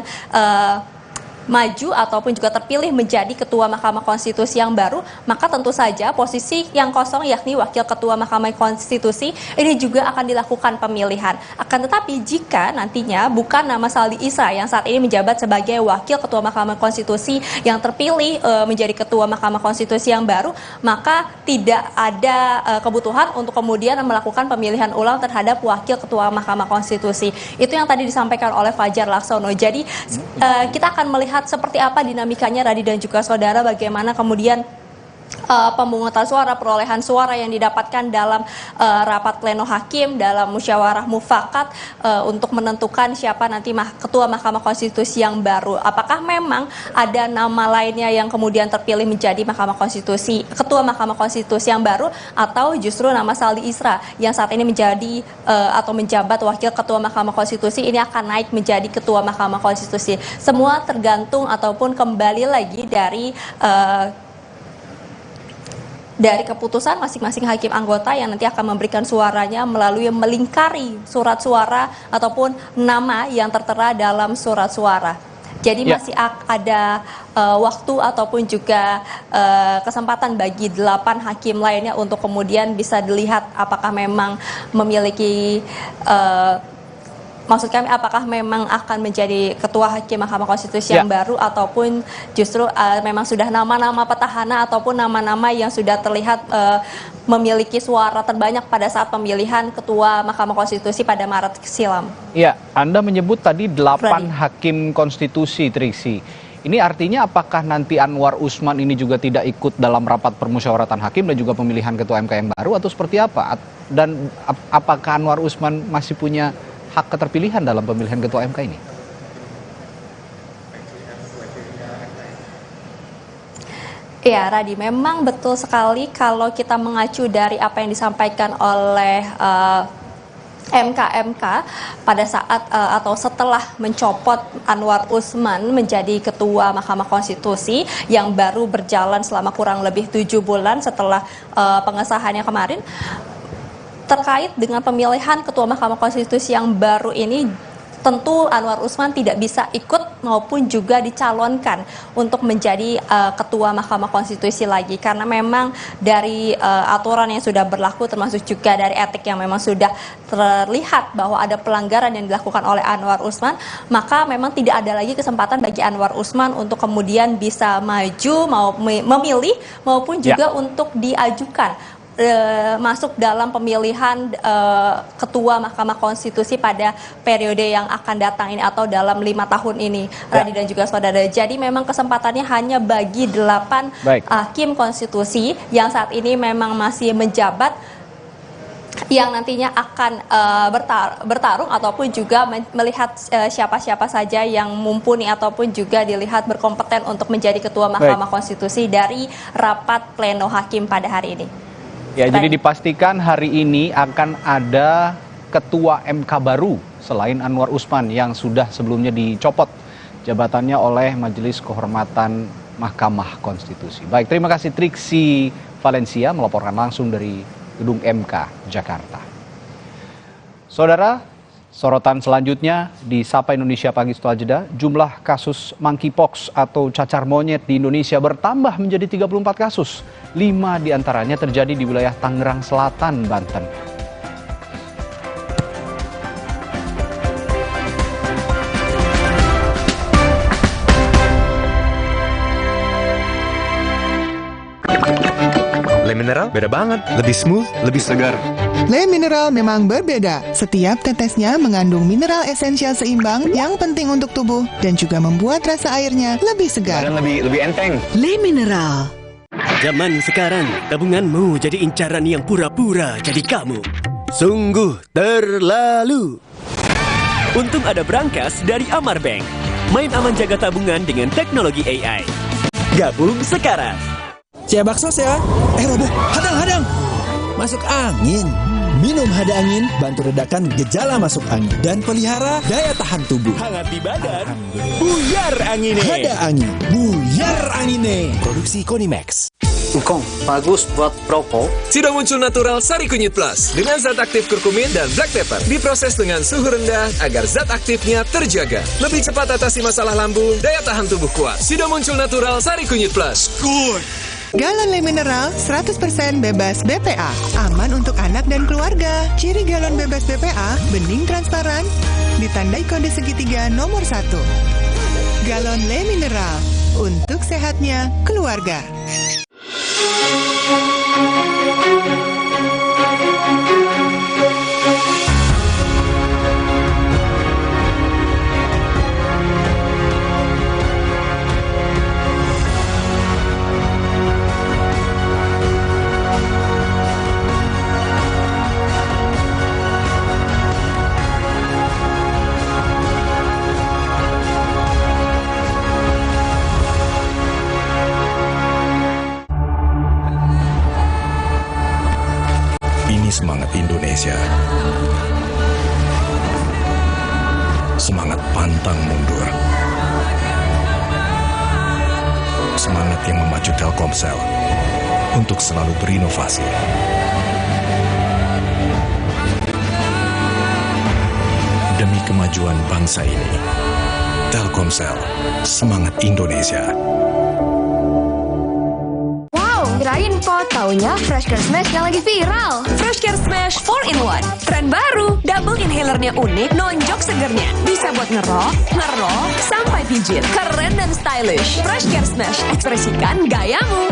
maju ataupun juga terpilih menjadi Ketua Mahkamah Konstitusi yang baru, maka tentu saja posisi yang kosong yakni Wakil Ketua Mahkamah Konstitusi ini juga akan dilakukan pemilihan. Akan tetapi jika nantinya bukan nama Saldi Isra yang saat ini menjabat sebagai Wakil Ketua Mahkamah Konstitusi yang terpilih menjadi Ketua Mahkamah Konstitusi yang baru, maka tidak ada kebutuhan untuk kemudian melakukan pemilihan ulang terhadap Wakil Ketua Mahkamah Konstitusi. Itu yang tadi disampaikan oleh Fajar Laksono. Jadi kita akan melihat seperti apa dinamikanya Radi dan juga saudara, bagaimana kemudian pemungutan suara, perolehan suara yang didapatkan dalam rapat pleno hakim, dalam musyawarah mufakat untuk menentukan siapa nanti Ketua Mahkamah Konstitusi yang baru. Apakah memang ada nama lainnya yang kemudian terpilih menjadi Ketua Mahkamah Konstitusi yang baru, atau justru nama Saldi Isra yang saat ini menjadi atau menjabat Wakil Ketua Mahkamah Konstitusi ini akan naik menjadi Ketua Mahkamah Konstitusi. Semua tergantung ataupun kembali lagi dari keputusan masing-masing hakim anggota yang nanti akan memberikan suaranya melalui melingkari surat suara ataupun nama yang tertera dalam surat suara. Jadi masih ada waktu ataupun juga kesempatan bagi 8 hakim lainnya untuk kemudian bisa dilihat apakah memang memiliki maksud kami apakah memang akan menjadi Ketua Hakim Mahkamah Konstitusi yang baru, ataupun justru memang sudah nama-nama petahana ataupun nama-nama yang sudah terlihat memiliki suara terbanyak pada saat pemilihan Ketua Mahkamah Konstitusi pada Maret silam. Iya, Anda menyebut tadi 8 hakim konstitusi, Triksi. Ini artinya apakah nanti Anwar Usman ini juga tidak ikut dalam rapat permusyawaratan hakim dan juga pemilihan Ketua MK yang baru, atau seperti apa? Dan apakah Anwar Usman masih punya hak keterpilihan dalam pemilihan Ketua MK ini? Ya, Radi, memang betul sekali kalau kita mengacu dari apa yang disampaikan oleh MK pada saat atau setelah mencopot Anwar Usman menjadi Ketua Mahkamah Konstitusi yang baru berjalan selama kurang lebih 7 bulan setelah pengesahannya kemarin. Terkait dengan pemilihan Ketua Mahkamah Konstitusi yang baru ini, tentu Anwar Usman tidak bisa ikut maupun juga dicalonkan untuk menjadi Ketua Mahkamah Konstitusi lagi, karena memang dari aturan yang sudah berlaku termasuk juga dari etik yang memang sudah terlihat bahwa ada pelanggaran yang dilakukan oleh Anwar Usman, maka memang tidak ada lagi kesempatan bagi Anwar Usman untuk kemudian bisa maju memilih maupun juga untuk diajukan masuk dalam pemilihan Ketua Mahkamah Konstitusi pada periode yang akan datang ini atau dalam 5 tahun ini, Radi dan juga saudara. Jadi memang kesempatannya hanya bagi 8 hakim konstitusi yang saat ini memang masih menjabat, yang nantinya akan bertarung ataupun juga melihat siapa-siapa saja yang mumpuni ataupun juga dilihat berkompeten untuk menjadi Ketua Mahkamah Konstitusi dari rapat pleno hakim pada hari ini. Ya, jadi dipastikan hari ini akan ada Ketua MK baru selain Anwar Usman yang sudah sebelumnya dicopot jabatannya oleh Majelis Kehormatan Mahkamah Konstitusi. Baik, terima kasih Triksi Valencia melaporkan langsung dari Gedung MK Jakarta. Saudara, sorotan selanjutnya di Sapa Indonesia Pagi setelah jeda, jumlah kasus monkeypox atau cacar monyet di Indonesia bertambah menjadi 34 kasus. 5 diantaranya terjadi di wilayah Tangerang Selatan, Banten. Le Mineral beda banget, lebih smooth, lebih segar. Le Mineral memang berbeda. Setiap tetesnya mengandung mineral esensial seimbang yang penting untuk tubuh dan juga membuat rasa airnya lebih segar. Dan lebih enteng. Le Mineral. Zaman sekarang, tabunganmu jadi incaran yang pura-pura jadi kamu. Sungguh terlalu. Untung ada Brankas dari Amar Bank. Main aman jaga tabungan dengan teknologi AI. Gabung sekarang. Cia bakso ya. Roboh, hadang. Masuk angin. Minum Hada Angin, bantu redakan gejala masuk angin dan pelihara daya tahan tubuh. Hangat di badan, buyar angine. Hada Angin, buyar angine. Produksi Konimax. Engkong, bagus buat perokok. Sido muncul natural Sari Kunyit Plus dengan zat aktif kurkumin dan black pepper. Diproses dengan suhu rendah agar zat aktifnya terjaga. Lebih cepat atasi masalah lambung, daya tahan tubuh kuat. Sido muncul natural Sari Kunyit Plus. Good. Galon Le Mineral 100% bebas BPA. Aman untuk anak dan keluarga. Ciri galon bebas BPA, bening transparan, ditandai kode segitiga nomor 1. Galon Le Mineral, untuk sehatnya keluarga. Semangat Indonesia. Semangat pantang mundur. Semangat yang memacu Telkomsel untuk selalu berinovasi. Demi kemajuan bangsa ini, Telkomsel, semangat Indonesia. Kirain kok taunya Fresh Care Smash yang lagi viral. Fresh Care Smash 4-in-1. Tren baru, double inhalernya unik, nonjok segernya. Bisa buat ngerok, sampai pijit. Keren dan stylish. Fresh Care Smash, ekspresikan gayamu.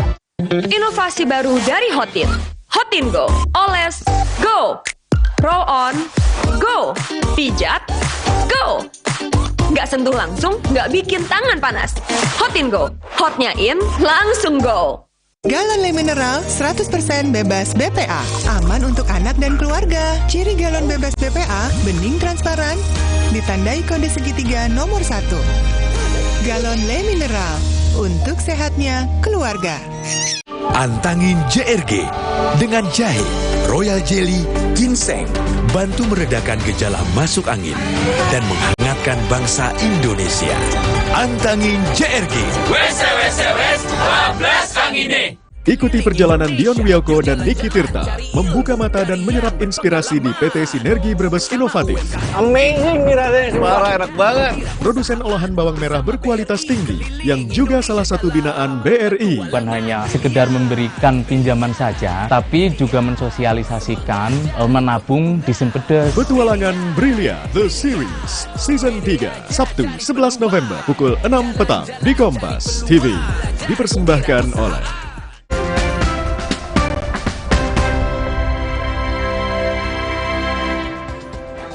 Inovasi baru dari Hotin. Hotin Go. Oles, go. Roll on, go. Pijat, go. Nggak sentuh langsung, nggak bikin tangan panas. Hotin Go. Hotnya in, langsung go. Galon Le Mineral 100% bebas BPA. Aman untuk anak dan keluarga. Ciri galon bebas BPA, bening transparan, ditandai kode segitiga nomor 1. Galon Le Mineral, untuk sehatnya keluarga. Antangin JRG dengan jahe, royal jelly, ginseng. Bantu meredakan gejala masuk angin dan menghangatkan bangsa Indonesia. Antangin JRG. Wes 12 angine. Ikuti perjalanan Dion Wiyoko dan Niki Tirta membuka mata dan menyerap inspirasi di PT Sinergi Brebes Inovatif. Amazing nih Raden, parah enak banget. Produsen olahan bawang merah berkualitas tinggi yang juga salah satu binaan BRI. Bukan hanya sekedar memberikan pinjaman saja, tapi juga mensosialisasikan menabung di Sempedes. Petualangan Brilian The Series Season 3 Sabtu 11 November pukul 6 petang di Kompas TV. Dipersembahkan oleh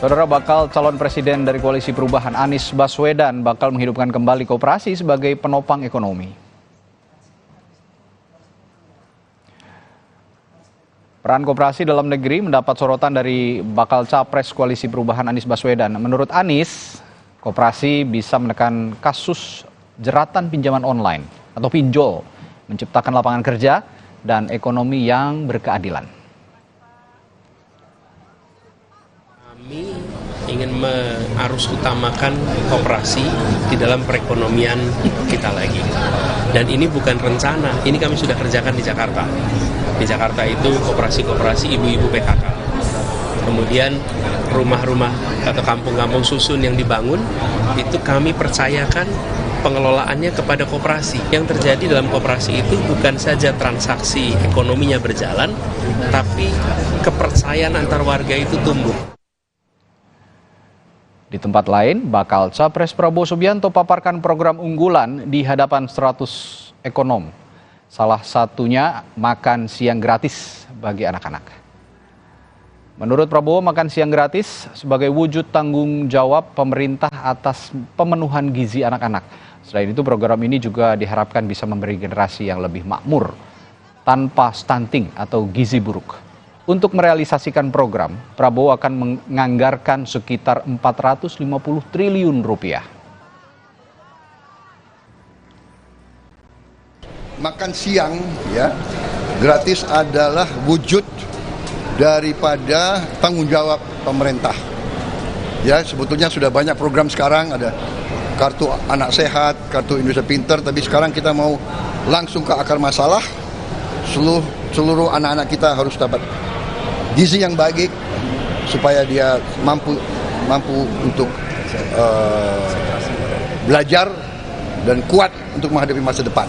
Saudara, bakal calon presiden dari Koalisi Perubahan Anies Baswedan bakal menghidupkan kembali koperasi sebagai penopang ekonomi. Peran koperasi dalam negeri mendapat sorotan dari bakal capres Koalisi Perubahan Anies Baswedan. Menurut Anies, koperasi bisa menekan kasus jeratan pinjaman online atau pinjol, menciptakan lapangan kerja dan ekonomi yang berkeadilan. Kami ingin harus utamakan koperasi di dalam perekonomian kita lagi. Dan ini bukan rencana, ini kami sudah kerjakan di Jakarta. Di Jakarta itu koperasi-koperasi ibu-ibu PKK. Kemudian rumah-rumah atau kampung-kampung susun yang dibangun, itu kami percayakan pengelolaannya kepada koperasi. Yang terjadi dalam koperasi itu bukan saja transaksi ekonominya berjalan, tapi kepercayaan antar warga itu tumbuh. Di tempat lain, bakal Capres Prabowo Subianto paparkan program unggulan di hadapan 100 ekonom. Salah satunya makan siang gratis bagi anak-anak. Menurut Prabowo, makan siang gratis sebagai wujud tanggung jawab pemerintah atas pemenuhan gizi anak-anak. Selain itu, program ini juga diharapkan bisa memberi generasi yang lebih makmur tanpa stunting atau gizi buruk. Untuk merealisasikan program, Prabowo akan menganggarkan sekitar 450 triliun rupiah. Makan siang ya gratis adalah wujud daripada tanggung jawab pemerintah. Ya, sebetulnya sudah banyak program sekarang, ada kartu anak sehat, kartu Indonesia Pintar, tapi sekarang kita mau langsung ke akar masalah. seluruh anak-anak kita harus dapat gizi yang baik supaya dia mampu untuk belajar dan kuat untuk menghadapi masa depan.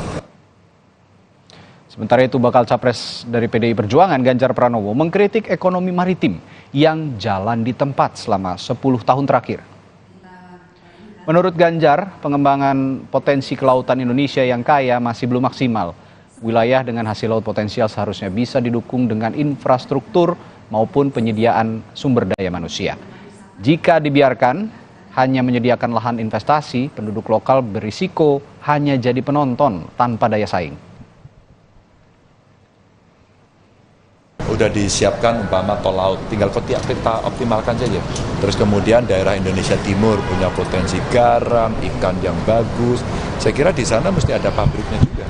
Sementara itu bakal capres dari PDI Perjuangan Ganjar Pranowo mengkritik ekonomi maritim yang jalan di tempat selama 10 tahun terakhir. Menurut Ganjar, pengembangan potensi kelautan Indonesia yang kaya masih belum maksimal. Wilayah dengan hasil laut potensial seharusnya bisa didukung dengan infrastruktur maupun penyediaan sumber daya manusia. Jika dibiarkan hanya menyediakan lahan investasi, penduduk lokal berisiko hanya jadi penonton tanpa daya saing. Udah disiapkan umpama tol laut, tinggal kita optimalkan saja. Terus kemudian daerah Indonesia Timur punya potensi garam, ikan yang bagus. Saya kira di sana mesti ada pabriknya juga.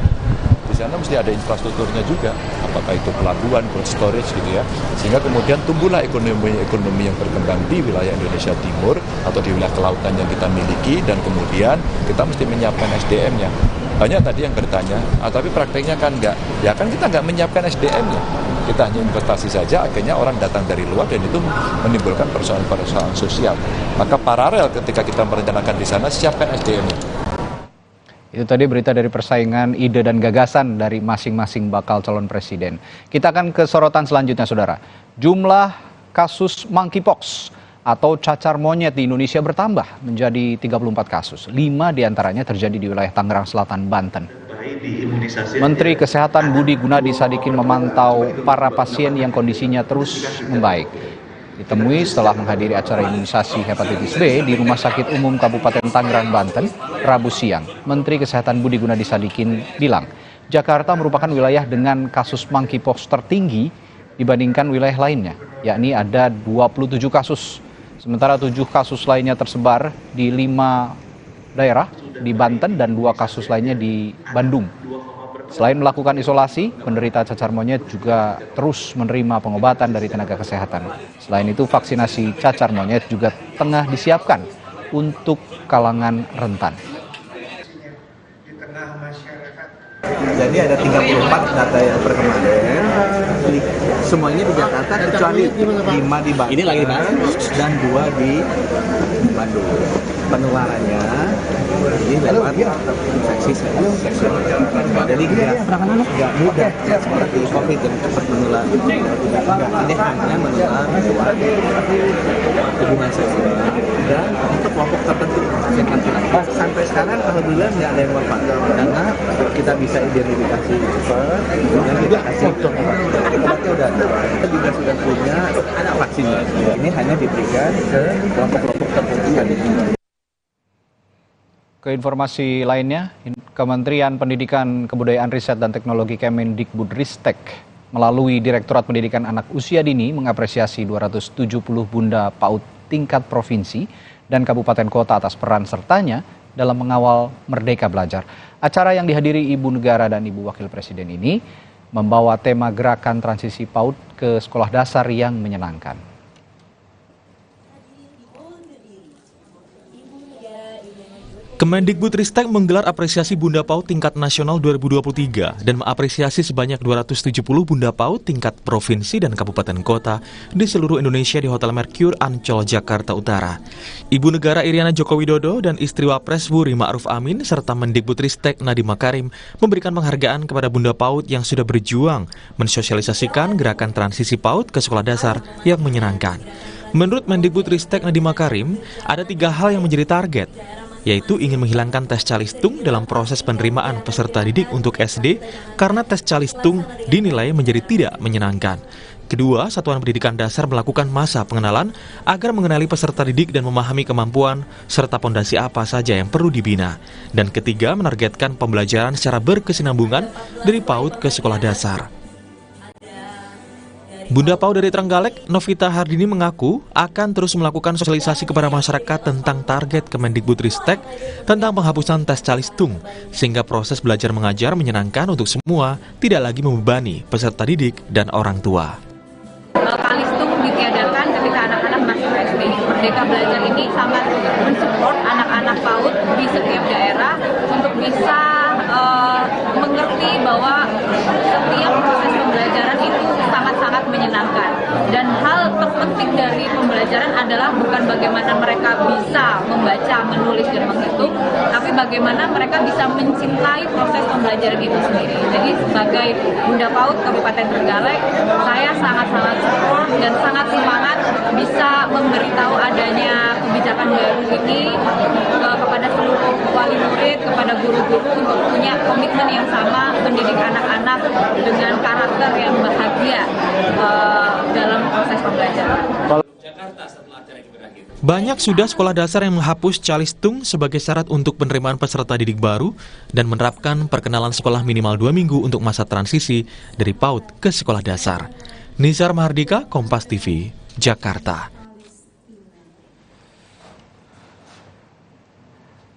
Di sana mesti ada infrastrukturnya juga. Apakah itu pelabuhan, cold storage gitu ya. Sehingga kemudian tumbuhlah ekonomi yang berkembang di wilayah Indonesia Timur atau di wilayah kelautan yang kita miliki, dan kemudian kita mesti menyiapkan SDM-nya. Banyak tadi yang bertanya, tapi prakteknya kan enggak. Ya kan kita enggak menyiapkan SDM-nya. Kita hanya investasi saja, akhirnya orang datang dari luar dan itu menimbulkan persoalan-persoalan sosial. Maka paralel ketika kita merencanakan di sana, siapkan SDM-nya. Itu tadi berita dari persaingan ide dan gagasan dari masing-masing bakal calon presiden. Kita akan ke sorotan selanjutnya, saudara. Jumlah kasus monkeypox atau cacar monyet di Indonesia bertambah menjadi 34 kasus. 5 diantaranya terjadi di wilayah Tangerang Selatan, Banten. Menteri Kesehatan Budi Gunadi Sadikin memantau para pasien yang kondisinya terus membaik. Ditemui setelah menghadiri acara imunisasi hepatitis B di Rumah Sakit Umum Kabupaten Tangerang, Banten, Rabu siang. Menteri Kesehatan Budi Gunadi Sadikin bilang, Jakarta merupakan wilayah dengan kasus monkeypox tertinggi dibandingkan wilayah lainnya, yakni ada 27 kasus. Sementara 7 kasus lainnya tersebar di 5 daerah di Banten dan 2 kasus lainnya di Bandung. Selain melakukan isolasi, penderita cacar monyet juga terus menerima pengobatan dari tenaga kesehatan. Selain itu, vaksinasi cacar monyet juga tengah disiapkan untuk kalangan rentan. Jadi ada 34 data yang per kemarin, semuanya di Jakarta kecuali 5 di Bandung. Ini lagi di mana? Dan 2 di Bandung. Penularannya ini lewat infeksi seksual. Jadi nggak mudah seperti COVID yang cepat menular. Ini hanya menular lewat hubungan seksual dan untuk kelompok tertentu yang laki-laki. Sampai sekarang alhamdulillah nggak ada yang wafat karena kita bisa identifikasi cepat dan juga hasil obatnya udah ada. Kita juga sudah punya vaksinnya. Ini hanya diberikan ke kelompok-kelompok tertentu yang Ke informasi lainnya, Kementerian Pendidikan, Kebudayaan, Riset, dan Teknologi Kemendikbudristek melalui Direktorat Pendidikan Anak Usia Dini mengapresiasi 270 bunda PAUD tingkat provinsi dan kabupaten kota atas peran sertanya dalam mengawal Merdeka Belajar. Acara yang dihadiri Ibu Negara dan Ibu Wakil Presiden ini membawa tema gerakan transisi PAUD ke sekolah dasar yang menyenangkan. Kemendikbudristek menggelar apresiasi Bunda PAUD tingkat nasional 2023 dan mengapresiasi sebanyak 270 Bunda PAUD tingkat provinsi dan kabupaten kota di seluruh Indonesia di Hotel Mercure Ancol, Jakarta Utara. Ibu Negara Iriana Joko Widodo dan istri Wapres Wuri Ma'ruf Amin serta Mendikbudristek Nadiem Makarim memberikan penghargaan kepada Bunda PAUD yang sudah berjuang mensosialisasikan gerakan transisi PAUD ke sekolah dasar yang menyenangkan. Menurut Mendikbudristek Nadiem Makarim, ada 3 hal yang menjadi target, yaitu ingin menghilangkan tes calistung dalam proses penerimaan peserta didik untuk SD karena tes calistung dinilai menjadi tidak menyenangkan. Kedua, Satuan Pendidikan Dasar melakukan masa pengenalan agar mengenali peserta didik dan memahami kemampuan serta pondasi apa saja yang perlu dibina. Dan ketiga, menargetkan pembelajaran secara berkesinambungan dari PAUD ke sekolah dasar. Bunda PAUD dari Trenggalek, Novita Hardini mengaku akan terus melakukan sosialisasi kepada masyarakat tentang target Kemendikbudristek tentang penghapusan tes calistung, sehingga proses belajar mengajar menyenangkan untuk semua, tidak lagi membebani peserta didik dan orang tua. Calistung ditiadakan ketika anak-anak masih SD. Merdeka Belajar ini sangat mensupport anak-anak PAUD di setiap daerah untuk bisa mengerti bahwa setiap proses pembelajaran itu sangat-sangat menyenangkan. Dan hal terpenting dari pembelajaran adalah bukan bagaimana mereka bisa membaca, menulis, dan menghitung, tapi bagaimana mereka bisa mencintai proses pembelajaran itu sendiri. Jadi sebagai Bunda PAUD Kabupaten Trenggalek, saya sangat-sangat support dan sangat semangat bisa memberitahu adanya kebijakan baru ini kepada seluruh wali murid, kepada guru-guru untuk punya komitmen yang sama mendidik anak-anak dengan karakter yang bahagia dalam proses pembelajaran. Banyak sudah sekolah dasar yang menghapus calistung sebagai syarat untuk penerimaan peserta didik baru dan menerapkan perkenalan sekolah minimal 2 minggu untuk masa transisi dari PAUD ke sekolah dasar. Nizar Mahardika, Kompas TV, Jakarta.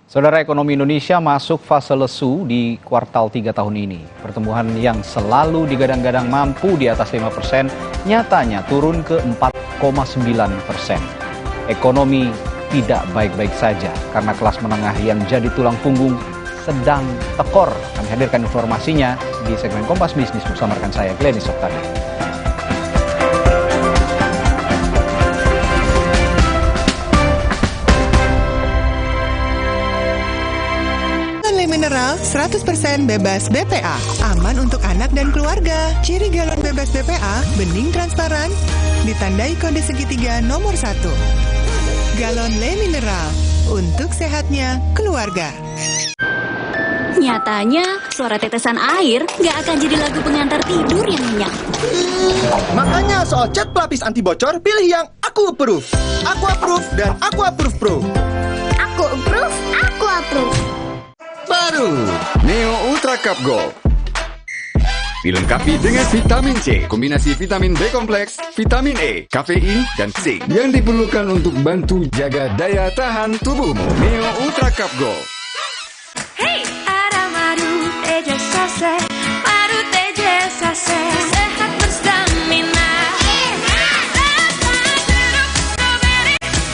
Saudara, ekonomi Indonesia masuk fase lesu di kuartal 3 tahun ini. Pertumbuhan yang selalu digadang-gadang mampu di atas 5%, nyatanya turun ke 4,9%. Ekonomi tidak baik-baik saja karena kelas menengah yang jadi tulang punggung sedang tekor. Kami hadirkan informasinya di segmen Kompas Bisnis bersama rekan saya, Glenny Soktani. Mineral 100% bebas BPA, aman untuk anak dan keluarga. Ciri galon bebas BPA, bening transparan, ditandai kode segitiga nomor 1. Galon Le Mineral, untuk sehatnya keluarga. Nyatanya, suara tetesan air nggak akan jadi lagu pengantar tidur yang nyenyak. Makanya soal cat pelapis anti bocor, pilih yang Aku Approve. Aku Approve dan Aku Approve Pro. Aku approve, aku approve. Baru Neo Ultra Cup Gold. Dilengkapi dengan vitamin C, kombinasi vitamin B kompleks, vitamin E, kafein, dan zinc yang diperlukan untuk bantu jaga daya tahan tubuhmu. Neo Ultra Cup Gold. Hey, ada madu teja sase, madu teja sase, sehat berstamina.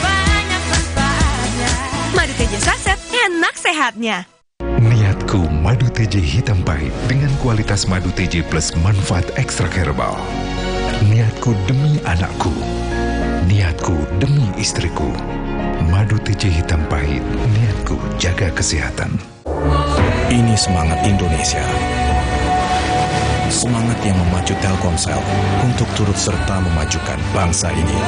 Banyak manfaatnya. Madu teja saset, enak sehatnya. Niatku madu TJ hitam pahit dengan kualitas madu TJ plus manfaat ekstra herbal. Niatku demi anakku. Niatku demi istriku. Madu TJ hitam pahit. Niatku jaga kesehatan. Ini semangat Indonesia. Semangat yang memacu Telkomsel untuk turut serta memajukan bangsa ini.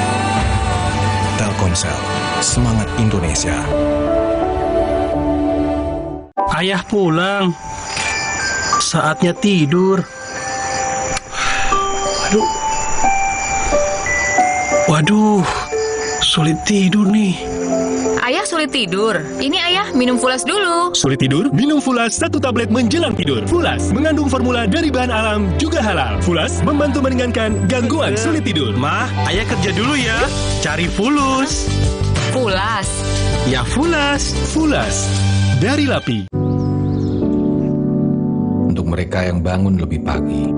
Telkomsel, semangat Indonesia. Ayah pulang. Saatnya tidur. Waduh, sulit tidur nih. Ayah sulit tidur. Ini ayah minum Fulas dulu. Sulit tidur? Minum Fulas 1 tablet menjelang tidur. Fulas mengandung formula dari bahan alam juga halal. Fulas membantu meringankan gangguan sulit tidur. Mah, ayah kerja dulu ya. Cari Fulus. Fulas. Ya Fulas. Fulas dari Lapi. Untuk mereka yang bangun lebih pagi,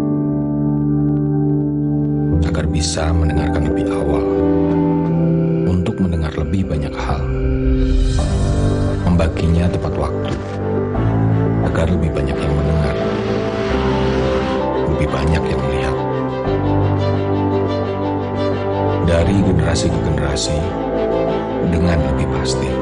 agar bisa mendengarkan lebih awal, untuk mendengar lebih banyak hal, membaginya tepat waktu, agar lebih banyak yang mendengar, lebih banyak yang melihat. Dari generasi ke generasi, dengan lebih pasti.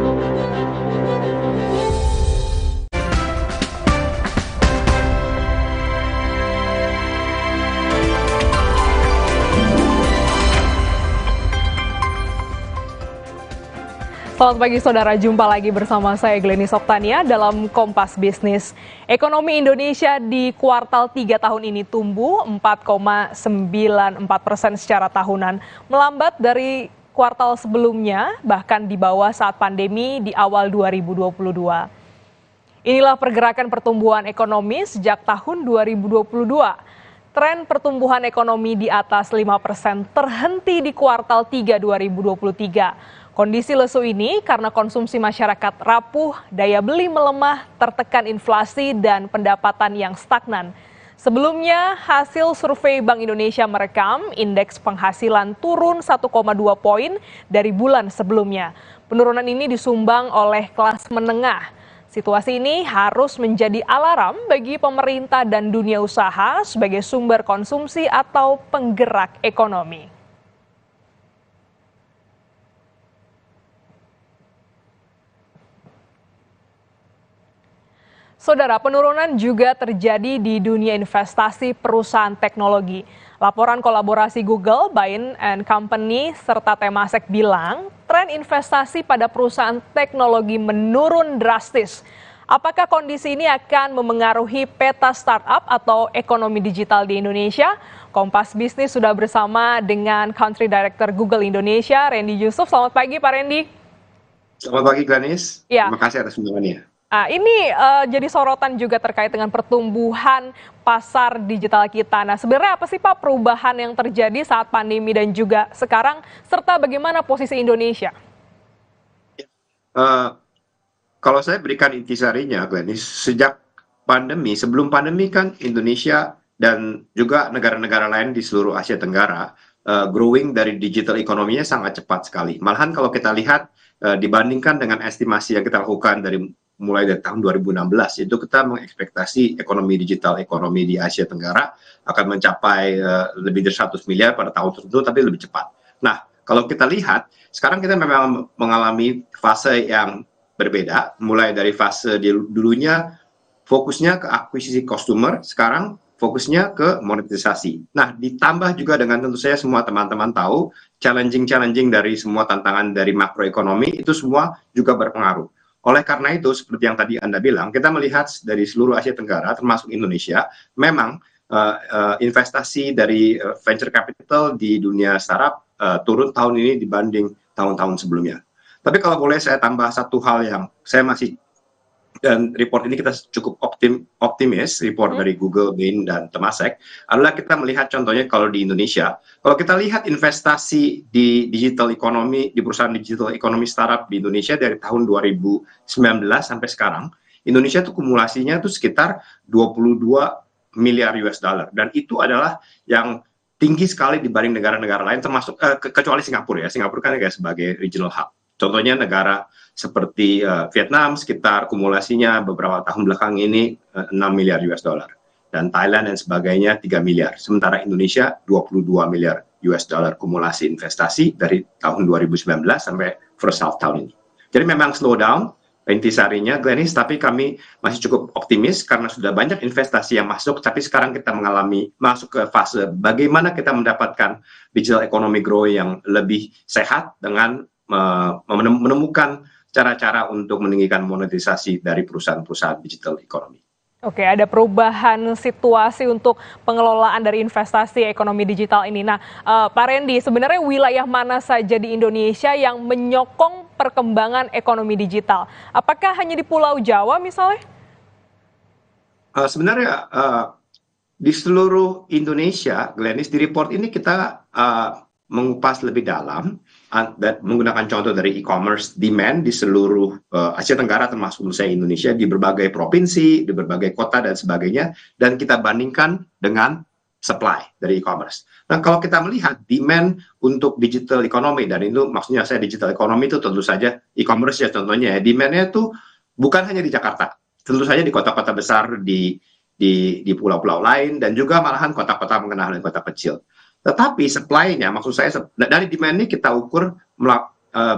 Selamat pagi saudara, jumpa lagi bersama saya Glenny Soktania dalam Kompas Bisnis. Ekonomi Indonesia di kuartal 3 tahun ini tumbuh 4,94% secara tahunan, melambat dari kuartal sebelumnya, bahkan di bawah saat pandemi di awal 2022. Inilah pergerakan pertumbuhan ekonomi sejak tahun 2022. Tren pertumbuhan ekonomi di atas 5% terhenti di kuartal 3 2023. Kondisi lesu ini karena konsumsi masyarakat rapuh, daya beli melemah, tertekan inflasi, dan pendapatan yang stagnan. Sebelumnya, hasil survei Bank Indonesia merekam indeks penghasilan turun 1,2 poin dari bulan sebelumnya. Penurunan ini disumbang oleh kelas menengah. Situasi ini harus menjadi alarm bagi pemerintah dan dunia usaha sebagai sumber konsumsi atau penggerak ekonomi. Saudara, penurunan juga terjadi di dunia investasi perusahaan teknologi. Laporan kolaborasi Google, Bain & Company, serta Temasek bilang, tren investasi pada perusahaan teknologi menurun drastis. Apakah kondisi ini akan memengaruhi peta startup atau ekonomi digital di Indonesia? Kompas Bisnis sudah bersama dengan Country Director Google Indonesia, Randy Yusuf. Selamat pagi, Pak Randy. Selamat pagi, Glenis. Ya. Terima kasih atas undangannya. Nah, ini jadi sorotan juga terkait dengan pertumbuhan pasar digital kita. Nah, sebenarnya apa sih Pak perubahan yang terjadi saat pandemi dan juga sekarang, serta bagaimana posisi Indonesia? Kalau saya berikan intisarinya, Glenis, sejak pandemi, sebelum pandemi kan Indonesia dan juga negara-negara lain di seluruh Asia Tenggara growing dari digital ekonominya sangat cepat sekali. Malahan kalau kita lihat dibandingkan dengan estimasi yang kita lakukan mulai dari tahun 2016, itu kita mengekspektasi ekonomi digital, ekonomi di Asia Tenggara akan mencapai lebih dari 100 miliar pada tahun tertentu, tapi lebih cepat. Nah, kalau kita lihat, sekarang kita memang mengalami fase yang berbeda, mulai dari fase dulunya fokusnya ke akuisisi customer, sekarang fokusnya ke monetisasi. Nah, ditambah juga dengan tentu saja semua teman-teman tahu, challenging dari semua tantangan dari makroekonomi, itu semua juga berpengaruh. Oleh karena itu, seperti yang tadi Anda bilang, kita melihat dari seluruh Asia Tenggara, termasuk Indonesia, memang investasi dari venture capital di dunia startup turun tahun ini dibanding tahun-tahun sebelumnya. Tapi kalau boleh saya tambah satu hal yang saya masih, dan report ini kita cukup optimis, report dari Google, Bain, dan Temasek, adalah kita melihat contohnya kalau di Indonesia, kalau kita lihat investasi di digital economy, di perusahaan digital economy startup di Indonesia dari tahun 2019 sampai sekarang, Indonesia itu kumulasinya itu sekitar 22 miliar US dollar, dan itu adalah yang tinggi sekali dibanding negara-negara lain, termasuk kecuali Singapura ya, Singapura kan kayak sebagai regional hub. Contohnya negara seperti Vietnam sekitar kumulasinya beberapa tahun belakang ini 6 miliar US dollar, dan Thailand dan sebagainya 3 miliar. Sementara Indonesia 22 miliar US dollar kumulasi investasi dari tahun 2019 sampai first half tahun ini. Jadi memang slow down intisarinya, Glenis, tapi kami masih cukup optimis karena sudah banyak investasi yang masuk, tapi sekarang kita masuk ke fase bagaimana kita mendapatkan digital economy grow yang lebih sehat dengan menemukan cara-cara untuk meninggikan monetisasi dari perusahaan-perusahaan digital economy. Oke, ada perubahan situasi untuk pengelolaan dari investasi ekonomi digital ini. Nah, Pak Randy, sebenarnya wilayah mana saja di Indonesia yang menyokong perkembangan ekonomi digital? Apakah hanya di Pulau Jawa misalnya? Sebenarnya di seluruh Indonesia, Glenis, di report ini kita mengupas lebih dalam dan menggunakan contoh dari e-commerce demand di seluruh Asia Tenggara termasuk Indonesia di berbagai provinsi, di berbagai kota dan sebagainya, dan kita bandingkan dengan supply dari e-commerce. Nah, kalau kita melihat demand untuk digital economy, dan itu maksudnya saya digital economy itu tentu saja e-commerce ya contohnya ya, demand-nya itu bukan hanya di Jakarta, tentu saja di kota-kota besar di pulau-pulau lain, dan juga malahan kota-kota menengah dan kota kecil. Tetapi supply-nya, maksud saya dari demand ini kita ukur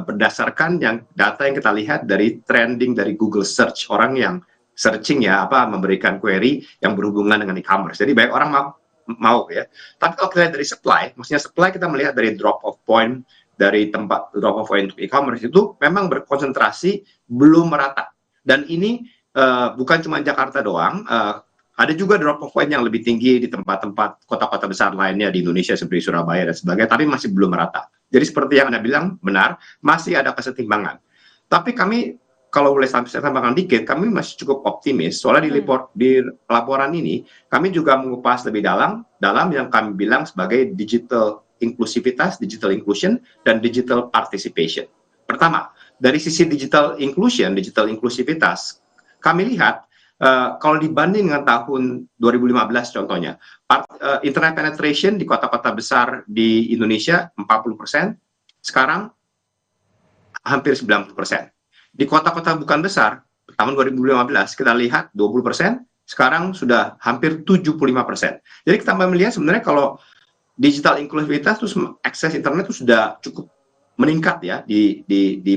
berdasarkan data yang kita lihat dari trending dari Google Search, orang yang searching ya, memberikan query yang berhubungan dengan e-commerce. Jadi banyak orang mau ya. Tapi kalau kita lihat dari supply, maksudnya supply kita melihat dari drop off point, dari tempat drop off point untuk e-commerce itu memang berkonsentrasi belum merata. Dan ini bukan cuma Jakarta doang. Ada juga drop off point yang lebih tinggi di tempat-tempat kota-kota besar lainnya di Indonesia seperti Surabaya dan sebagainya, tapi masih belum merata. Jadi seperti yang Anda bilang, benar, masih ada kesetimbangan. Tapi kami, kalau boleh saya tambahkan dikit, kami masih cukup optimis, soalnya di laporan ini, kami juga mengupas lebih dalam yang kami bilang sebagai digital inklusivitas, digital inclusion, dan digital participation. Pertama, dari sisi digital inclusion, digital inklusivitas, kami lihat, kalau dibanding dengan tahun 2015 contohnya, internet penetration di kota-kota besar di Indonesia 40%, sekarang hampir 90%. Di kota-kota bukan besar, tahun 2015 kita lihat 20%, sekarang sudah hampir 75%. Jadi kita melihat sebenarnya kalau digital inklusivitas terus akses internet itu sudah cukup meningkat ya di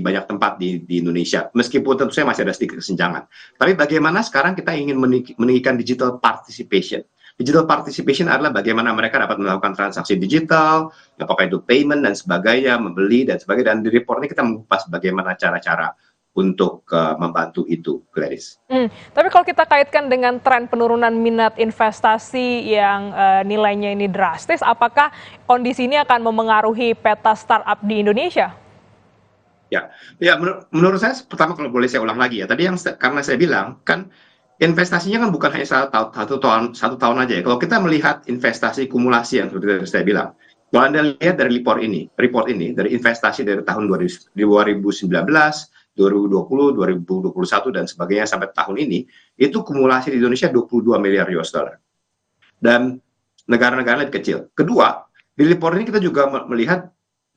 banyak tempat di Indonesia. Meskipun tentu saja masih ada sedikit kesenjangan. Tapi bagaimana sekarang kita ingin meninggikan digital participation. Digital participation adalah bagaimana mereka dapat melakukan transaksi digital, apakah itu payment dan sebagainya, membeli dan sebagainya. Dan di report ini kita mengupas bagaimana cara-cara untuk membantu itu, Gladys. Tapi kalau kita kaitkan dengan tren penurunan minat investasi yang nilainya ini drastis, apakah kondisi ini akan memengaruhi peta startup di Indonesia? Ya, menurut saya pertama kalau boleh saya ulang lagi ya. Tadi karena saya bilang kan investasinya kan bukan hanya satu tahun aja ya. Kalau kita melihat investasi kumulasi yang seperti saya bilang, kalau Anda lihat dari report ini dari investasi dari tahun 2019, 2020, 2021 dan sebagainya sampai tahun ini, itu kumulasi di Indonesia 22 miliar US dollar. Dan negara-negara lebih kecil. Kedua, di report ini kita juga melihat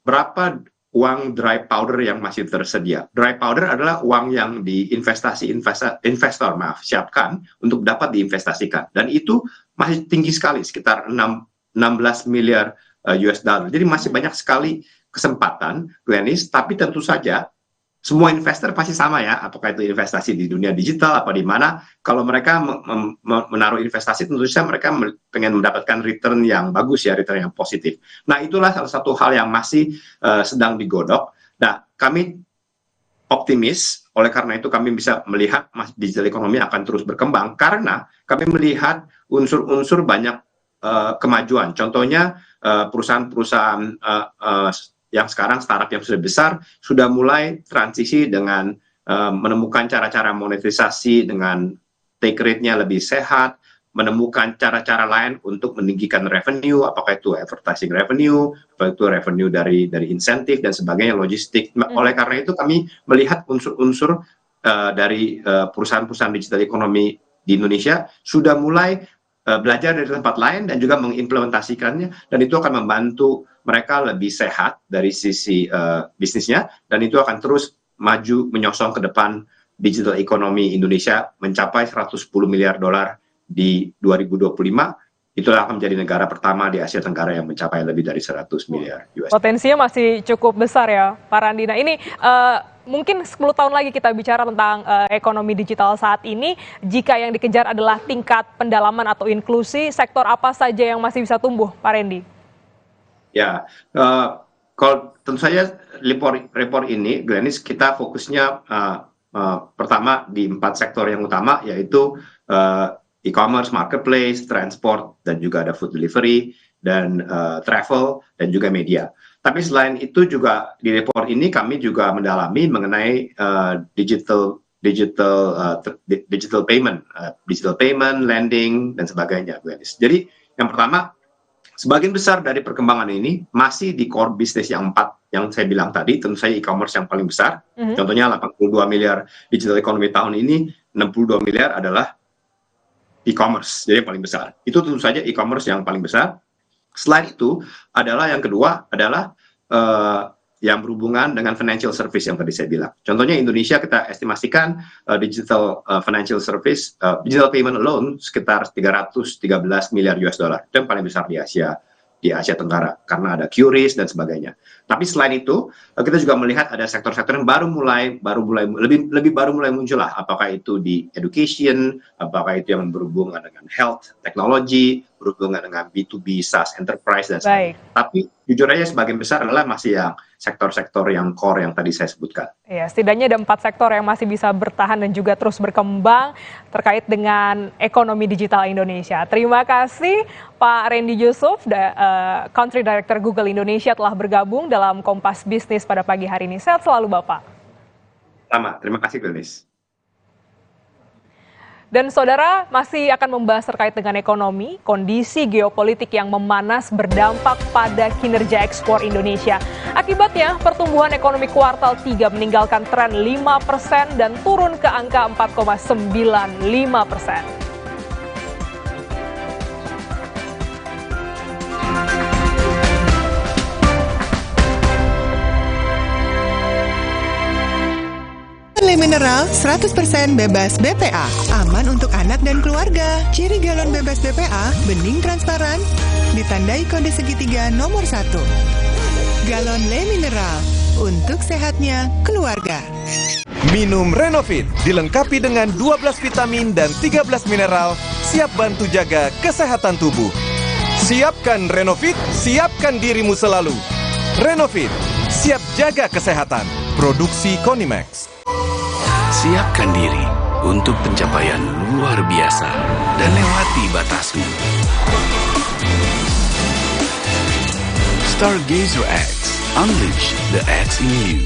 berapa uang dry powder yang masih tersedia. Dry powder adalah uang yang investor siapkan untuk dapat diinvestasikan. Dan itu masih tinggi sekali, sekitar 16 miliar US dollar. Jadi masih banyak sekali kesempatan, Glenis, tapi tentu saja semua investor pasti sama ya, apakah itu investasi di dunia digital, apa di mana. Kalau mereka menaruh investasi, tentu saja mereka pengen mendapatkan return yang bagus ya, return yang positif. Nah, itulah salah satu hal yang masih sedang digodok. Nah, kami optimis, oleh karena itu kami bisa melihat digital ekonomi akan terus berkembang, karena kami melihat unsur-unsur banyak kemajuan. Contohnya, perusahaan-perusahaan yang sekarang startup yang sudah besar sudah mulai transisi dengan menemukan cara-cara monetisasi dengan take rate-nya lebih sehat, menemukan cara-cara lain untuk meninggikan revenue, apakah itu advertising revenue, apakah itu revenue dari insentif dan sebagainya, logistik. Oleh karena itu kami melihat unsur-unsur dari perusahaan-perusahaan digital ekonomi di Indonesia sudah mulai belajar dari tempat lain dan juga mengimplementasikannya, dan itu akan membantu mereka lebih sehat dari sisi bisnisnya, dan itu akan terus maju menyosong ke depan digital ekonomi Indonesia mencapai 110 miliar dolar di 2025. Itulah akan menjadi negara pertama di Asia Tenggara yang mencapai lebih dari 100 miliar US. Potensinya masih cukup besar ya, Pak Randi. Nah, ini mungkin 10 tahun lagi kita bicara tentang ekonomi digital saat ini. Jika yang dikejar adalah tingkat pendalaman atau inklusi, sektor apa saja yang masih bisa tumbuh, Pak Randy? Ya, kalau tentu saja report ini, Glenis, kita fokusnya pertama di 4 sektor yang utama, yaitu e-commerce, marketplace, transport, dan juga ada food delivery, dan travel, dan juga media. Tapi selain itu juga di report ini kami juga mendalami mengenai digital payment, lending, dan sebagainya, Glenis. Jadi yang pertama, sebagian besar dari perkembangan ini masih di core bisnis yang 4 yang saya bilang tadi, tentu saja e-commerce yang paling besar. Contohnya 82 miliar digital economy tahun ini, 62 miliar adalah e-commerce, jadi yang paling besar. Itu tentu saja e-commerce yang paling besar. Selain itu adalah yang kedua adalah yang berhubungan dengan financial service yang tadi saya bilang. Contohnya Indonesia kita estimasikan digital financial service, digital payment alone sekitar 313 miliar US dollar. Itu yang paling besar di Asia Tenggara karena ada QRIS dan sebagainya. Tapi selain itu kita juga melihat ada sektor-sektor yang baru mulai muncul lah. Apakah itu di education, apakah itu yang berhubungan dengan health, technology, berhubungan dengan B2B, SaaS, enterprise dan sebagainya. Tapi jujur aja sebagian besar adalah masih yang sektor-sektor yang core yang tadi saya sebutkan. Ya, setidaknya ada 4 sektor yang masih bisa bertahan dan juga terus berkembang terkait dengan ekonomi digital Indonesia. Terima kasih Pak Randy Yusuf, Country Director Google Indonesia telah bergabung dalam Kompas Bisnis pada pagi hari ini. Sehat selalu Bapak. Sama, terima kasih Glenis. Dan saudara masih akan membahas terkait dengan ekonomi, kondisi geopolitik yang memanas berdampak pada kinerja ekspor Indonesia. Akibatnya pertumbuhan ekonomi kuartal 3 meninggalkan tren 5% dan turun ke angka 4,95%. Le Mineral 100% bebas BPA. Aman untuk anak dan keluarga. Ciri galon bebas BPA, bening transparan, ditandai kode segitiga nomor 1. Galon Le Mineral, untuk sehatnya keluarga. Minum Renovit, dilengkapi dengan 12 vitamin dan 13 mineral, siap bantu jaga kesehatan tubuh. Siapkan Renovit, siapkan dirimu selalu. Renovit, siap jaga kesehatan. Produksi Konimax. Siapkan diri untuk pencapaian luar biasa dan lewati batasmu. Stargazer X, unleash the X in you.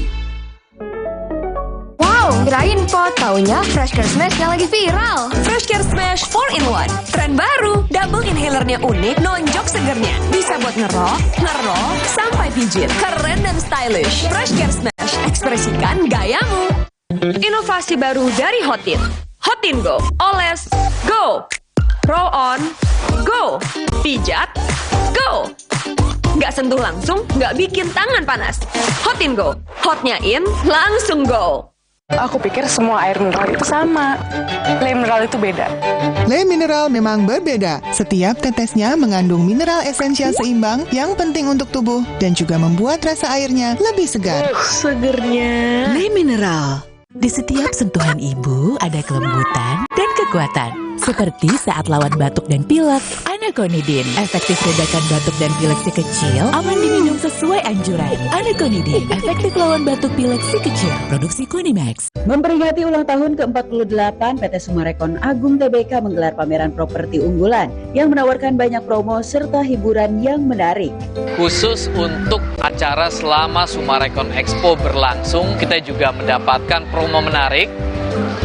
Wow, kirain kok taunya Fresh Care Smash yang lagi viral. Fresh Care Smash 4-in-1, tren baru, double inhalernya unik, nonjok segernya. Bisa buat ngerok, sampai pijit. Keren dan stylish. Fresh Care Smash, ekspresikan gayamu. Inovasi baru dari Hotin. Hotin Go, oles, go. Roll on, go. Pijat, go. Nggak sentuh langsung, nggak bikin tangan panas. Hotin Go, hotnya in, langsung go. Aku pikir semua air mineral itu sama. Le Mineral itu beda. Le Mineral memang berbeda. Setiap tetesnya mengandung mineral esensial seimbang yang penting untuk tubuh dan juga membuat rasa airnya lebih segar. Segernya. Le Mineral. Di setiap sentuhan ibu ada kelembutan dan kekuatan. Seperti saat lawan batuk dan pilek, Anaconidin. Efektif redakan batuk dan pilek si kecil, aman diminum sesuai anjuran. Anaconidin, efektif lawan batuk pilek si kecil. Produksi Konimax. Memperingati ulang tahun ke-48, PT Sumarekon Agung Tbk menggelar pameran properti unggulan yang menawarkan banyak promo serta hiburan yang menarik. Khusus untuk acara selama Sumarekon Expo berlangsung, kita juga mendapatkan promo menarik.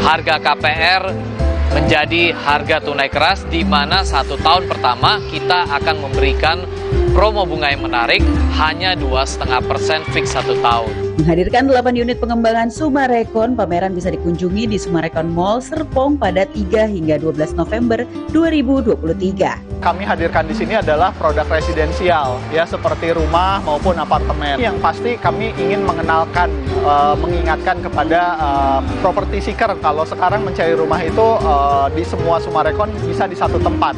Harga KPR menjadi harga tunai keras, di mana 1 tahun pertama kita akan memberikan promo bunga yang menarik hanya 2,5% fix 1 tahun. Menghadirkan 8 unit pengembangan Sumarekon, pameran bisa dikunjungi di Sumarekon Mall Serpong pada 3 hingga 12 November 2023. Kami hadirkan di sini adalah produk residensial, ya seperti rumah maupun apartemen. Yang pasti kami ingin mengenalkan, mengingatkan kepada property seeker kalau sekarang mencari rumah itu di semua Sumarekon bisa di satu tempat.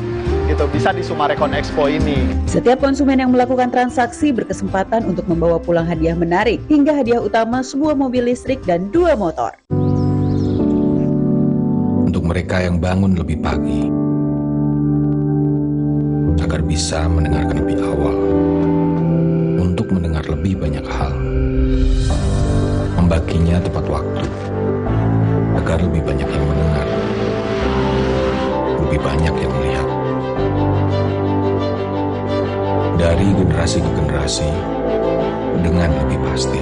Gitu, bisa di Sumarekon Expo ini. Setiap konsumen yang melakukan transaksi berkesempatan untuk membawa pulang hadiah menarik, hingga hadiah utama sebuah mobil listrik dan 2 motor. Untuk mereka yang bangun lebih pagi, agar bisa mendengarkan lebih awal, untuk mendengar lebih banyak hal, membaginya tepat waktu, agar lebih banyak yang mendengar, lebih banyak yang melihat. Dari generasi ke generasi, dengan lebih pasti.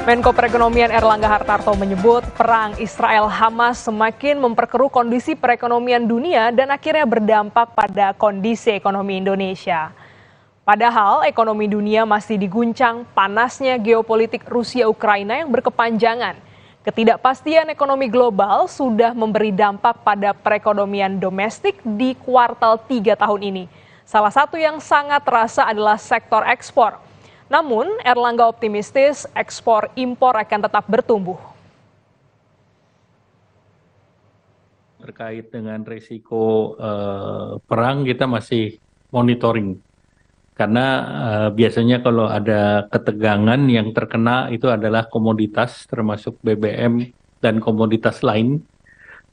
Menko Perekonomian Erlangga Hartarto menyebut perang Israel-Hamas semakin memperkeruh kondisi perekonomian dunia dan akhirnya berdampak pada kondisi ekonomi Indonesia. Padahal ekonomi dunia masih diguncang panasnya geopolitik Rusia-Ukraina yang berkepanjangan. Ketidakpastian ekonomi global sudah memberi dampak pada perekonomian domestik di kuartal 3 tahun ini. Salah satu yang sangat terasa adalah sektor ekspor. Namun, Erlangga optimistis ekspor impor akan tetap bertumbuh. Terkait dengan risiko perang, kita masih monitoring. Karena biasanya kalau ada ketegangan yang terkena itu adalah komoditas termasuk BBM dan komoditas lain.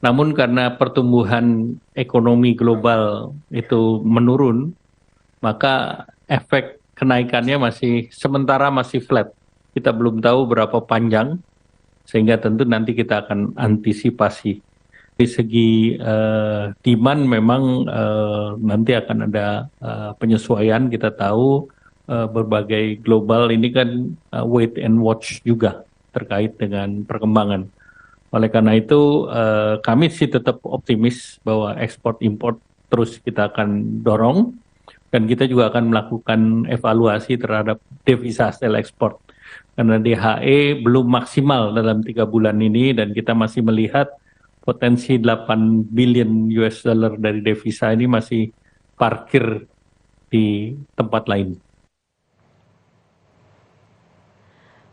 Namun karena pertumbuhan ekonomi global itu menurun, maka efek kenaikannya sementara masih flat. Kita belum tahu berapa panjang, sehingga tentu nanti kita akan antisipasi. Di segi demand memang nanti akan ada penyesuaian. Kita tahu berbagai global ini kan wait and watch juga terkait dengan perkembangan. Oleh karena itu kami sih tetap optimis bahwa ekspor impor terus kita akan dorong. Dan kita juga akan melakukan evaluasi terhadap devisa hasil ekspor. karena DHE belum maksimal dalam 3 bulan ini dan kita masih melihat potensi 8 billion US dollar dari devisa ini masih parkir di tempat lain.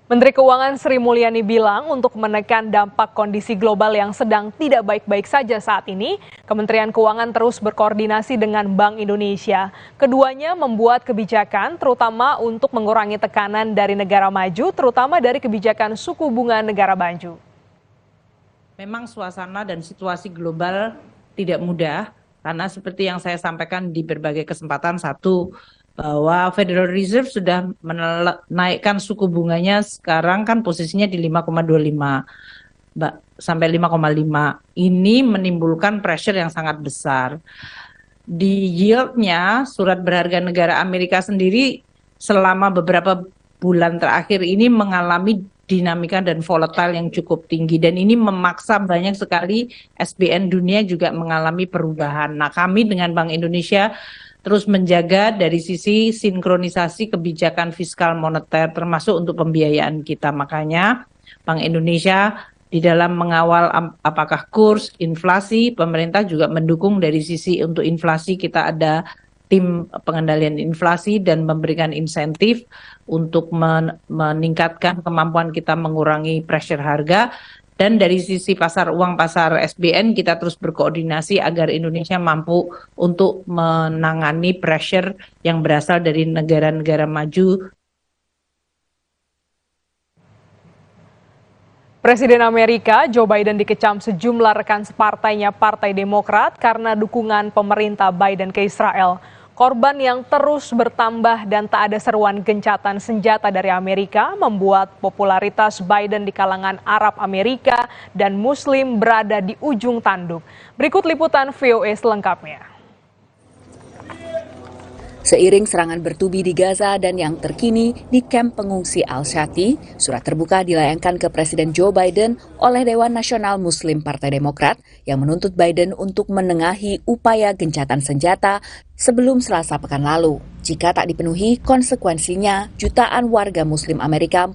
Menteri Keuangan Sri Mulyani bilang untuk menekan dampak kondisi global yang sedang tidak baik-baik saja saat ini, Kementerian Keuangan terus berkoordinasi dengan Bank Indonesia. Keduanya membuat kebijakan terutama untuk mengurangi tekanan dari negara maju, terutama dari kebijakan suku bunga negara maju. Memang suasana dan situasi global tidak mudah, karena seperti yang saya sampaikan di berbagai kesempatan, satu, bahwa Federal Reserve sudah menaikkan suku bunganya sekarang kan posisinya di 5,25 sampai 5,5. Ini menimbulkan pressure yang sangat besar. Di yieldnya surat berharga negara Amerika sendiri selama beberapa bulan terakhir ini mengalami dinamika dan volatile yang cukup tinggi, dan ini memaksa banyak sekali SBN dunia juga mengalami perubahan. Nah, kami dengan Bank Indonesia terus menjaga dari sisi sinkronisasi kebijakan fiskal moneter termasuk untuk pembiayaan kita. Makanya Bank Indonesia di dalam mengawal apakah kurs, inflasi, pemerintah juga mendukung dari sisi untuk inflasi. Kita ada tim pengendalian inflasi dan memberikan insentif untuk meningkatkan kemampuan kita mengurangi pressure harga. Dan dari sisi pasar uang, pasar SBN, kita terus berkoordinasi agar Indonesia mampu untuk menangani pressure yang berasal dari negara-negara maju. Presiden Amerika Joe Biden dikecam sejumlah rekan separtainya Partai Demokrat karena dukungan pemerintah Biden ke Israel. Korban yang terus bertambah dan tak ada seruan gencatan senjata dari Amerika membuat popularitas Biden di kalangan Arab Amerika dan Muslim berada di ujung tanduk. Berikut liputan VOA selengkapnya. Seiring serangan bertubi di Gaza dan yang terkini di kamp pengungsi Al-Shati, surat terbuka dilayangkan ke Presiden Joe Biden oleh Dewan Nasional Muslim Partai Demokrat yang menuntut Biden untuk menengahi upaya gencatan senjata sebelum Selasa pekan lalu. Jika tak dipenuhi, konsekuensinya jutaan warga Muslim Amerika.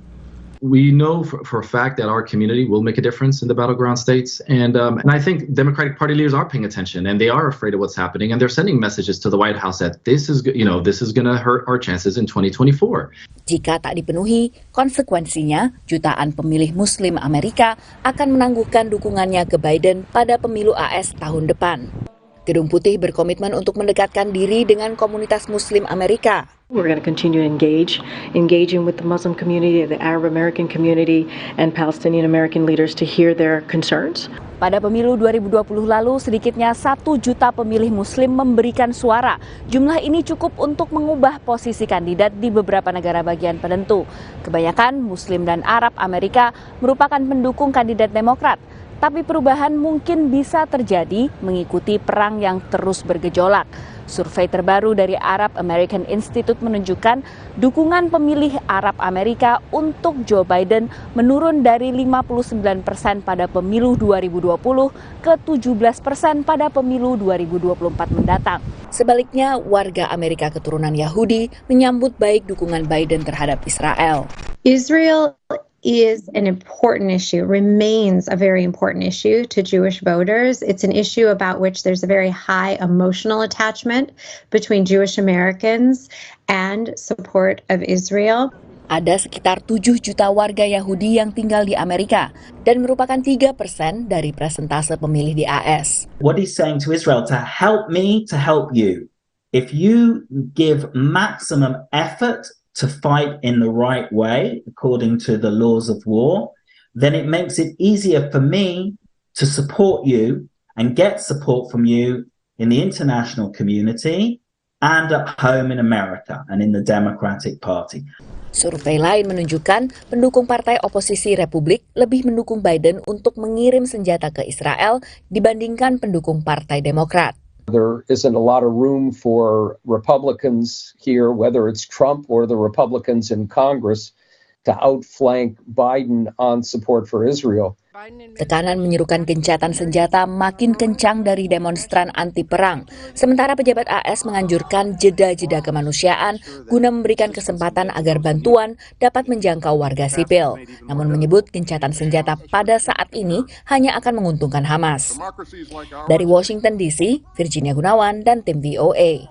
We know for a fact that our community will make a difference in the battleground states, and I think Democratic Party leaders are paying attention, and they are afraid of what's happening, and they're sending messages to the White House that this is going to hurt our chances in 2024. Jika tak dipenuhi, konsekuensinya jutaan pemilih Muslim Amerika akan menangguhkan dukungannya ke Biden pada pemilu AS tahun depan. Gedung Putih berkomitmen untuk mendekatkan diri dengan komunitas Muslim Amerika. We're going to continue to engaging with the Muslim community, the Arab American community, and Palestinian American leaders to hear their concerns. Pada pemilu 2020 lalu, sedikitnya 1 juta pemilih Muslim memberikan suara. Jumlah ini cukup untuk mengubah posisi kandidat di beberapa negara bagian penentu. Kebanyakan Muslim dan Arab Amerika merupakan pendukung kandidat Demokrat. Tapi perubahan mungkin bisa terjadi mengikuti perang yang terus bergejolak. Survei terbaru dari Arab American Institute menunjukkan dukungan pemilih Arab Amerika untuk Joe Biden menurun dari 59% pada pemilu 2020 ke 17% pada pemilu 2024 mendatang. Sebaliknya, warga Amerika keturunan Yahudi menyambut baik dukungan Biden terhadap Israel. Israel is an important issue, remains a very important issue to Jewish voters. It's an issue about which there's a very high emotional attachment between Jewish Americans and support of Israel. Ada sekitar 7 juta warga Yahudi yang tinggal di Amerika dan merupakan 3% dari persentase pemilih di AS. What he's saying to Israel, to help me, to help you. If you give maximum effort to fight in the right way, according to the laws of war, then it makes it easier for me to support you and get support from you in the international community and at home in America and in the Democratic Party. Survei lain menunjukkan pendukung partai oposisi Republik lebih mendukung Biden untuk mengirim senjata ke Israel dibandingkan pendukung partai Demokrat. There isn't a lot of room for Republicans here, whether it's Trump or the Republicans in Congress, to outflank Biden on support for Israel. Tekanan menyerukan gencatan senjata makin kencang dari demonstran anti perang. Sementara pejabat AS menganjurkan jeda-jeda kemanusiaan guna memberikan kesempatan agar bantuan dapat menjangkau warga sipil. Namun menyebut gencatan senjata pada saat ini hanya akan menguntungkan Hamas. Dari Washington DC, Virginia Gunawan dan tim VOA.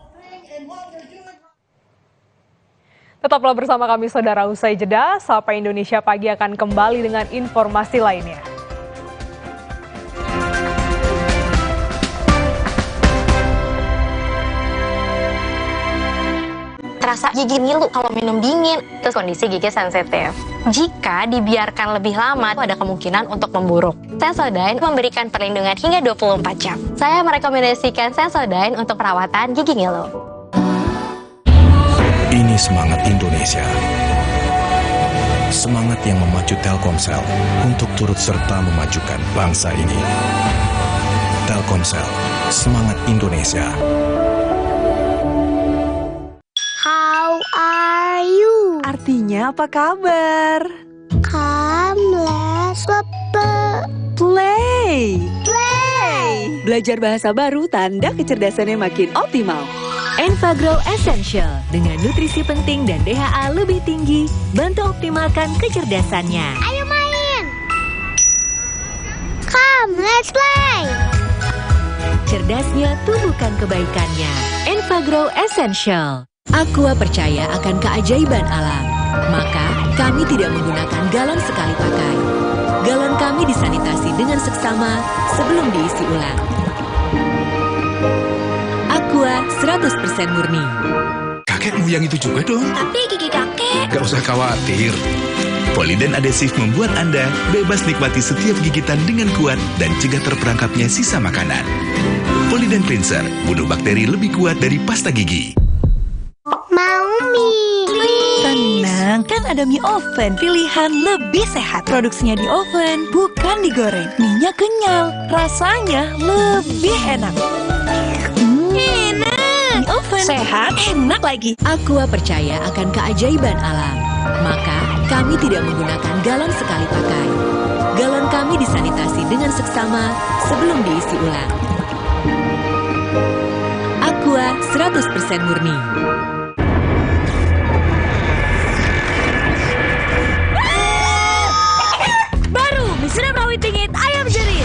Tetaplah bersama kami saudara, usai jeda, Sapa Indonesia Pagi akan kembali dengan informasi lainnya. Terasa gigi ngilu kalau minum dingin, terus kondisi gigi sensitif. Jika dibiarkan lebih lama, ada kemungkinan untuk memburuk. Sensodyne memberikan perlindungan hingga 24 jam. Saya merekomendasikan Sensodyne untuk perawatan gigi ngilu. Ini semangat Indonesia. Semangat yang memacu Telkomsel untuk turut serta memajukan bangsa ini. Telkomsel, semangat Indonesia. How are you? Artinya apa kabar? Come, let's play. Belajar bahasa baru tanda kecerdasannya makin optimal. Enfagrow Essential dengan nutrisi penting dan DHA lebih tinggi, bantu optimalkan kecerdasannya. Ayo main. Come, let's play. Cerdasnya tumbuhkan kebaikannya. Enfagrow Essential. Aqua percaya akan keajaiban alam, maka kami tidak menggunakan galon sekali pakai. Galon kami disanitasi dengan seksama sebelum diisi ulang. Aqua 100% murni. Kakekmu yang itu juga dong. Tapi gigi kakek. Gak usah khawatir. Poliden adhesif membuat Anda bebas nikmati setiap gigitan dengan kuat dan cegah terperangkapnya sisa makanan. Poliden Cleanser, bunuh bakteri lebih kuat dari pasta gigi. Mau mie. Tenang, kan ada mie oven, pilihan lebih sehat. Produksinya di oven, bukan digoreng. Mie-nya kenyal, rasanya lebih enak. Enak. Mie oven, sehat, enak lagi. Aqua percaya akan keajaiban alam, maka kami tidak menggunakan galon sekali pakai. Galon kami disanitasi dengan seksama sebelum diisi ulang. Aqua 100% murni. Sedap rawit pingit ayam jerit.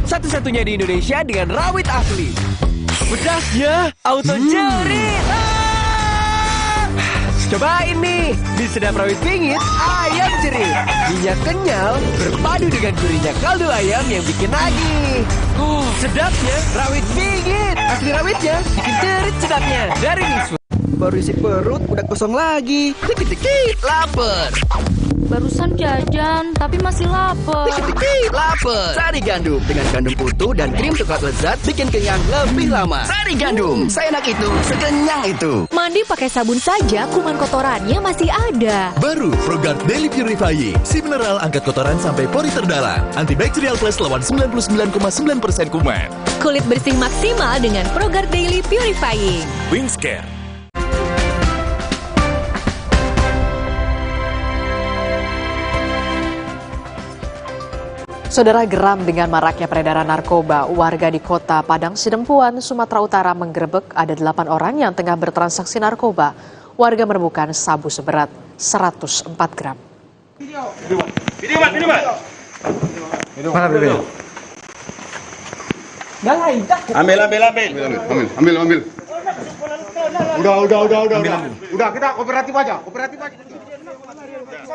Satu-satunya di Indonesia dengan rawit asli. Pedasnya auto jerit. Cobain nih, di sedap rawit pingit ayam jerit. Minyak kenyal berpadu dengan gurihnya kaldu ayam yang bikin nagih. Sedapnya rawit pingit. Asli rawitnya bikin jerit sedapnya. Dari Niswa. Baru isi perut udah kosong lagi. Dikit-dikit lapar. Barusan jajan, tapi masih lapar. Dikit-dikit lapar. Sari Gandum dengan gandum utuh dan krim coklat lezat bikin kenyang lebih lama. Sari Gandum, seenak itu, sekenyang itu. Mandi pakai sabun saja, kuman kotorannya masih ada. Baru ProGuard Daily Purifying, si mineral angkat kotoran sampai pori terdalam. Antibacterial Plus lawan 99,9% kuman. Kulit bersih maksimal dengan ProGuard Daily Purifying. Wingscare. Saudara, geram dengan maraknya peredaran narkoba, warga di kota Padang Sidempuan, Sumatera Utara menggerebek ada 8 orang yang tengah bertransaksi narkoba. Warga menemukan sabu seberat 104 gram. Mana bebek? Ambil. Udah, kita kooperatif aja.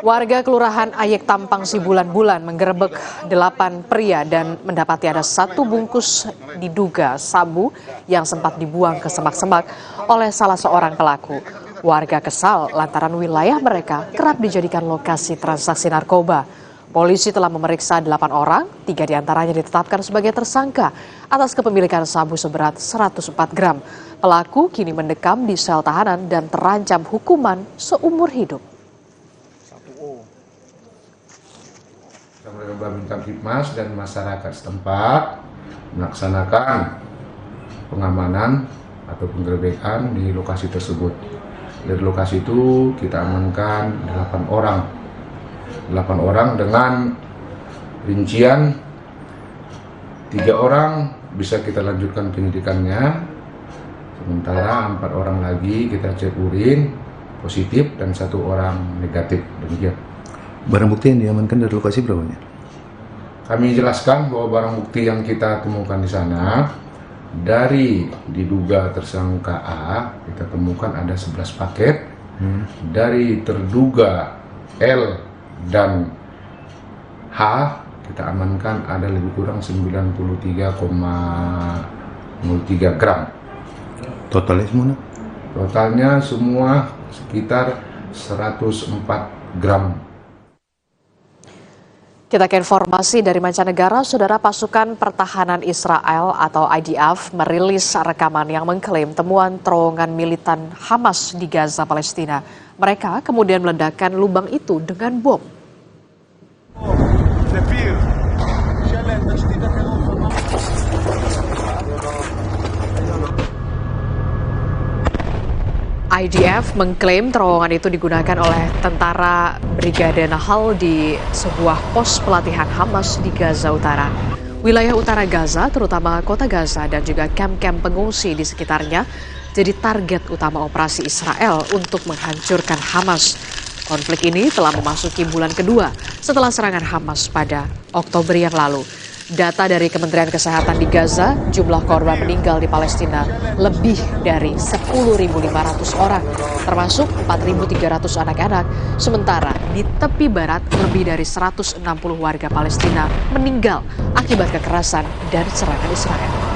Warga Kelurahan Ayek Tampang Sibulan-Bulan menggerebek 8 pria dan mendapati ada 1 bungkus diduga sabu yang sempat dibuang ke semak-semak oleh salah seorang pelaku. Warga kesal lantaran wilayah mereka kerap dijadikan lokasi transaksi narkoba. Polisi telah memeriksa 8 orang, 3 diantaranya ditetapkan sebagai tersangka atas kepemilikan sabu seberat 104 gram. Pelaku kini mendekam di sel tahanan dan terancam hukuman seumur hidup. Babin Kamtibmas dan masyarakat setempat melaksanakan pengamanan atau penggerebekan di lokasi tersebut. Dari lokasi itu kita amankan 8 orang. 8 orang dengan rincian 3 orang bisa kita lanjutkan penyidikannya. Sementara 4 orang lagi kita cek urin positif dan 1 orang negatif. Demikian. Barang bukti yang diamankan dari lokasi berapa banyak? Kami jelaskan bahwa barang bukti yang kita temukan di sana dari diduga tersangka A kita temukan ada 11 paket. Dari terduga L dan H kita amankan ada lebih kurang 93,03 gram. Totalnya semua? Totalnya semua sekitar 104 gram. Kita ke informasi dari mancanegara, saudara. Pasukan Pertahanan Israel atau IDF merilis rekaman yang mengklaim temuan terowongan militan Hamas di Gaza, Palestina. Mereka kemudian meledakkan lubang itu dengan bom. IDF mengklaim terowongan itu digunakan oleh tentara Brigade Nahal di sebuah pos pelatihan Hamas di Gaza Utara. Wilayah utara Gaza, terutama kota Gaza dan juga kamp-kamp pengungsi di sekitarnya, jadi target utama operasi Israel untuk menghancurkan Hamas. Konflik ini telah memasuki bulan kedua setelah serangan Hamas pada Oktober yang lalu. Data dari Kementerian Kesehatan di Gaza, jumlah korban meninggal di Palestina lebih dari 10.500 orang, termasuk 4.300 anak-anak. Sementara di tepi barat, lebih dari 160 warga Palestina meninggal akibat kekerasan dan serangan Israel.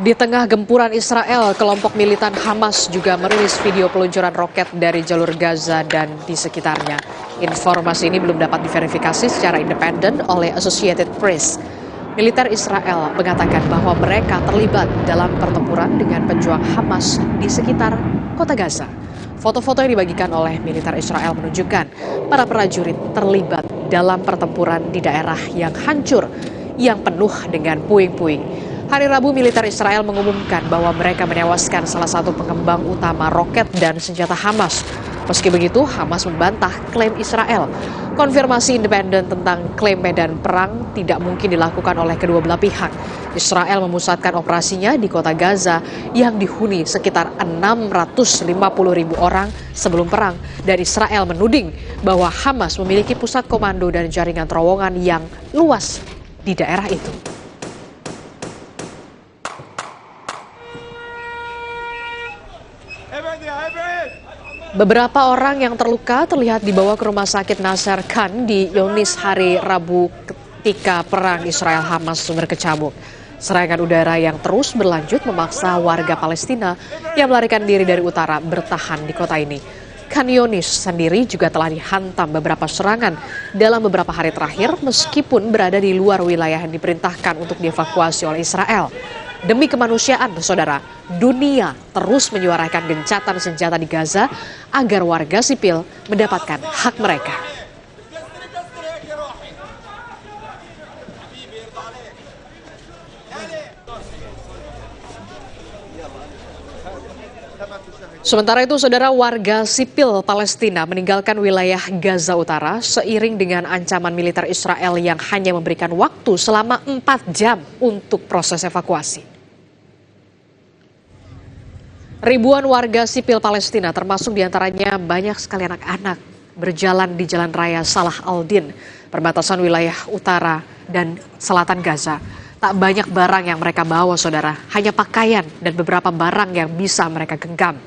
Di tengah gempuran Israel, kelompok militan Hamas juga merilis video peluncuran roket dari jalur Gaza dan di sekitarnya. Informasi ini belum dapat diverifikasi secara independen oleh Associated Press. Militer Israel mengatakan bahwa mereka terlibat dalam pertempuran dengan pejuang Hamas di sekitar kota Gaza. Foto-foto yang dibagikan oleh militer Israel menunjukkan para prajurit terlibat dalam pertempuran di daerah yang hancur, yang penuh dengan puing-puing. Hari Rabu, militer Israel mengumumkan bahwa mereka menewaskan salah satu pengembang utama roket dan senjata Hamas. Meski begitu, Hamas membantah klaim Israel. Konfirmasi independen tentang klaim medan perang tidak mungkin dilakukan oleh kedua belah pihak. Israel memusatkan operasinya di kota Gaza yang dihuni sekitar 650.000 orang sebelum perang. Dan Israel menuding bahwa Hamas memiliki pusat komando dan jaringan terowongan yang luas di daerah itu. Beberapa orang yang terluka terlihat dibawa ke rumah sakit Nasser Khan di Yunis hari Rabu ketika perang Israel-Hamas berkecamuk. Serangan udara yang terus berlanjut memaksa warga Palestina yang melarikan diri dari utara bertahan di kota ini. Khan Yunis sendiri juga telah dihantam beberapa serangan dalam beberapa hari terakhir meskipun berada di luar wilayah yang diperintahkan untuk dievakuasi oleh Israel. Demi kemanusiaan, saudara, dunia terus menyuarakan gencatan senjata di Gaza agar warga sipil mendapatkan hak mereka. Sementara itu, saudara, warga sipil Palestina meninggalkan wilayah Gaza Utara seiring dengan ancaman militer Israel yang hanya memberikan waktu selama 4 jam untuk proses evakuasi. Ribuan warga sipil Palestina, termasuk diantaranya banyak sekali anak-anak, berjalan di Jalan Raya Salah al-Din, perbatasan wilayah utara dan selatan Gaza. Tak banyak barang yang mereka bawa, saudara, hanya pakaian dan beberapa barang yang bisa mereka genggam.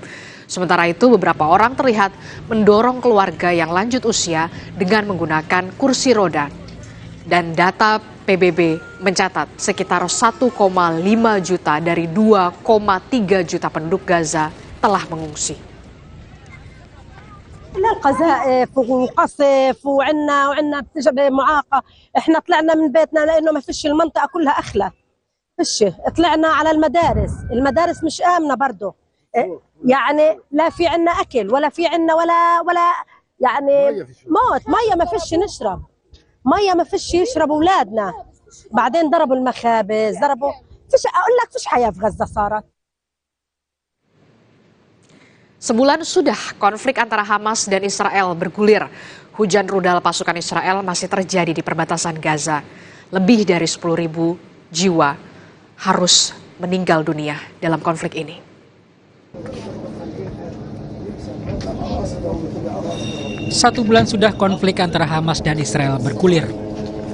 Sementara itu, beberapa orang terlihat mendorong keluarga yang lanjut usia dengan menggunakan kursi roda. Dan data PBB mencatat sekitar 1,5 juta dari 2,3 juta penduduk Gaza telah mengungsi. قذائف وقصف وعنا معاقة. احنا طلعنا من بيتنا لانه ما فيش المنطقة كلها اخلى. فيش طلعنا على المدارس مش آمنة برضه. يعني لا في عنا اكل ولا في عنا ولا يعني موت مية ما فيش نشرب مية ما فيش يشرب أولادنا بعدين ضربوا المخابز ضربوا فيش أقول لك فيش حياة في غزة صارت. Sebulan sudah konflik antara Hamas dan Israel bergulir. Hujan rudal pasukan Israel masih terjadi di perbatasan Gaza. Lebih dari 10.000 jiwa harus meninggal dunia dalam konflik ini. 1 bulan sudah konflik antara Hamas dan Israel bergulir.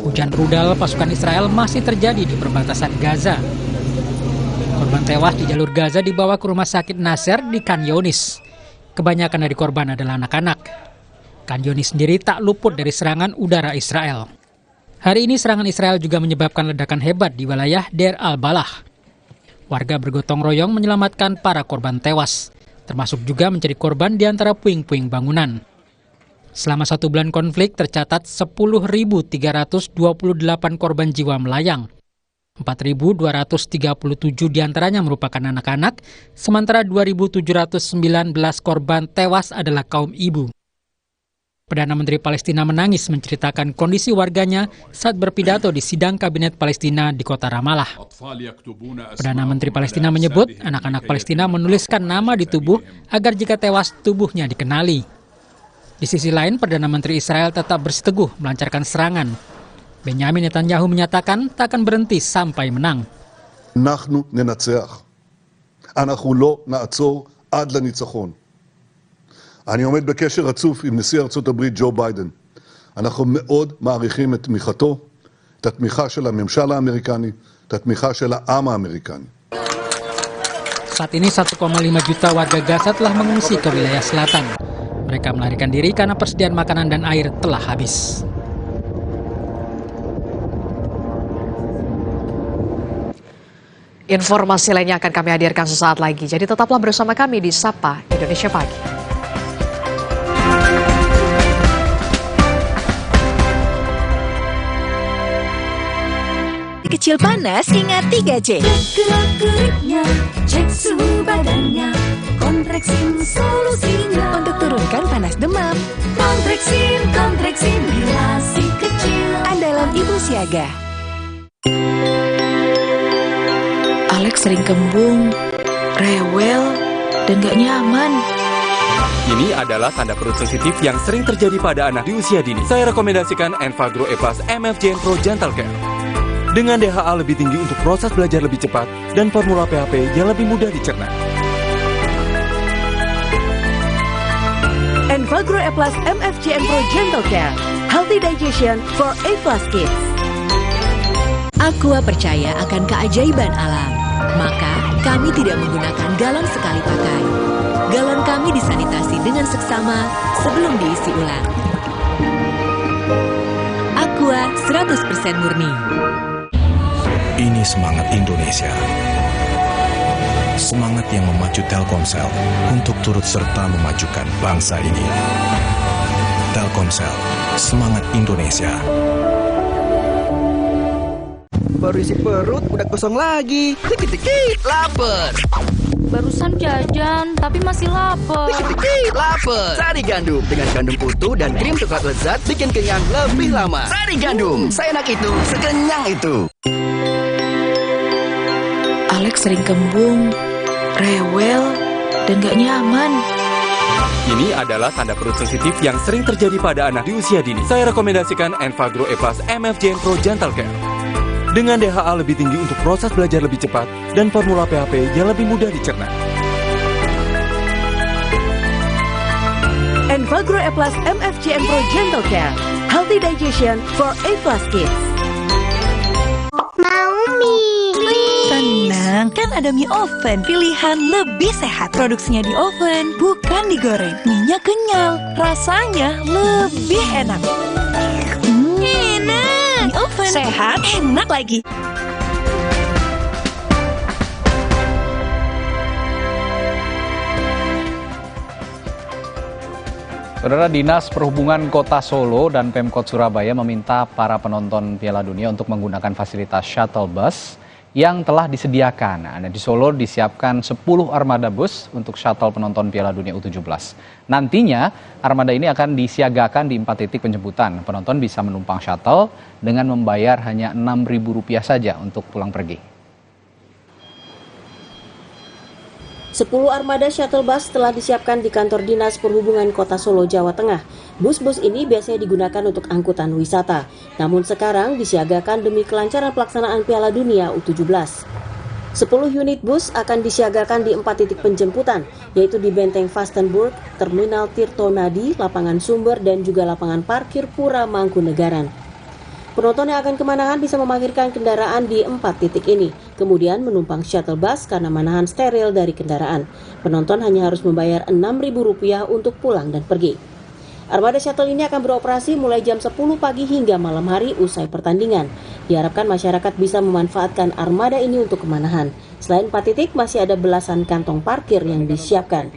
Hujan rudal pasukan Israel masih terjadi di perbatasan Gaza. Korban tewas di jalur Gaza dibawa ke rumah sakit Nasser di Khan Younis. Kebanyakan dari korban adalah anak-anak. Khan Younis sendiri tak luput dari serangan udara Israel. Hari ini serangan Israel juga menyebabkan ledakan hebat di wilayah Deir al-Balah. Warga bergotong royong menyelamatkan para korban tewas, termasuk juga mencari korban di antara puing-puing bangunan. Selama 1 bulan konflik tercatat 10.328 korban jiwa melayang. 4.237 diantaranya merupakan anak-anak, sementara 2.719 korban tewas adalah kaum ibu. Perdana Menteri Palestina menangis menceritakan kondisi warganya saat berpidato di sidang kabinet Palestina di kota Ramallah. Perdana Menteri Palestina menyebut anak-anak Palestina menuliskan nama di tubuh agar jika tewas tubuhnya dikenali. Di sisi lain, Perdana Menteri Israel tetap bersiteguh melancarkan serangan. Benjamin Netanyahu menyatakan tak akan berhenti sampai menang. אנחנו ננצח. אנחנו לא נעצור עד לניצחון. אני עומד בקשר רצוף עם נשיא ארצות הברית ג'ו ביידן. אנחנו מאוד מעריכים את תמיכתו, את התמיכה של הממשל האמריקני, את התמיכה של העם האמריקני. Saat ini 1,5 juta warga Gaza telah mengungsi ke wilayah selatan. Mereka melarikan diri karena persediaan makanan dan air telah habis. Informasi lainnya akan kami hadirkan sesaat lagi. Jadi tetaplah bersama kami di Sapa Indonesia Pagi. Kecil panas, ingat 3C. Gerak-geriknya, cek suhu badannya, Kontreksin solusinya. Untuk turunkan panas demam. Kontreksin bila si kecil. Andalan ibu siaga. Alex sering kembung, rewel, dan gak nyaman. Ini adalah tanda perut sensitif yang sering terjadi pada anak di usia dini. Saya rekomendasikan Enfagrow E+ MFJN Pro Gentle Care. Dengan DHA lebih tinggi untuk proses belajar lebih cepat dan formula PHP yang lebih mudah dicerna. Enfagrow E+ MFJN Pro Gentle Care. Healthy digestion for A+ kids. Aqua percaya akan keajaiban alam. Maka, kami tidak menggunakan galon sekali pakai. Galon kami disanitasi dengan seksama sebelum diisi ulang. Aqua 100% murni. Ini semangat Indonesia. Semangat yang memacu Telkomsel untuk turut serta memajukan bangsa ini. Telkomsel, semangat Indonesia. Baru isi perut, udah kosong lagi. Dikit-dikit, lapar. Barusan jajan, tapi masih lapar. Dikit-dikit, lapar. Sari Gandum, dengan gandum utuh dan krim coklat lezat, bikin kenyang lebih lama. Sari Gandum, seenak itu, sekenyang itu. Alex sering kembung, rewel, dan gak nyaman. Ini adalah tanda perut sensitif yang sering terjadi pada anak di usia dini. Saya rekomendasikan Enfagrow E+ MFJN Pro Gentle Care. Dengan DHA lebih tinggi untuk proses belajar lebih cepat dan formula PHP yang lebih mudah dicerna. Enfagrow E+ MFJN Pro Gentle Care. Healthy digestion for A+ kids. Mau mie, please. Tenang, kan ada mie oven. Pilihan lebih sehat. Produksinya di oven, bukan digoreng. Mie-nya kenyal, rasanya lebih enak. Enak. Mie oven, sehat, enak lagi. Saudara, Dinas Perhubungan Kota Solo dan Pemkot Surabaya meminta para penonton Piala Dunia untuk menggunakan fasilitas shuttle bus yang telah disediakan. Nah, di Solo disiapkan 10 armada bus untuk shuttle penonton Piala Dunia U17. Nantinya armada ini akan disiagakan di 4 titik penjemputan. Penonton bisa menumpang shuttle dengan membayar hanya Rp6.000 saja untuk pulang pergi. 10 armada shuttle bus telah disiapkan di kantor Dinas Perhubungan Kota Solo, Jawa Tengah. Bus-bus ini biasanya digunakan untuk angkutan wisata, namun sekarang disiagakan demi kelancaran pelaksanaan Piala Dunia U17. 10 unit bus akan disiagakan di 4 titik penjemputan, yaitu di Benteng Vastenburg, Terminal Tirtonadi, Lapangan Sumber, dan juga lapangan parkir Pura Mangkunegaran. Penonton yang akan ke Manahan bisa memarkirkan kendaraan di 4 titik ini, kemudian menumpang shuttle bus karena Manahan steril dari kendaraan. Penonton hanya harus membayar Rp6.000 untuk pulang dan pergi. Armada shuttle ini akan beroperasi mulai jam 10 pagi hingga malam hari usai pertandingan. Diharapkan masyarakat bisa memanfaatkan armada ini untuk ke Manahan. Selain 4 titik, masih ada belasan kantong parkir yang disiapkan.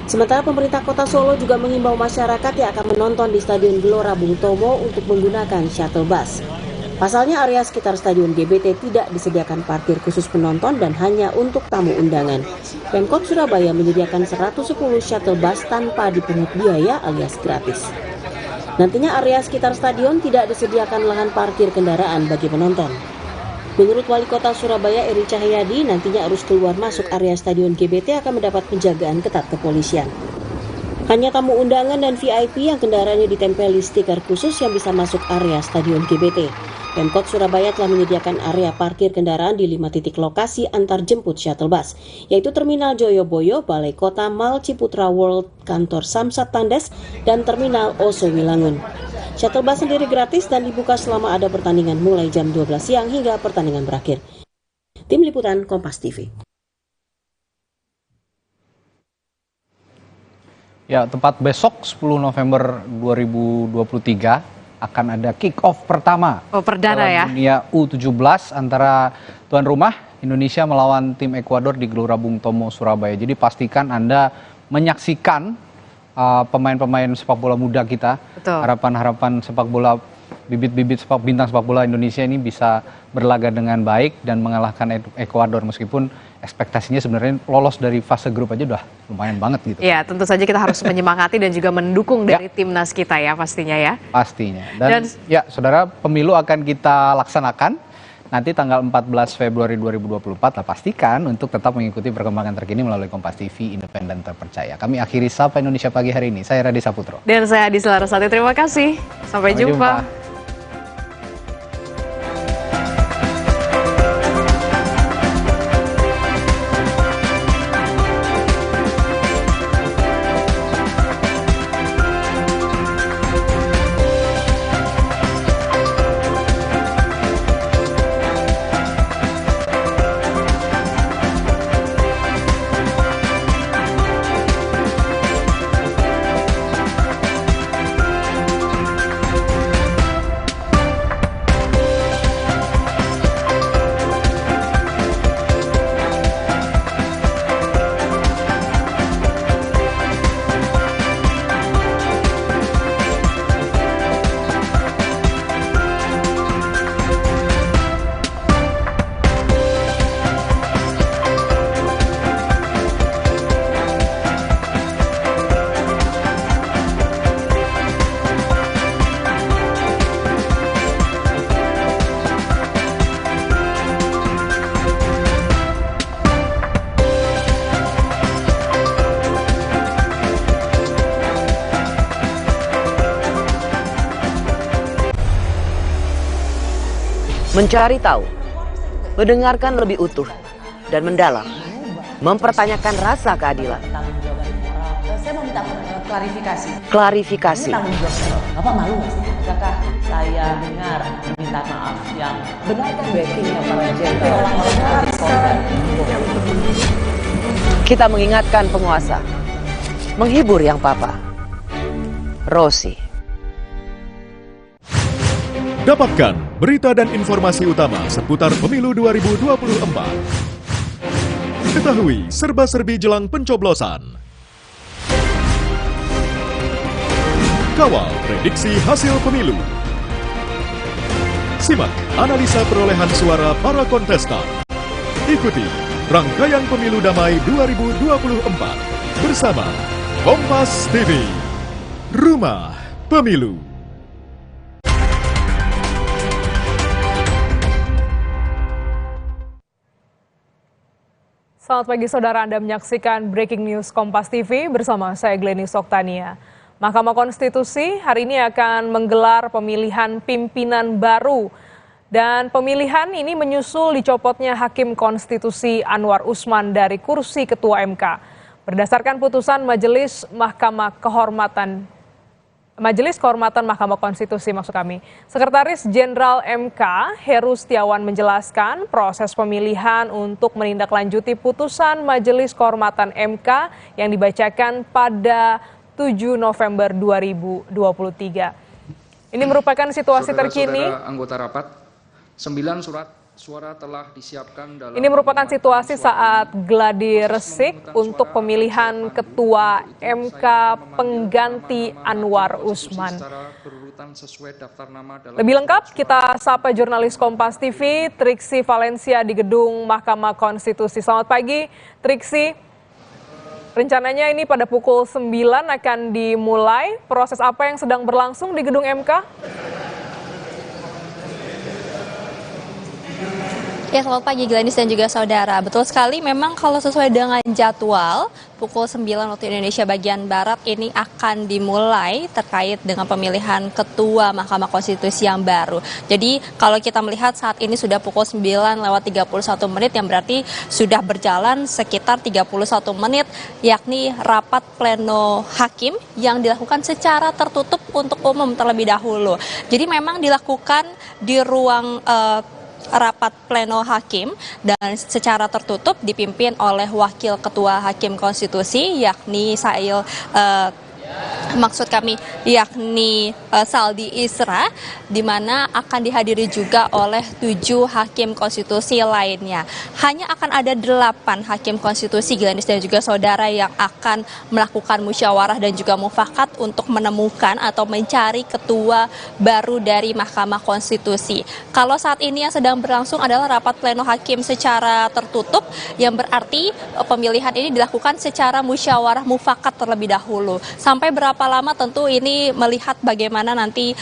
Sementara pemerintah Kota Solo juga mengimbau masyarakat yang akan menonton di Stadion Gelora Bung Tomo untuk menggunakan shuttle bus. Pasalnya area sekitar Stadion GBT tidak disediakan parkir khusus penonton dan hanya untuk tamu undangan. Pemkot Surabaya menyediakan 110 shuttle bus tanpa dipungut biaya alias gratis. Nantinya area sekitar stadion tidak disediakan lahan parkir kendaraan bagi penonton. Menurut Wali Kota Surabaya Eri Cahyadi, nantinya arus keluar masuk area Stadion GBT akan mendapat penjagaan ketat kepolisian. Hanya tamu undangan dan VIP yang kendaraannya ditempeli stiker khusus yang bisa masuk area Stadion GBT. Pemkot Surabaya telah menyediakan area parkir kendaraan di 5 titik lokasi antar jemput shuttle bus, yaitu Terminal Joyoboyo, Balai Kota, Mall Ciputra World, Kantor Samsat Tandes, dan Terminal Oso Wilangun. Shuttle bus sendiri gratis dan dibuka selama ada pertandingan mulai jam 12 siang hingga pertandingan berakhir. Tim Liputan Kompas TV. Ya, tepat besok 10 November 2023 akan ada kick-off pertama. Perdana ya. Dunia U17 antara tuan rumah Indonesia melawan tim Ekuador di Gelora Bung Tomo, Surabaya. Jadi pastikan Anda menyaksikan pemain-pemain sepak bola muda kita. Harapan-harapan sepak bola, bibit-bibit bintang sepak bola Indonesia ini bisa berlaga dengan baik dan mengalahkan Ekuador, meskipun ekspektasinya sebenarnya lolos dari fase grup aja udah lumayan banget gitu. Ya, tentu saja kita harus menyemangati dan juga mendukung dari timnas kita ya pastinya ya. Pastinya. Dan ya, saudara, pemilu akan kita laksanakan nanti tanggal 14 Februari 2024. Lah, pastikan untuk tetap mengikuti perkembangan terkini melalui Kompas TV independen terpercaya. Kami akhiri Sapa Indonesia pagi hari ini. Saya Radi Saputro. Dan saya Adi Selarasati. Terima kasih. Sampai jumpa. Mencari tahu, mendengarkan lebih utuh dan mendalam, mempertanyakan rasa keadilan. Saya mau minta klarifikasi. Klarifikasi. Bapak malu nggak sih? Apakah saya dengar minta maaf yang benar kan backingnya para jenderal orang-orang Kita mengingatkan penguasa, menghibur yang papa. Rosi. Dapatkan berita dan informasi utama seputar pemilu 2024. Ketahui serba-serbi jelang pencoblosan. Kawal prediksi hasil pemilu. Simak analisa perolehan suara para kontestan. Ikuti rangkaian Pemilu Damai 2024 bersama Kompas TV, Rumah Pemilu. Selamat pagi saudara, Anda menyaksikan Breaking News Kompas TV bersama saya Glenny Soktania. Mahkamah Konstitusi hari ini akan menggelar pemilihan pimpinan baru. Dan pemilihan ini menyusul dicopotnya Hakim Konstitusi Anwar Usman dari kursi Ketua MK. Berdasarkan putusan Majelis Kehormatan Mahkamah Konstitusi Sekretaris Jenderal MK Heru Setiawan menjelaskan proses pemilihan untuk menindaklanjuti putusan Majelis Kehormatan MK yang dibacakan pada 7 November 2023. Ini merupakan situasi terkini. Anggota rapat, 9 surat suara telah disiapkan dalam. Ini merupakan situasi saat gladi resik untuk pemilihan Ketua MK pengganti Anwar Usman. Lebih lengkap kita sapa jurnalis Kompas TV Triksi Valencia di gedung Mahkamah Konstitusi. Selamat pagi Triksi. Rencananya ini pada pukul 9 akan dimulai. Proses apa yang sedang berlangsung di gedung MK? Ya, selamat pagi Glenis dan juga saudara. Betul sekali, memang kalau sesuai dengan jadwal, pukul 9 waktu Indonesia bagian Barat ini akan dimulai terkait dengan pemilihan Ketua Mahkamah Konstitusi yang baru. Jadi kalau kita melihat saat ini sudah pukul 9:31 menit yang berarti sudah berjalan sekitar 31 menit, yakni rapat pleno hakim yang dilakukan secara tertutup untuk umum terlebih dahulu. Jadi memang dilakukan di ruang rapat pleno hakim dan secara tertutup dipimpin oleh Wakil Ketua Hakim Konstitusi yakni Saldi Isra, di mana akan dihadiri juga oleh 7 hakim konstitusi lainnya. Hanya akan ada 8 hakim konstitusi Glenis dan juga saudara yang akan melakukan musyawarah dan juga mufakat untuk menemukan atau mencari ketua baru dari Mahkamah Konstitusi. Kalau saat ini yang sedang berlangsung adalah rapat pleno hakim secara tertutup, yang berarti pemilihan ini dilakukan secara musyawarah mufakat terlebih dahulu. Sampai berapa lama tentu ini melihat bagaimana nanti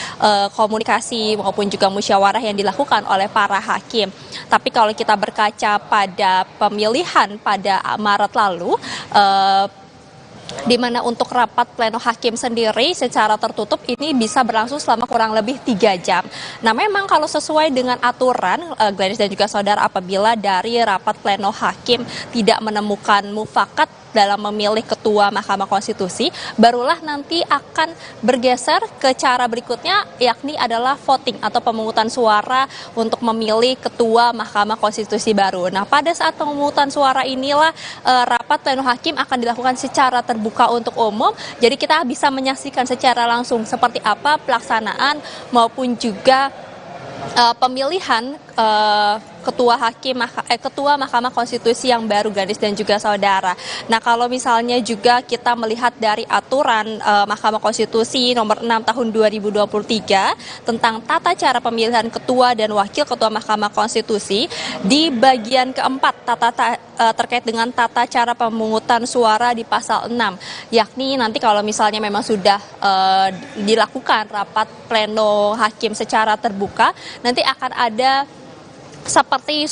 komunikasi maupun juga musyawarah yang dilakukan oleh para hakim. Tapi kalau kita berkaca pada pemilihan pada Maret lalu, di mana untuk rapat pleno hakim sendiri secara tertutup ini bisa berlangsung selama kurang lebih 3 jam. Nah, memang kalau sesuai dengan aturan, Glenis dan juga saudara, apabila dari rapat pleno hakim tidak menemukan mufakat dalam memilih ketua Mahkamah Konstitusi, barulah nanti akan bergeser ke cara berikutnya, yakni adalah voting atau pemungutan suara untuk memilih ketua Mahkamah Konstitusi baru. Nah, pada saat pemungutan suara inilah rapat pleno hakim akan dilakukan secara terbuka untuk umum, jadi kita bisa menyaksikan secara langsung seperti apa pelaksanaan maupun juga pemilihan ketua Mahkamah Konstitusi yang baru, Glenis dan juga saudara. Nah, kalau misalnya juga kita melihat dari aturan Mahkamah Konstitusi nomor 6 tahun 2023 tentang tata cara pemilihan ketua dan wakil ketua Mahkamah Konstitusi, di bagian keempat terkait dengan tata cara pemungutan suara di pasal 6, yakni nanti kalau misalnya memang sudah dilakukan rapat pleno hakim secara terbuka, nanti akan ada seperti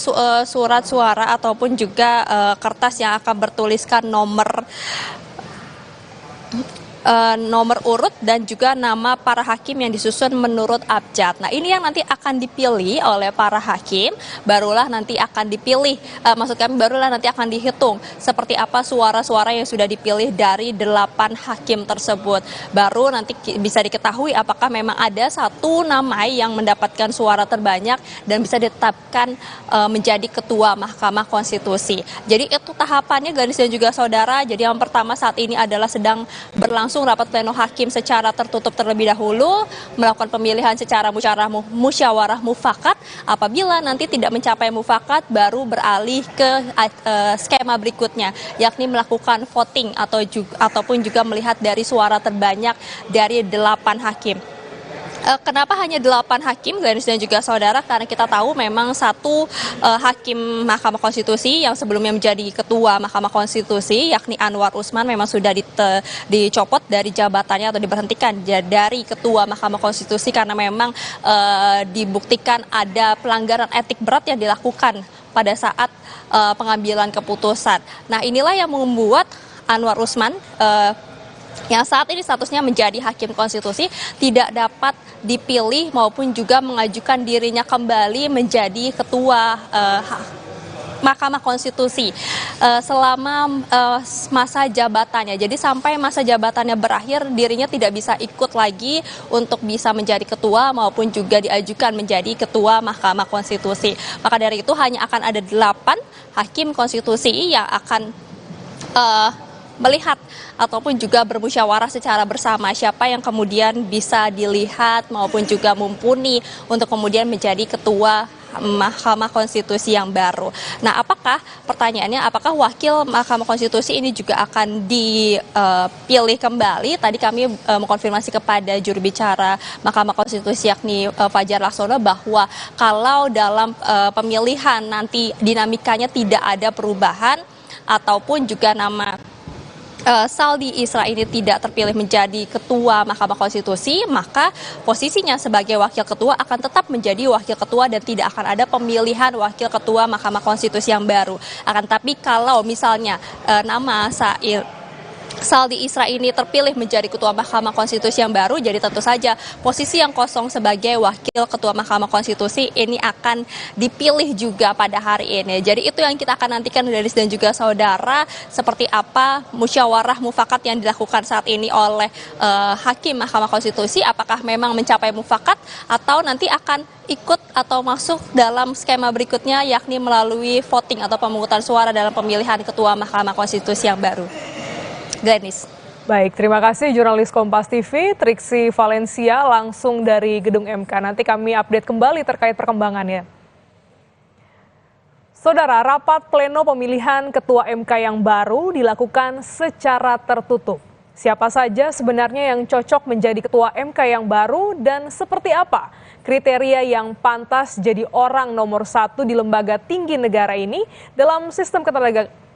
surat suara ataupun juga kertas yang akan bertuliskan nomor urut dan juga nama para hakim yang disusun menurut abjad. Nah, ini yang nanti akan dipilih oleh para hakim, barulah nanti akan dihitung seperti apa suara-suara yang sudah dipilih dari 8 hakim tersebut. Baru nanti bisa diketahui apakah memang ada satu nama yang mendapatkan suara terbanyak dan bisa ditetapkan menjadi ketua Mahkamah Konstitusi. Jadi itu tahapannya, Glenis dan juga saudara. Jadi yang pertama saat ini adalah sedang berlangsung rapat pleno hakim secara tertutup terlebih dahulu, melakukan pemilihan secara musyawarah mufakat. Apabila nanti tidak mencapai mufakat, baru beralih ke skema berikutnya, yakni melakukan voting ataupun juga melihat dari suara terbanyak dari 8 hakim. Kenapa hanya 8 hakim, Glenis dan juga saudara? Karena kita tahu memang satu hakim Mahkamah Konstitusi yang sebelumnya menjadi ketua Mahkamah Konstitusi, yakni Anwar Usman, memang sudah dicopot dari jabatannya atau diberhentikan dari ketua Mahkamah Konstitusi karena memang dibuktikan ada pelanggaran etik berat yang dilakukan pada saat pengambilan keputusan. Nah, inilah yang membuat Anwar Usman yang saat ini statusnya menjadi hakim konstitusi tidak dapat dipilih maupun juga mengajukan dirinya kembali menjadi ketua Mahkamah Konstitusi selama masa jabatannya. Jadi sampai masa jabatannya berakhir, dirinya tidak bisa ikut lagi untuk bisa menjadi ketua maupun juga diajukan menjadi ketua Mahkamah Konstitusi. Maka dari itu hanya akan ada 8 hakim konstitusi yang akan melihat ataupun juga bermusyawarah secara bersama siapa yang kemudian bisa dilihat maupun juga mumpuni untuk kemudian menjadi ketua Mahkamah Konstitusi yang baru. Nah, pertanyaannya apakah wakil Mahkamah Konstitusi ini juga akan dipilih kembali? Tadi kami mengkonfirmasi kepada juru bicara Mahkamah Konstitusi yakni Fajar Laksono bahwa kalau dalam pemilihan nanti dinamikanya tidak ada perubahan ataupun juga nama Saldi Isra ini tidak terpilih menjadi ketua Mahkamah Konstitusi, maka posisinya sebagai wakil ketua akan tetap menjadi wakil ketua dan tidak akan ada pemilihan wakil ketua Mahkamah Konstitusi yang baru. Akan tetapi kalau misalnya nama Saldi Isra ini terpilih menjadi ketua Mahkamah Konstitusi yang baru, jadi tentu saja posisi yang kosong sebagai wakil ketua Mahkamah Konstitusi ini akan dipilih juga pada hari ini. Jadi itu yang kita akan nantikan dari dan juga saudara, seperti apa musyawarah mufakat yang dilakukan saat ini oleh hakim Mahkamah Konstitusi, apakah memang mencapai mufakat atau nanti akan ikut atau masuk dalam skema berikutnya yakni melalui voting atau pemungutan suara dalam pemilihan ketua Mahkamah Konstitusi yang baru. Glenis. Baik, terima kasih jurnalis Kompas TV, Triksi Valencia langsung dari Gedung MK. Nanti kami update kembali terkait perkembangannya. Saudara, rapat pleno pemilihan Ketua MK yang baru dilakukan secara tertutup. Siapa saja sebenarnya yang cocok menjadi Ketua MK yang baru dan seperti apa kriteria yang pantas jadi orang nomor 1 di lembaga tinggi negara ini dalam sistem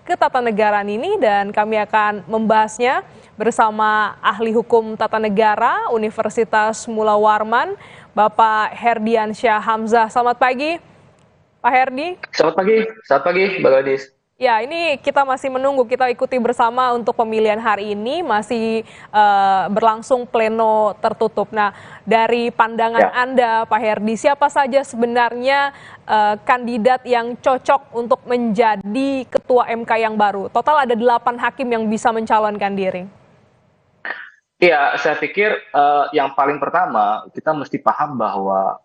ketatanegaraan ini, dan kami akan membahasnya bersama ahli hukum tata negara Universitas Mula Warman, Bapak Herdiansyah Hamzah. Selamat pagi, Pak Herdi. Selamat pagi, Mbak Gadis. Ya, ini kita masih menunggu, kita ikuti bersama untuk pemilihan hari ini, masih berlangsung pleno tertutup. Nah, dari pandangan Anda, Pak Herdi, siapa saja sebenarnya kandidat yang cocok untuk menjadi Ketua MK yang baru? Total ada 8 hakim yang bisa mencalonkan diri. Iya, saya pikir yang paling pertama, kita mesti paham bahwa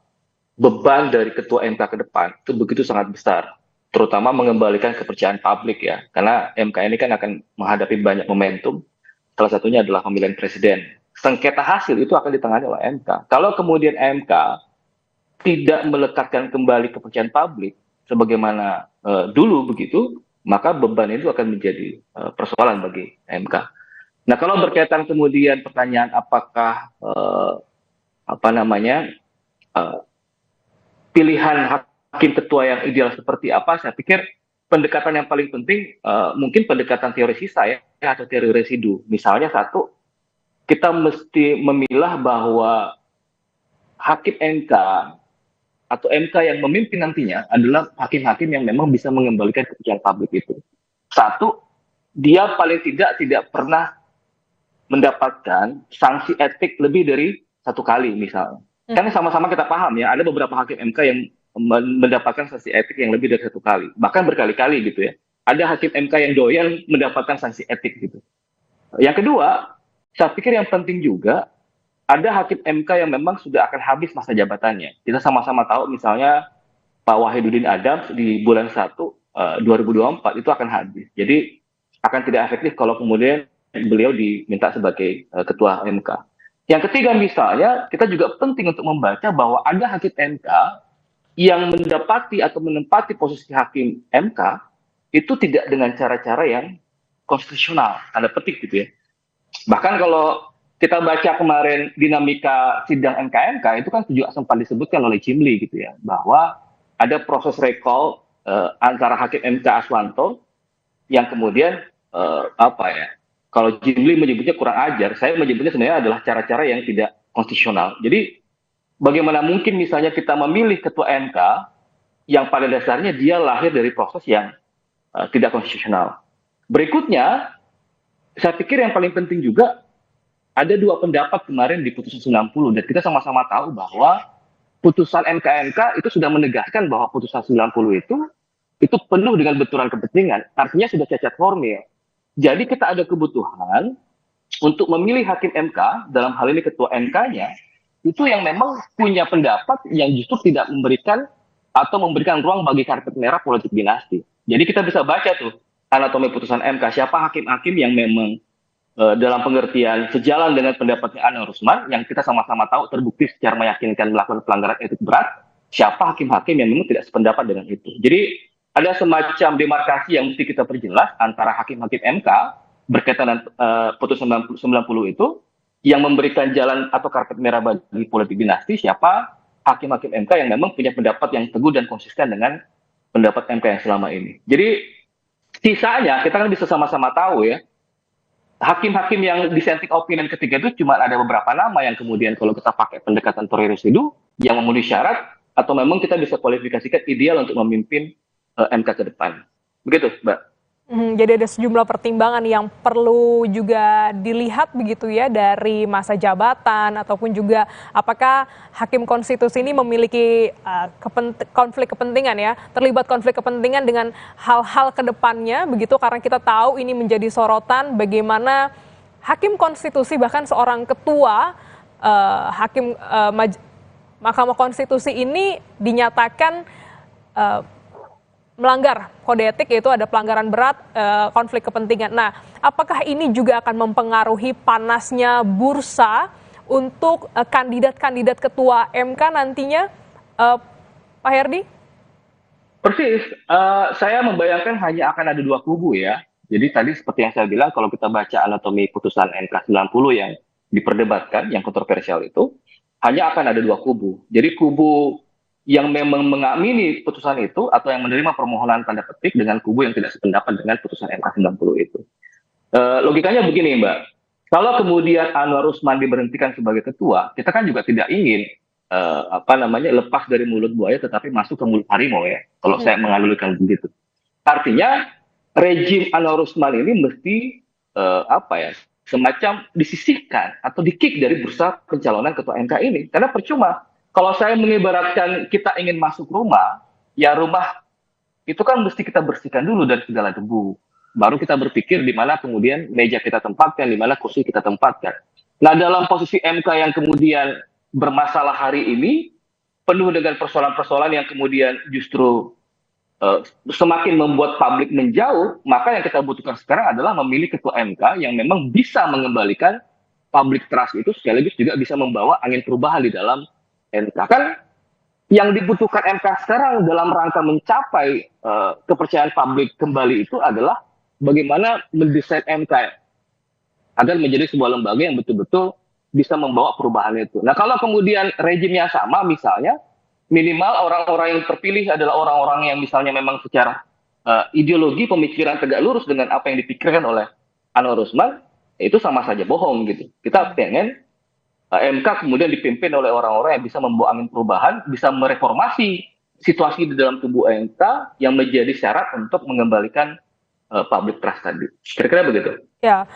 beban dari Ketua MK ke depan itu begitu sangat besar. Terutama mengembalikan kepercayaan publik ya, karena MK ini kan akan menghadapi banyak momentum, salah satunya adalah pemilihan presiden. Sengketa hasil itu akan ditangani oleh MK. Kalau kemudian MK tidak melekatkan kembali kepercayaan publik sebagaimana dulu begitu, maka beban itu akan menjadi persoalan bagi MK. Nah, kalau berkaitan kemudian pertanyaan apakah pilihan hakim ketua yang ideal seperti apa, saya pikir pendekatan yang paling penting mungkin pendekatan teori sisa ya, atau teori residu. Misalnya satu, kita mesti memilah bahwa hakim MK atau MK yang memimpin nantinya adalah hakim-hakim yang memang bisa mengembalikan kepercayaan publik itu. Satu, dia paling tidak pernah mendapatkan sanksi etik lebih dari 1 kali misalnya. Karena sama-sama kita paham ya, ada beberapa hakim MK yang mendapatkan sanksi etik yang lebih dari 1 kali, bahkan berkali-kali gitu ya. Ada hakim MK yang doyan mendapatkan sanksi etik gitu. Yang kedua, saya pikir yang penting juga, ada hakim MK yang memang sudah akan habis masa jabatannya. Kita sama-sama tahu misalnya Pak Wahidudin Adams di bulan 1 2024 itu akan habis. Jadi akan tidak efektif kalau kemudian beliau diminta sebagai ketua MK. Yang ketiga misalnya, kita juga penting untuk membaca bahwa ada hakim MK yang mendapati atau menempati posisi hakim MK itu tidak dengan cara-cara yang konstitusional, tanda petik gitu ya. Bahkan kalau kita baca kemarin dinamika sidang MK itu kan juga sempat disebutkan oleh Jimli gitu ya, bahwa ada proses recall antara Hakim MK Aswanto yang kemudian kalau Jimli menyebutnya kurang ajar, saya menyebutnya sebenarnya adalah cara-cara yang tidak konstitusional. Jadi bagaimana mungkin misalnya kita memilih ketua MK yang pada dasarnya dia lahir dari proses yang tidak konstitusional. Berikutnya, saya pikir yang paling penting juga ada dua pendapat kemarin di putusan 90 dan kita sama-sama tahu bahwa putusan MK itu sudah menegaskan bahwa putusan 90 itu penuh dengan benturan kepentingan, artinya sudah cacat formil. Jadi kita ada kebutuhan untuk memilih hakim MK, dalam hal ini ketua MK-nya, itu yang memang punya pendapat yang justru tidak memberikan atau memberikan ruang bagi karpet merah politik dinasti. Jadi kita bisa baca tuh anatomi putusan MK, siapa hakim-hakim yang memang dalam pengertian sejalan dengan pendapatnya Anwar Usman, yang kita sama-sama tahu terbukti secara meyakinkan melakukan pelanggaran etik berat, siapa hakim-hakim yang memang tidak sependapat dengan itu. Jadi ada semacam demarkasi yang mesti kita perjelas antara hakim-hakim MK berkaitan dengan putusan 90 itu, yang memberikan jalan atau karpet merah bagi politik dinasti, siapa hakim-hakim MK yang memang punya pendapat yang teguh dan konsisten dengan pendapat MK yang selama ini. Jadi sisanya kita kan bisa sama-sama tahu ya, hakim-hakim yang dissenting opinion ketiga itu cuma ada beberapa nama yang kemudian kalau kita pakai pendekatan tori residu yang memenuhi syarat atau memang kita bisa kualifikasikan ideal untuk memimpin MK ke depan. Begitu, Mbak. Jadi ada sejumlah pertimbangan yang perlu juga dilihat begitu ya dari masa jabatan ataupun juga apakah hakim konstitusi ini memiliki konflik kepentingan ya, terlibat konflik kepentingan dengan hal-hal ke depannya begitu, karena kita tahu ini menjadi sorotan bagaimana hakim konstitusi bahkan seorang ketua hakim Mahkamah Konstitusi ini dinyatakan melanggar kode etik, yaitu ada pelanggaran berat, konflik kepentingan. Nah, apakah ini juga akan mempengaruhi panasnya bursa untuk kandidat-kandidat ketua MK nantinya, Pak Herdi? Persis, saya membayangkan hanya akan ada dua kubu ya. Jadi tadi seperti yang saya bilang, kalau kita baca anatomi putusan MK 90 yang diperdebatkan, yang kontroversial itu, hanya akan ada dua kubu. Jadi kubu yang memang mengamini putusan itu atau yang menerima permohonan tanda petik dengan kubu yang tidak sependapat dengan putusan MK 90 itu. Logikanya begini, Mbak. Kalau kemudian Anwar Usman diberhentikan sebagai ketua, kita kan juga tidak ingin lepas dari mulut buaya tetapi masuk ke mulut harimau ya. Kalau saya mengalurkan begitu. Artinya rejim Anwar Usman ini mesti semacam disisihkan atau di-kick dari bursa pencalonan ketua MK ini. Karena percuma. Kalau saya mengibaratkan kita ingin masuk rumah, ya rumah itu kan mesti kita bersihkan dulu dari segala debu. Baru kita berpikir di mana kemudian meja kita tempatkan, di mana kursi kita tempatkan. Nah, dalam posisi MK yang kemudian bermasalah hari ini, penuh dengan persoalan-persoalan yang kemudian justru semakin membuat publik menjauh, maka yang kita butuhkan sekarang adalah memilih ketua MK yang memang bisa mengembalikan public trust itu, sekaligus juga bisa membawa angin perubahan di dalam MK. Kan yang dibutuhkan MK sekarang dalam rangka mencapai kepercayaan publik kembali itu adalah bagaimana mendesain MK agar menjadi sebuah lembaga yang betul-betul bisa membawa perubahan itu. Nah, kalau kemudian rejimnya sama, misalnya minimal orang-orang yang terpilih adalah orang-orang yang misalnya memang secara ideologi pemikiran tegak lurus dengan apa yang dipikirkan oleh Anwar Usman, itu sama saja bohong gitu. Kita pengen MK kemudian dipimpin oleh orang-orang yang bisa membawa angin perubahan, bisa mereformasi situasi di dalam tubuh MK yang menjadi syarat untuk mengembalikan public trust tadi. Kira-kira begitu. Ya,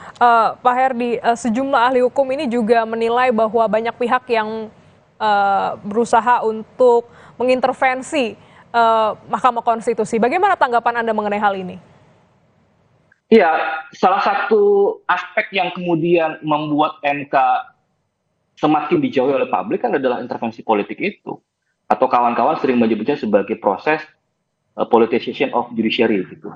Pak Herdi, sejumlah ahli hukum ini juga menilai bahwa banyak pihak yang berusaha untuk mengintervensi Mahkamah Konstitusi. Bagaimana tanggapan Anda mengenai hal ini? Iya, salah satu aspek yang kemudian membuat MK semakin dijauhi oleh publik kan adalah intervensi politik itu. Atau kawan-kawan sering menyebutnya sebagai proses politicization of judiciary gitu.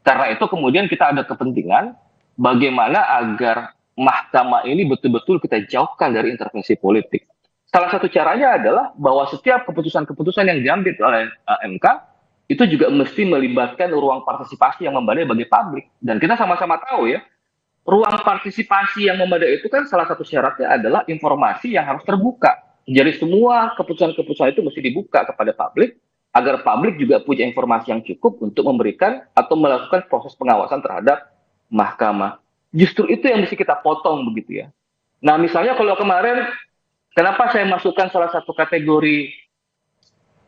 Karena itu kemudian kita ada kepentingan bagaimana agar mahkamah ini betul-betul kita jauhkan dari intervensi politik. Salah satu caranya adalah bahwa setiap keputusan-keputusan yang diambil oleh MK itu juga mesti melibatkan ruang partisipasi yang membandai bagi publik. Dan kita sama-sama tahu ya, ruang partisipasi yang memadai itu kan salah satu syaratnya adalah informasi yang harus terbuka. Jadi semua keputusan-keputusan itu mesti dibuka kepada publik, agar publik juga punya informasi yang cukup untuk memberikan atau melakukan proses pengawasan terhadap mahkamah. Justru itu yang mesti kita potong begitu ya. Nah misalnya kalau kemarin, kenapa saya masukkan salah satu kategori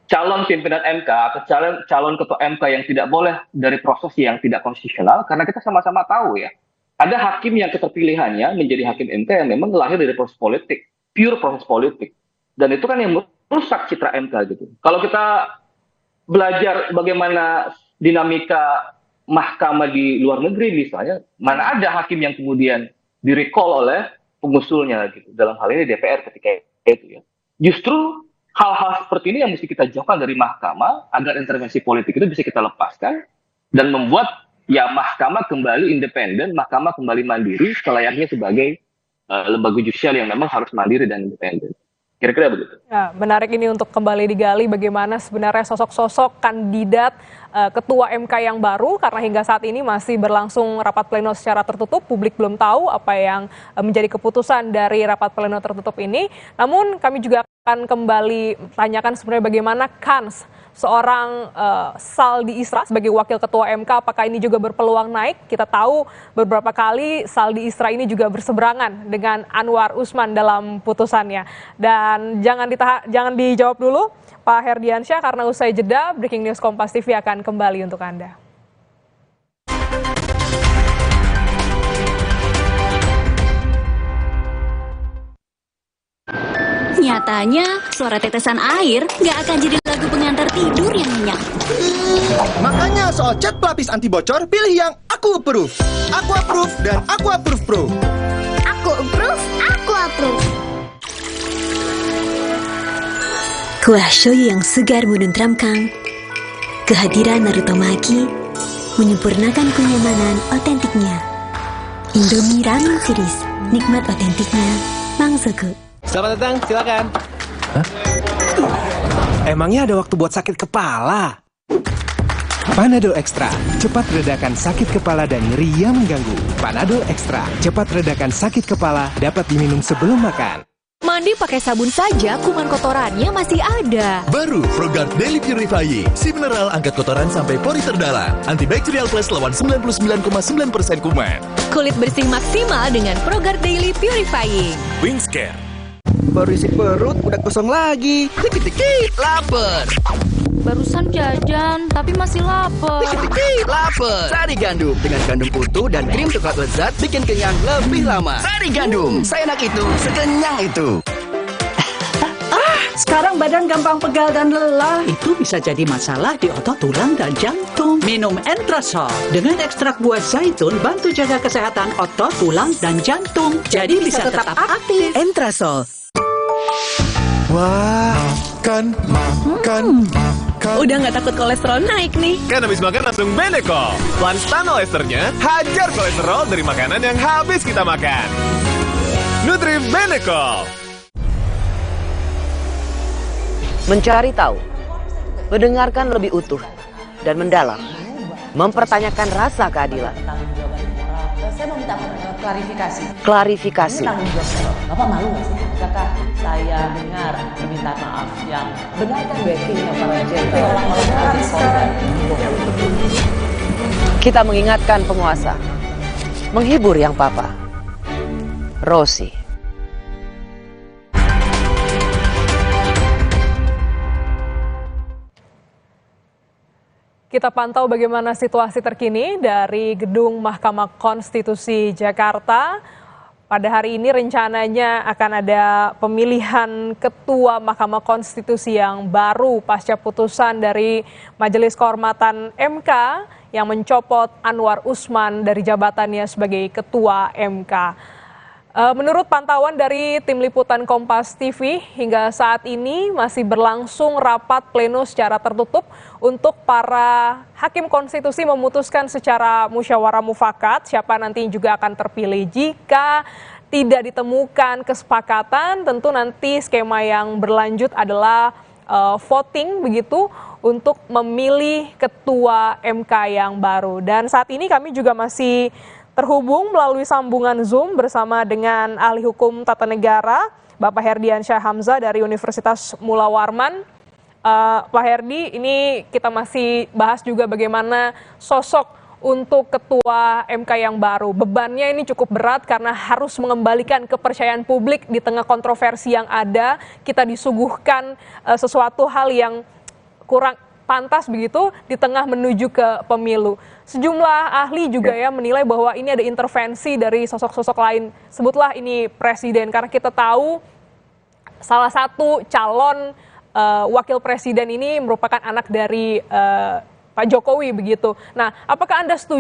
calon pimpinan MK atau calon ketua MK yang tidak boleh dari proses yang tidak konstitusional, karena kita sama-sama tahu ya, ada hakim yang keterpilihannya menjadi hakim MK yang memang lahir dari proses politik, pure proses politik. Dan itu kan yang merusak citra MK gitu. Kalau kita belajar bagaimana dinamika mahkamah di luar negeri misalnya, mana ada hakim yang kemudian direcall oleh pengusulnya gitu. Dalam hal ini DPR ketika itu ya. Justru hal-hal seperti ini yang mesti kita jauhkan dari mahkamah agar intervensi politik itu bisa kita lepaskan dan membuat ya mahkamah kembali independen, mahkamah kembali mandiri selayaknya sebagai lembaga judicial yang memang harus mandiri dan independen. Kira-kira begitu. Ya, menarik ini untuk kembali digali bagaimana sebenarnya sosok-sosok kandidat ketua MK yang baru, karena hingga saat ini masih berlangsung rapat pleno secara tertutup, publik belum tahu apa yang menjadi keputusan dari rapat pleno tertutup ini. Namun kami juga akan kembali tanyakan sebenarnya bagaimana kans seorang Saldi Isra sebagai wakil ketua MK, apakah ini juga berpeluang naik? Kita tahu beberapa kali Saldi Isra ini juga berseberangan dengan Anwar Usman dalam putusannya. Dan jangan dijawab dulu Pak Herdiansyah, karena usai jeda Breaking News Kompas TV akan kembali untuk Anda. Nyatanya, suara tetesan air nggak akan jadi lagu pengantar tidur yang nyenyak. Makanya soal cat pelapis anti bocor, pilih yang Aku Approve. Aku Approve dan Aku Approve Pro. Aku approve, aku approve. Kuah shoyu yang segar menenteramkan. Kehadiran Naruto Maki menyempurnakan kenyamanan otentiknya. Indomie Ramen Series, nikmat otentiknya, Mangsoku. Selamat datang, silakan. Hah? Emangnya ada waktu buat sakit kepala? Panadol Extra, cepat redakan sakit kepala dan nyeri yang mengganggu. Panadol Extra, cepat redakan sakit kepala, dapat diminum sebelum makan. Mandi pakai sabun saja, kuman kotorannya masih ada. Baru ProGuard Daily Purifying, si mineral angkat kotoran sampai pori terdalam. Antibacterial plus lawan 99,9% kuman. Kulit bersih maksimal dengan ProGuard Daily Purifying. Wings Care. Baru isi perut, udah kosong lagi. Dikit-dikit, lapar. Barusan jajan, tapi masih lapar. Dikit-dikit, lapar. Sari Gandum, dengan gandum utuh dan krim coklat lezat, bikin kenyang lebih lama. Sari Gandum, seenak itu, sekenyang itu. Sekarang badan gampang pegal dan lelah. Itu bisa jadi masalah di otot, tulang, dan jantung. Minum Entrasol. Dengan ekstrak buah zaitun, bantu jaga kesehatan otot, tulang, dan jantung. Jadi bisa tetap aktif. Entrasol. Wah, makan. Udah nggak takut kolesterol naik nih. Kan habis makan langsung Benecol. Lanstan esternya hajar kolesterol dari makanan yang habis kita makan. Nutri Benecol. Mencari tahu, mendengarkan lebih utuh, dan mendalam, mempertanyakan rasa keadilan. Saya mau minta klarifikasi. Klarifikasi. Tanggung jawab. Bapak malu nggak sih? Apakah saya dengar permintaan maaf yang benarkan backingnya para jenderal orang-orang di korban? Kita mengingatkan penguasa, menghibur yang papa. Rosi. Kita pantau bagaimana situasi terkini dari Gedung Mahkamah Konstitusi Jakarta. Pada hari ini rencananya akan ada pemilihan Ketua Mahkamah Konstitusi yang baru pasca putusan dari Majelis Kehormatan MK yang mencopot Anwar Usman dari jabatannya sebagai Ketua MK. Menurut pantauan dari tim liputan Kompas TV, hingga saat ini masih berlangsung rapat pleno secara tertutup untuk para hakim konstitusi memutuskan secara musyawarah mufakat siapa nanti juga akan terpilih. Jika tidak ditemukan kesepakatan, tentu nanti skema yang berlanjut adalah voting begitu untuk memilih Ketua MK yang baru. Dan saat ini kami juga masih terhubung melalui sambungan Zoom bersama dengan ahli hukum tata negara, Bapak Herdiansyah Hamzah dari Universitas Mula Warman. Pak Herdi, ini kita masih bahas juga bagaimana sosok untuk ketua MK yang baru. Bebannya ini cukup berat karena harus mengembalikan kepercayaan publik di tengah kontroversi yang ada. Kita disuguhkan sesuatu hal yang kurang pantas begitu di tengah menuju ke pemilu. Sejumlah ahli juga ya menilai bahwa ini ada intervensi dari sosok-sosok lain. Sebutlah ini presiden, karena kita tahu salah satu calon wakil presiden ini merupakan anak dari Pak Jokowi begitu. Nah, apakah Anda setuju